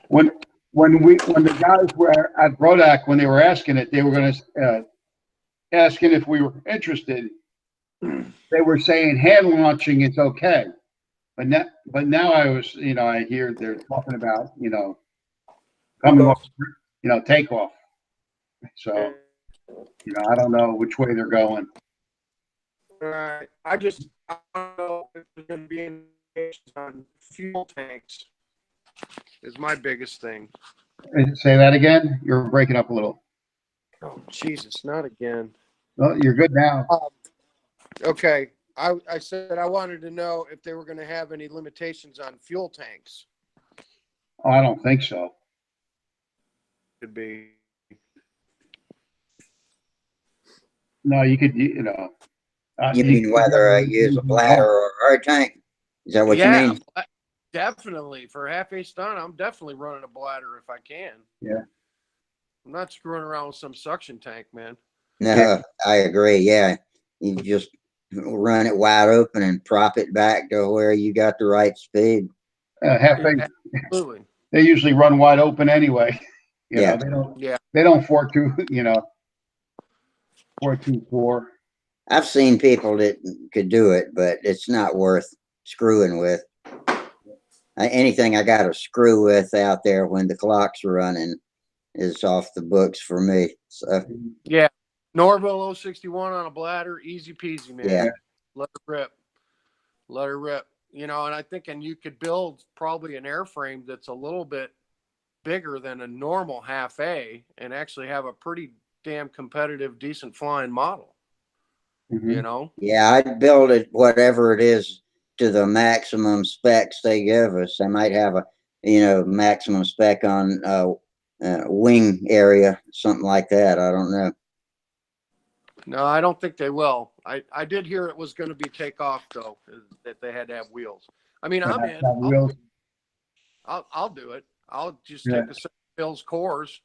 When the guys were at Brodak, when they were asking it, they were going to, asking if we were interested. They were saying hand launching is okay. But now I was, I hear they're talking about, coming off, takeoff. So, I don't know which way they're going. All right. I don't know if there's going to be any on fuel tanks. Is my biggest thing. Say that again. You're breaking up a little. Oh, Jesus, not again. Well, you're good now. Okay. I said I wanted to know if they were going to have any limitations on fuel tanks. Oh, I don't think so. Could be. No, you could, You mean whether I use a bladder or a hard tank? Is that what you mean? Definitely. For half-A stunt, I'm definitely running a bladder if I can. Yeah. I'm not screwing around with some suction tank, man. No, I agree. Yeah, you just run it wide open and prop it back to where you got the right speed. half-A, Absolutely. they usually run wide open anyway. Yeah. They don't 4-2-4. I've seen people that could do it, but it's not worth screwing with. Anything I got to screw with out there when the clock's running is off the books for me. So Yeah. Norville 061 on a bladder, easy peasy, man. yeah, Let her rip. Let her rip. And I think, and you could build probably an airframe that's a little bit bigger than a normal half-A and actually have a pretty damn competitive, decent flying model. Mm-hmm. Yeah, I'd build it whatever it is to the maximum specs they give us. They might have a maximum spec on wing area, something like that. I don't know. No, I don't think they will. I did hear it was going to be takeoff though, that they had to have wheels. I mean, I'm in. I'll do it. I'll just take a set of Phil's cores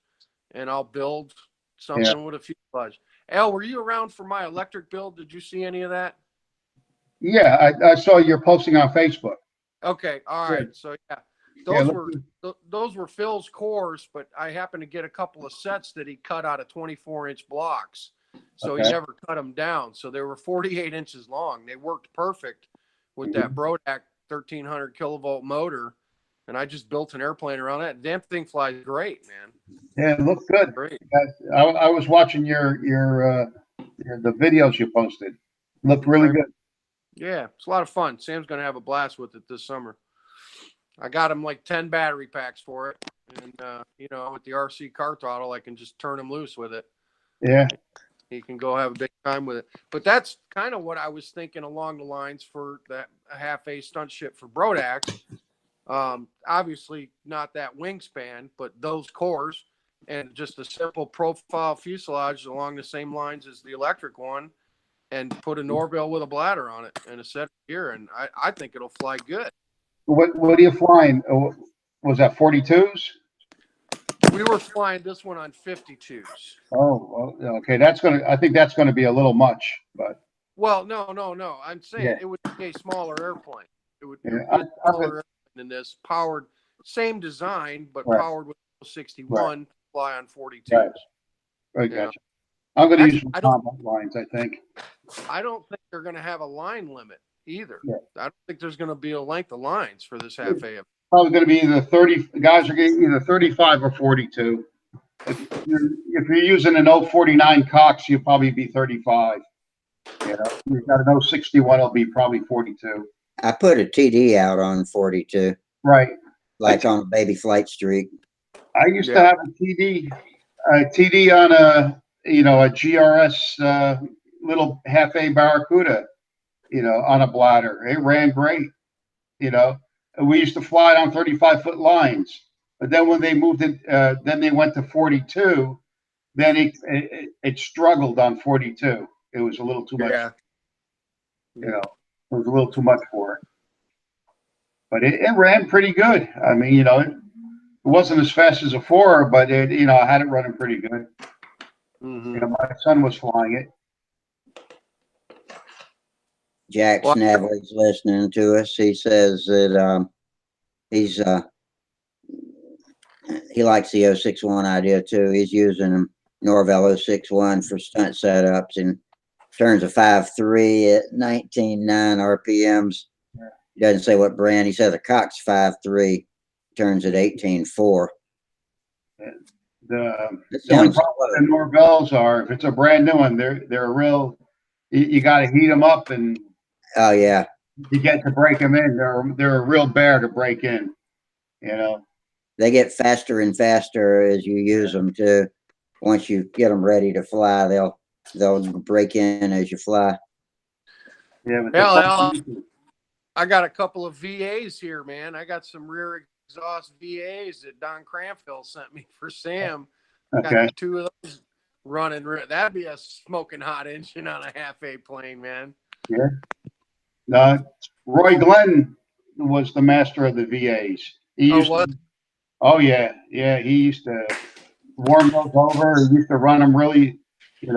and I'll build something with a fuselage. Al, were you around for my electric build? Did you see any of that? Yeah, I saw you're posting on Facebook. Okay, all right. So yeah, those were Phil's cores, but I happened to get a couple of sets that he cut out of 24-inch blocks. So he never cut them down. So they were 48 inches long. They worked perfect with that Brodak 1300 kilovolt motor. And I just built an airplane around that. Damn thing flies great, man. Yeah, it looked good. Great. I was watching the videos you posted. Looked really good. Yeah, it's a lot of fun. Sam's going to have a blast with it this summer. I got him like 10 battery packs for it. And, with the RC car throttle, I can just turn him loose with it. Yeah. He can go have a big time with it. But that's kind of what I was thinking along the lines for that half-A stunt ship for Brodax. Obviously not that wingspan, but those cores and just a simple profile fuselage along the same lines as the electric one. and put a Norvell with a bladder on it and a set of gear, and I think it'll fly good. What are you flying? Was that 42s? We were flying this one on 52s. Oh, well, okay. I think that's gonna be a little much, but Well, no. I'm saying yeah, it would be a smaller airplane. It would be yeah. a smaller airplane than this, powered, same design, but Right, powered with right, 61 to fly on 42s. right. I You know? gotcha. I'm gonna use Actually, some combat lines, I think. I don't think they're going to have a line limit either. Yeah. I don't think there's going to be a length of lines for this half A. Probably gonna be either 30. The guys are getting either 35 or 42. If you're using an 049 Cox, you'll probably be 35. You know, if you've got an 061, it'll be probably 42. I put a TD out on 42, Right. like on a baby flight streak. I used to Yeah. have a TD on a GRS little half A Barracuda, on a bladder. It ran great, And we used to fly it on 35-foot lines. But then when they moved it, then they went to 42. Then it struggled on 42. It was a little too much, Yeah. It was a little too much for it. But it ran pretty good. I mean, it wasn't as fast as a 4, but I had it running pretty good. Mm-hmm. My son was flying it. Jack Well, Snavely's listening to us. He says that he likes the 061 idea too. He's using Norvell 061 for stunt setups and turns a 5.3 at 19.9 RPMs. He doesn't say what brand. He says a Cox 5.3 turns at 18.4. The only problem with the Norvells are, if it's a brand new one, they're a real. You got to heat them up, and oh yeah, you get to break them in. They're a real bear to break in. They get faster and faster as you use them too. Once you get them ready to fly, they'll break in as you fly. Yeah, hell, I got a couple of VAs here, man. I got some rear exhaust VAs that Don Cranfield sent me for Sam. Okay. Got 2 of those running. That'd be a smoking hot engine on a half A plane, man. Yeah. Roy Glenn was the master of the VAs. Oh yeah. He used to warm those over. He used to run them really. He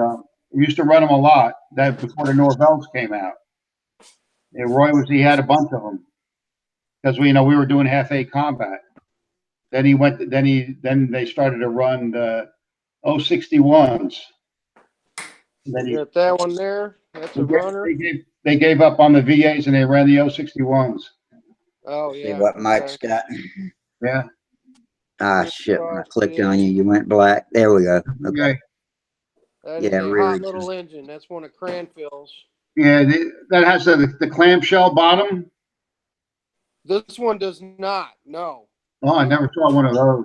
used to run them a lot. That before the Norvells came out. And he had a bunch of them because we were doing half A combat. Then they started to run the 061s. You got that one there. That's a runner. They gave up on the VAs and they ran the 061s. Oh yeah. See what Mike's got. Yeah. Ah shit! When I clicked on you, you went black. There we go. Okay. That is a hot little engine. That's one of Cranfield's. Yeah, that has the clamshell bottom. This one does not. No. Oh, I never saw one of those.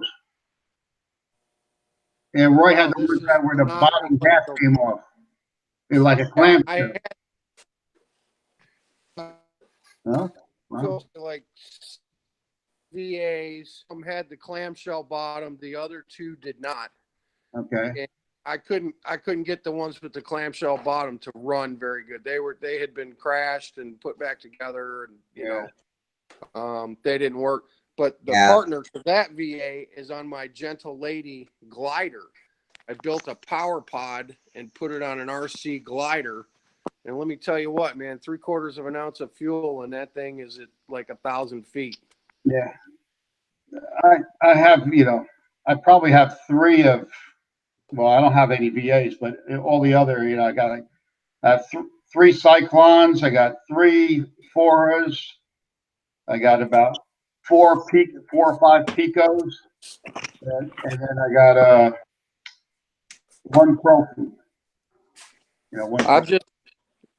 And Roy had the one where the bottom half came off. It was like a clamshell. Huh? Wow. Like VAs, some had the clamshell bottom. The other 2 did not. Okay. And I couldn't get the ones with the clamshell bottom to run very good. They had been crashed and put back together, and they didn't work. But the partner for that VA is on my Gentle Lady glider. I built a power pod and put it on an RC glider. And let me tell you what, man, 3/4 of an ounce of fuel, and that thing is at like 1,000 feet. Yeah. I have, I probably have 3 of, well, I don't have any VAs, but all the other, I have 3 Cyclones. I got 3 Foras. I got about 4 or 5 Picos. And then I got 1 Trophy.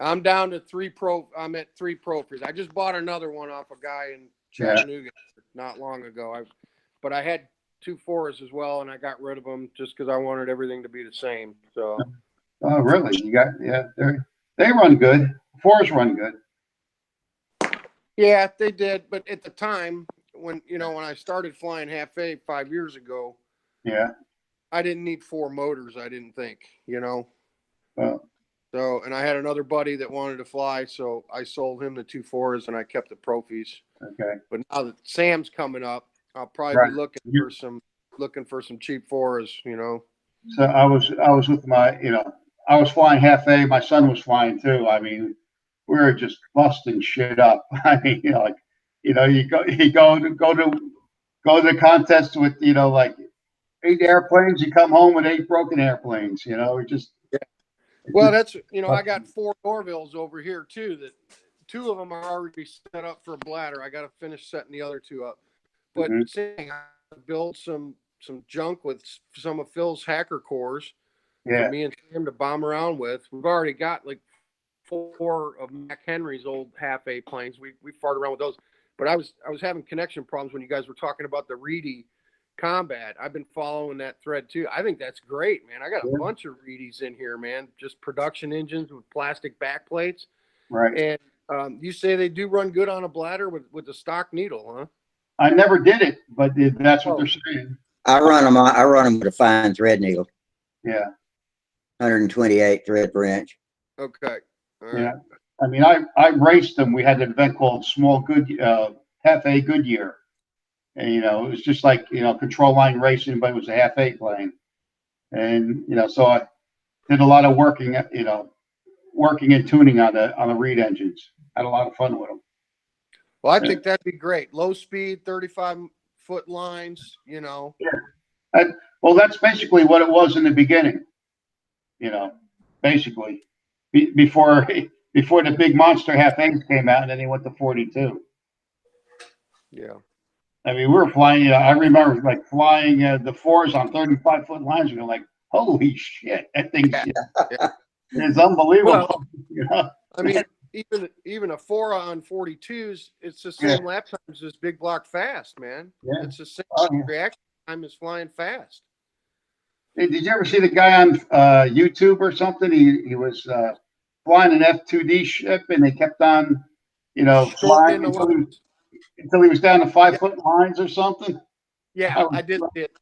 I'm down to 3 Pro. I'm at 3 Profies. I just bought another one off a guy in Chattanooga not long ago. But I had 2 Foras as well, and I got rid of them just because I wanted everything to be the same. So. Oh, really? They run good. Foras run good. Yeah, they did. But at the time, when I started flying half A 5 years ago, yeah, I didn't need 4 motors. I didn't think, Well, So, and I had another buddy that wanted to fly, so I sold him the 2.4s and I kept the Profis. Okay. But now that Sam's coming up, I'll probably Right. be looking for some cheap 4s, you know. So I was with my, I was flying half A. My son was flying too. I mean, we were just busting shit up. I mean, you go to the contest with, like 8 airplanes. You come home with 8 broken airplanes. We just. Well, that's, I got 4 Norvilles over here too. That 2 of them are already set up for a bladder. I got to finish setting the other 2 up. But saying I build some junk with some of Phil's hacker cores for me and Sam to bomb around with. We've already got like 4 of Mac Henry's old half A planes. We farted around with those. But I was having connection problems when you guys were talking about the Reedy Combat. I've been following that thread too. I think that's great, man. I got a bunch of Reedies in here, man. Just production engines with plastic backplates. Right. And you say they do run good on a bladder with the stock needle, huh? I never did it, but that's what they're saying. I run them with a fine thread needle. Yeah. 128 thread per inch. Okay. All right. Yeah. I mean, I raced them. We had an event called Half A Goodyear. And, it was just like, control line racing, but it was a half A plane. And, so I did a lot of working and tuning on the Reed engines. Had a lot of fun with them. Well, I think that'd be great. Low speed, 35-foot lines, Yeah. Well, that's basically what it was in the beginning. Basically, before the big monster half A's came out, and then he went to 42. Yeah. I mean, we were flying. I remember like flying the 4s on 35-foot lines. You're like, holy shit, that thing's it's unbelievable. Well, I mean, even a 4 on 42s, it's the same lap times as big block fast, man. Yeah. It's the same reaction time as flying fast. Hey, did you ever see the guy on YouTube or something? He was flying an F-2D ship, and they kept on, flying until he was down to 5-foot lines or something. Yeah, I did it.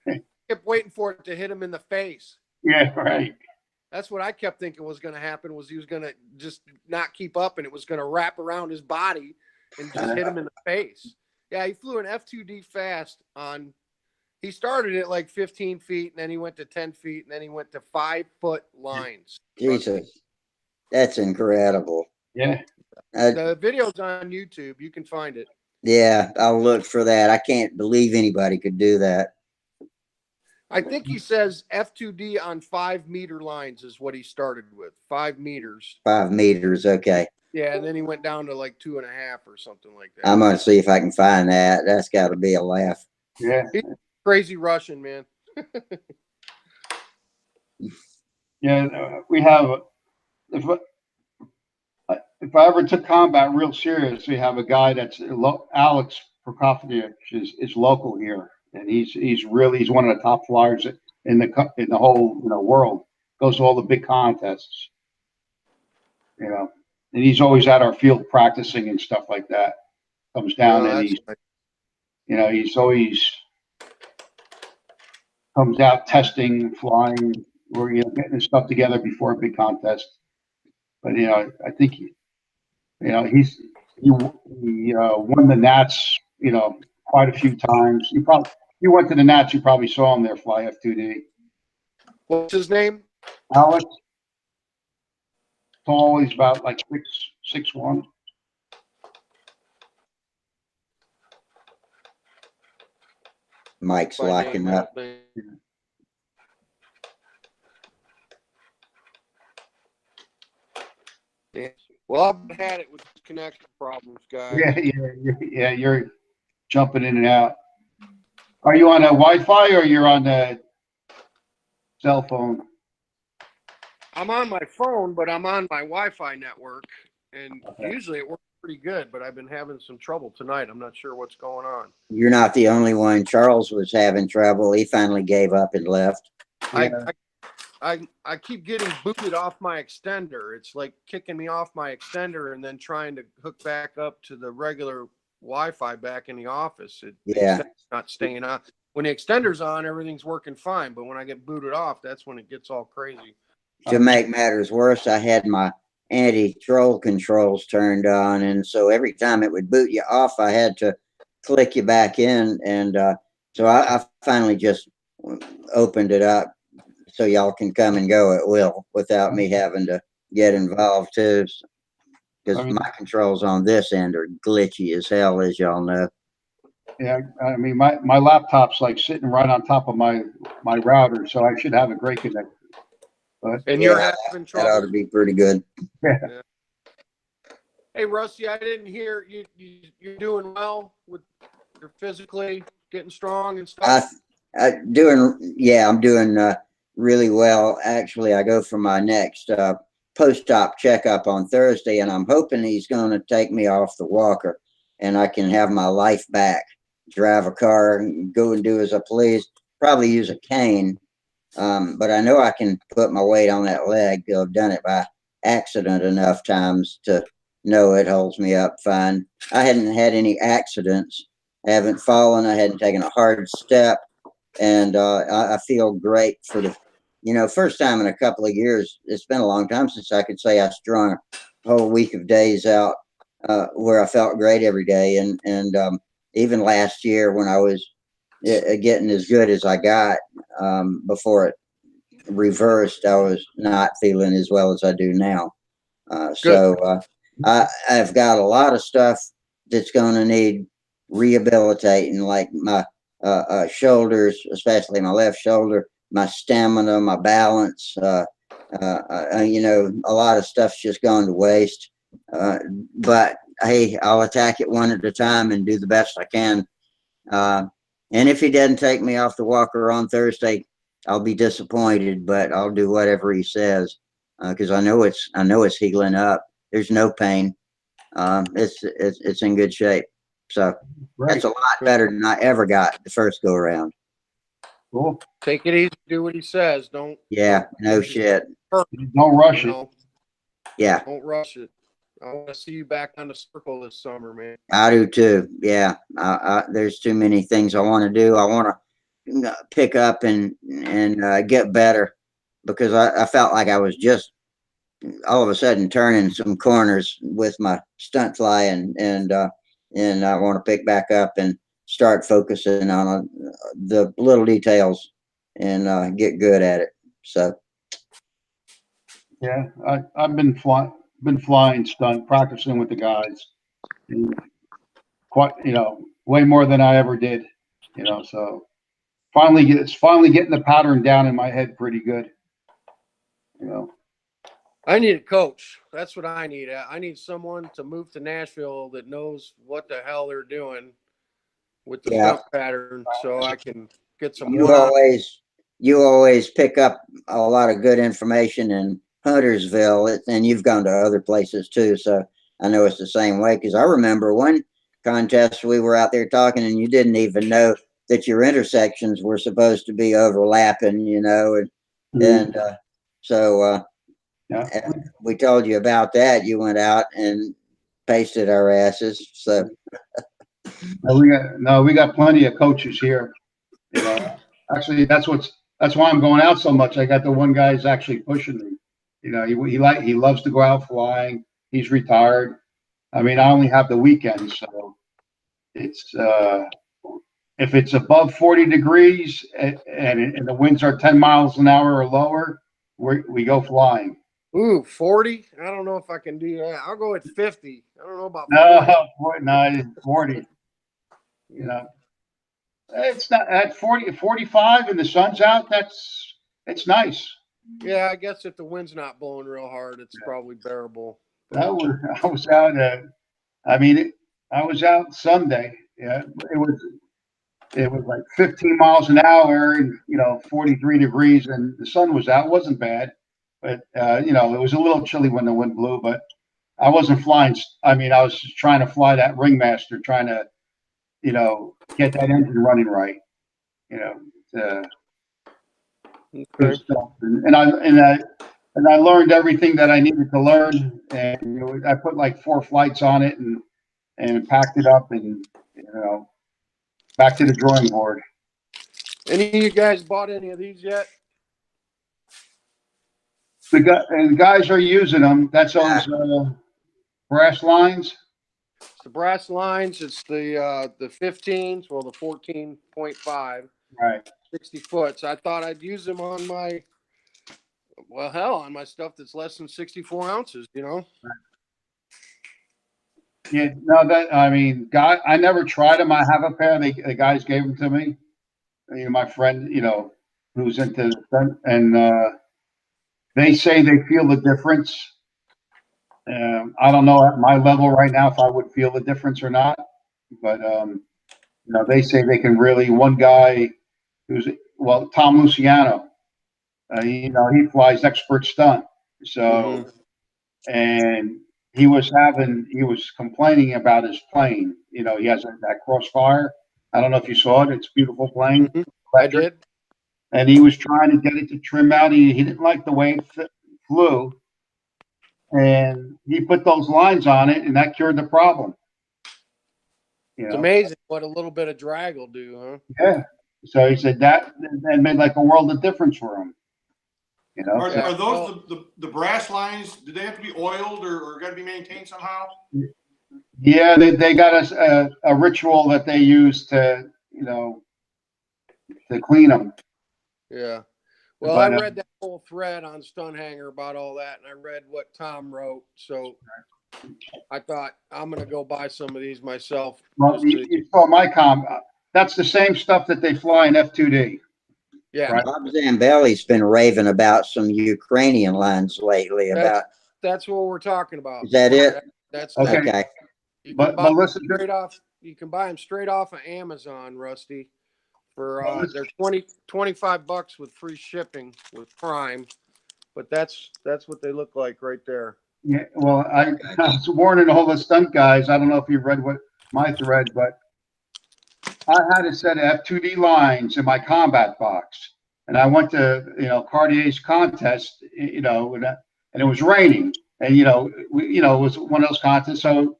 I kept waiting for it to hit him in the face. Yeah, right. That's what I kept thinking was going to happen, was he was going to just not keep up, and it was going to wrap around his body and just hit him in the face. Yeah, he flew an F-2D fast on, he started at like 15 feet, and then he went to 10 feet, and then he went to 5-foot lines. Jesus, that's incredible. Yeah. The video's on YouTube. You can find it. Yeah, I'll look for that. I can't believe anybody could do that. I think he says F2D on 5-meter lines is what he started with. 5 meters. 5 meters. Okay. Yeah, and then he went down to like 2.5 or something like that. I'm going to see if I can find that. That's got to be a laugh. Yeah. He's crazy Russian, man. Yeah, we have, if I ever took combat real serious, we have a guy that's Alex Prokofiev is local here, and he's one of the top flyers in the whole world. Goes to all the big contests, and he's always at our field practicing and stuff like that. Comes down and he's always comes out testing, flying, or getting his stuff together before a big contest. But I think he won the Nats, quite a few times. You went to the Nats, you probably saw him there fly F2D. What's his name? Alex. Tall, he's about like 6'1". Mike's locking up. Yeah. Well, I've had it with connection problems, guys. Yeah, you're jumping in and out. Are you on a Wi-Fi or you're on a cell phone? I'm on my phone, but I'm on my Wi-Fi network, and usually it works pretty good, but I've been having some trouble tonight. I'm not sure what's going on. You're not the only one. Charles was having trouble. He finally gave up and left. Yeah. I keep getting booted off my extender. It's like kicking me off my extender and then trying to hook back up to the regular Wi-Fi back in the office. Yeah. It's not staying on. When the extender's on, everything's working fine. But when I get booted off, that's when it gets all crazy. to make matters worse, I had my anti-troll controls turned on, and so every time it would boot you off, I had to click you back in, and so I finally just opened it up so y'all can come and go at will without me having to get involved too, because my controls on this end are glitchy as hell, as y'all know. Yeah, I mean, my laptop's like sitting right on top of my router, so I should have a great connection. But And Yeah, you're having that ought to trouble. be pretty good. yeah, Hey, Rusty, I didn't hear you're doing well with your physically getting strong and stuff. I'm doing really well. Actually, I go for my next post-op checkup on Thursday, and I'm hoping he's going to take me off the walker, and I can have my life back, drive a car, and go and do as I please. Probably use a cane, but I know I can put my weight on that leg. I've done it by accident enough times to know it holds me up fine. I hadn't had any accidents. I haven't fallen. I hadn't taken a hard step, and I feel great for the, first time in a couple of years. It's been a long time since I could say I strung a whole week of days out where I felt great every day, and even last year when I was getting as good as I got before it reversed, I was not feeling as well as I do now. I've got a lot of stuff that's going to need rehabilitating, like my shoulders, especially my left shoulder, my stamina, my balance. A lot of stuff's just gone to waste. But hey, I'll attack it one at a time and do the best I can. And if he doesn't take me off the walker on Thursday, I'll be disappointed, but I'll do whatever he says because I know it's healing up. There's no pain. It's in good shape. So that's a lot better than I ever got the first go around. cool. Take it easy. Do what he says. Don't. Yeah, no shit. Don't rush it. Yeah, Don't rush it. I want to see you back on the circle this summer, man. I do too. Yeah, there's too many things I want to do. I want to pick up and get better because I felt like I was just all of a sudden turning some corners with my stunt fly, and I want to pick back up and start focusing on the little details and get good at it. So Yeah, I've been flying stunt, practicing with the guys, and quite way more than I ever did. So it's finally getting the pattern down in my head pretty good. I need a coach. That's what I need. I need someone to move to Nashville that knows what the hell they're doing with the stunt pattern, so I can get some. You always pick up a lot of good information in Huntersville, and you've gone to other places too. So I know it's the same way because I remember one contest we were out there talking, and you didn't even know that your intersections were supposed to be overlapping, and so we told you about that. You went out and pasted our asses. So we got plenty of coaches here. Actually, that's why I'm going out so much. I got the one guy who's actually pushing me. He loves to go out flying. He's retired. I mean, I only have the weekends, so it's if it's above 40 degrees and the winds are 10 miles an hour or lower, we go flying. Ooh, 40? I don't know if I can do that. I'll go at 50. I don't know about 40. No, 40. It's not at 40, 45 and the sun's out. It's nice. Yeah, I guess if the wind's not blowing real hard, it's probably bearable. I was out. I was out Sunday. Yeah, it was like 15 miles an hour and 43 degrees, and the sun was out. It wasn't bad, but it was a little chilly when the wind blew. But I wasn't flying. I mean, I was just trying to fly that ringmaster, trying to get that engine running right. Good stuff. And I learned everything that I needed to learn, and I put like 4 flights on it and packed it up, and back to the drawing board. Any of you guys bought any of these yet? the guys are using them. That's those brass lines. It's the brass lines. It's the 15s. Well, the 14.5. Right. 60 foot. So I thought I'd use them on my, well, hell, on my stuff that's less than 64 ounces, you know? Yeah, no, I mean, I never tried them. I have a pair. The guys gave them to me. You know, my friend, you know, who's into them, and they say they feel the difference. I don't know at my level right now if I would feel the difference or not, but you know, they say they can really. One guy who's Tom Luciano, you know, he flies expert stunt, so and he was complaining about his plane. You know, he has that Crossfire. I don't know if you saw it. It's a beautiful plane. I did. And he was trying to get it to trim out. He didn't like the way it flew, and he put those lines on it, and that cured the problem. You It's know? amazing what a little bit of drag will do, huh? Yeah. So he said that made like a world of difference for him. You know. Are those the brass lines? Do they have to be oiled or got to be maintained somehow? Yeah, they got a ritual that they use to, you know, to clean them. Yeah. Well, But, I read that whole thread on Stunthangar about all that, and I read what Tom wrote. So I thought I'm going to go buy some of these myself. Well, you saw my that's the same stuff that they fly in F2D. Yeah. Right? Bob Zambelli's been raving about some Ukrainian lines lately. That's what we're talking about. Is that it? That's okay. You but listen, straight off. You can buy them straight off of Amazon, Rusty. For they're $25 with free shipping with Prime, but that's what they look like right there. Yeah, well, I was warning all the stunt guys. I don't know if you read what my thread, but I had a set of F2D lines in my combat box, and I went to Cartier's contest, and it was raining, and it was one of those contests, so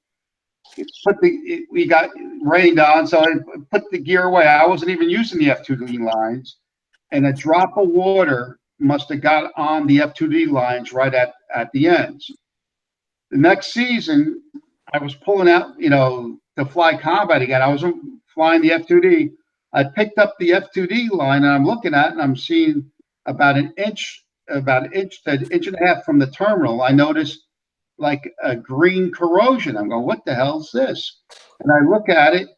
we got rained on, so I put the gear away. I wasn't even using the F2D lines, and a drop of water must have got on the F2D lines right at the ends. The next season, I was pulling out, to fly combat again. I was flying the F2D. I picked up the F2D line, and I'm looking at it, and I'm seeing about an inch to an inch and a half from the terminal. I noticed like a green corrosion. I'm going, what the hell is this? And I look at it,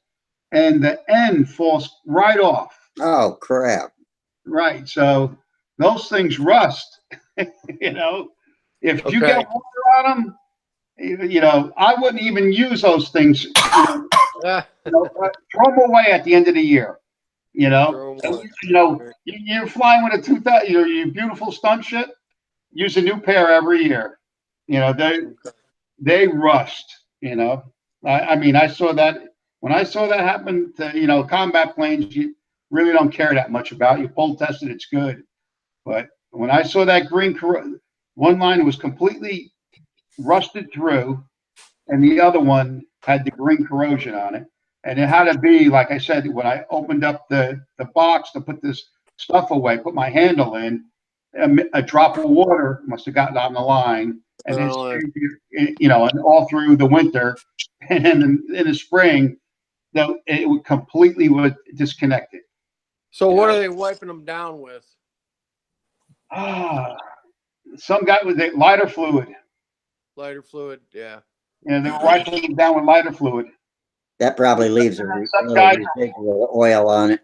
and the end falls right off. Oh, crap. Right. So those things rust, If you get water on them, I wouldn't even use those things. Throw them away at the end of the year. You're flying with a 2000, your beautiful stunt ship. Use a new pair every year. They rust. I mean, I saw that when I saw that happen to combat planes. You really don't care that much about. You pull tested, it's good. But when I saw that green, one line was completely rusted through, and the other one had the green corrosion on it. And it had to be, like I said, when I opened up the box to put this stuff away, put my handle in, a drop of water must have gotten on the line, and and all through the winter, and in the spring, it would completely disconnect it. So what are they wiping them down with? Some guy with lighter fluid. Lighter fluid, yeah. They were wiping them down with lighter fluid. That probably leaves a residual oil on it.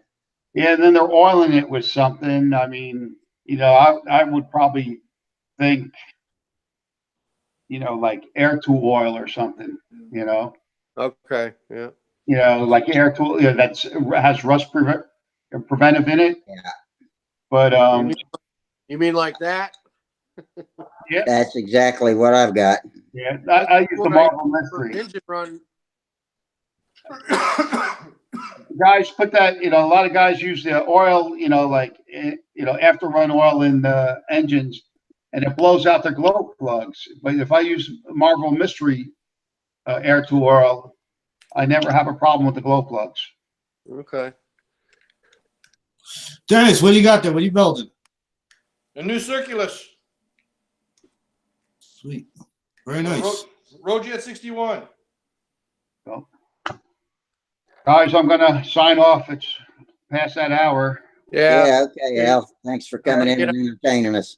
Yeah, then they're oiling it with something. I mean, I would probably think, like air tool oil or something, Okay, yeah. Like air tool that has rust preventive in it. Yeah. But you mean like that? Yeah. That's exactly what I've got. Yeah, I use the Marvel Mystery. Engine run. Guys put that, a lot of guys use the oil, after run oil in the engines, and it blows out their glow plugs. But if I use Marvel Mystery air tool oil, I never have a problem with the glow plugs. Okay. Dennis, what do you got there? What are you building? A new circulus. Sweet. Very nice. Road 61. Guys, I'm gonna sign off. It's past that hour. Yeah. Okay, Al. Thanks for coming in and entertaining us.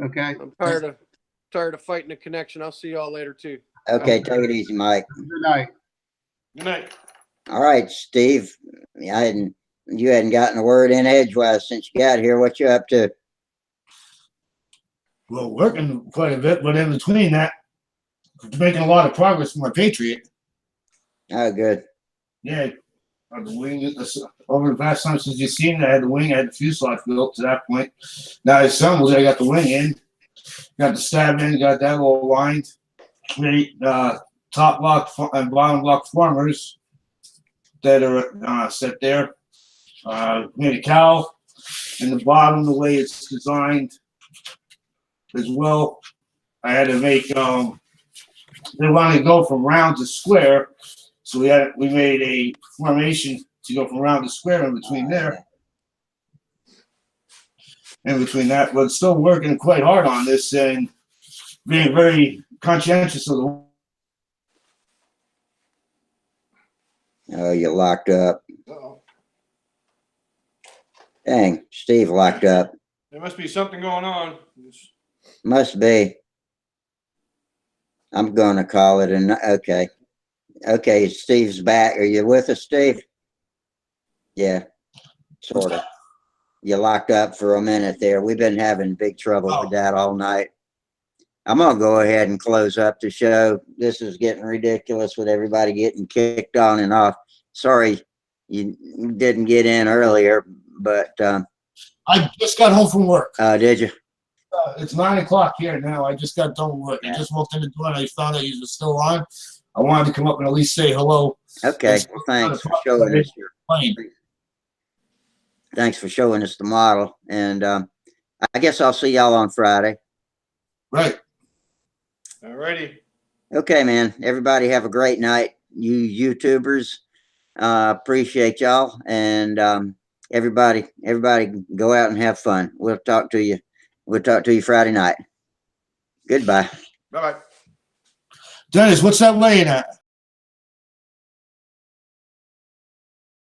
Okay. I'm tired of fighting the connection. I'll see y'all later too. Okay, take it easy, Mike. Good night. Good night. All right, Steve. You hadn't gotten a word in edgewise since you got here. What you up to? Well, working quite a bit, but in between that, making a lot of progress with my Patriot. Oh, good. Yeah, the wing over the past time since you've seen it, I had the wing, I had the fuselage built to that point. Now it's assembled, I got the wing in, got the stab in, got that all aligned. Made top block and bottom block formers that are set there. Made a cowl in the bottom the way it's designed as well. I had to make they wanted to go from round to square, so we made a formation to go from round to square in between there. In between that, but still working quite hard on this and being very conscientious of the. Oh, you locked up. Uh-oh. Dang, Steve locked up. There must be something going on. Must be. I'm gonna call it okay. Okay, Steve's back. Are you with us, Steve? Yeah, sort of. You locked up for a minute there. We've been having big trouble with that all night. I'm gonna go ahead and close up the show. This is getting ridiculous with everybody getting kicked on and off. Sorry you didn't get in earlier, but I just got home from work. did you? It's 9 o'clock here now. I just got done with work. I just walked in the door and I found out you were still on. I wanted to come up and at least say hello. Okay. Well, thanks for showing us your plane. Thanks for showing us the model. And I guess I'll see y'all on Friday. Right. All righty. Okay, man. Everybody have a great night. You YouTubers, appreciate y'all. And everybody go out and have fun. We'll talk to you. We'll talk to you Friday night. Goodbye. Bye-bye. Dennis, what's that weighing at?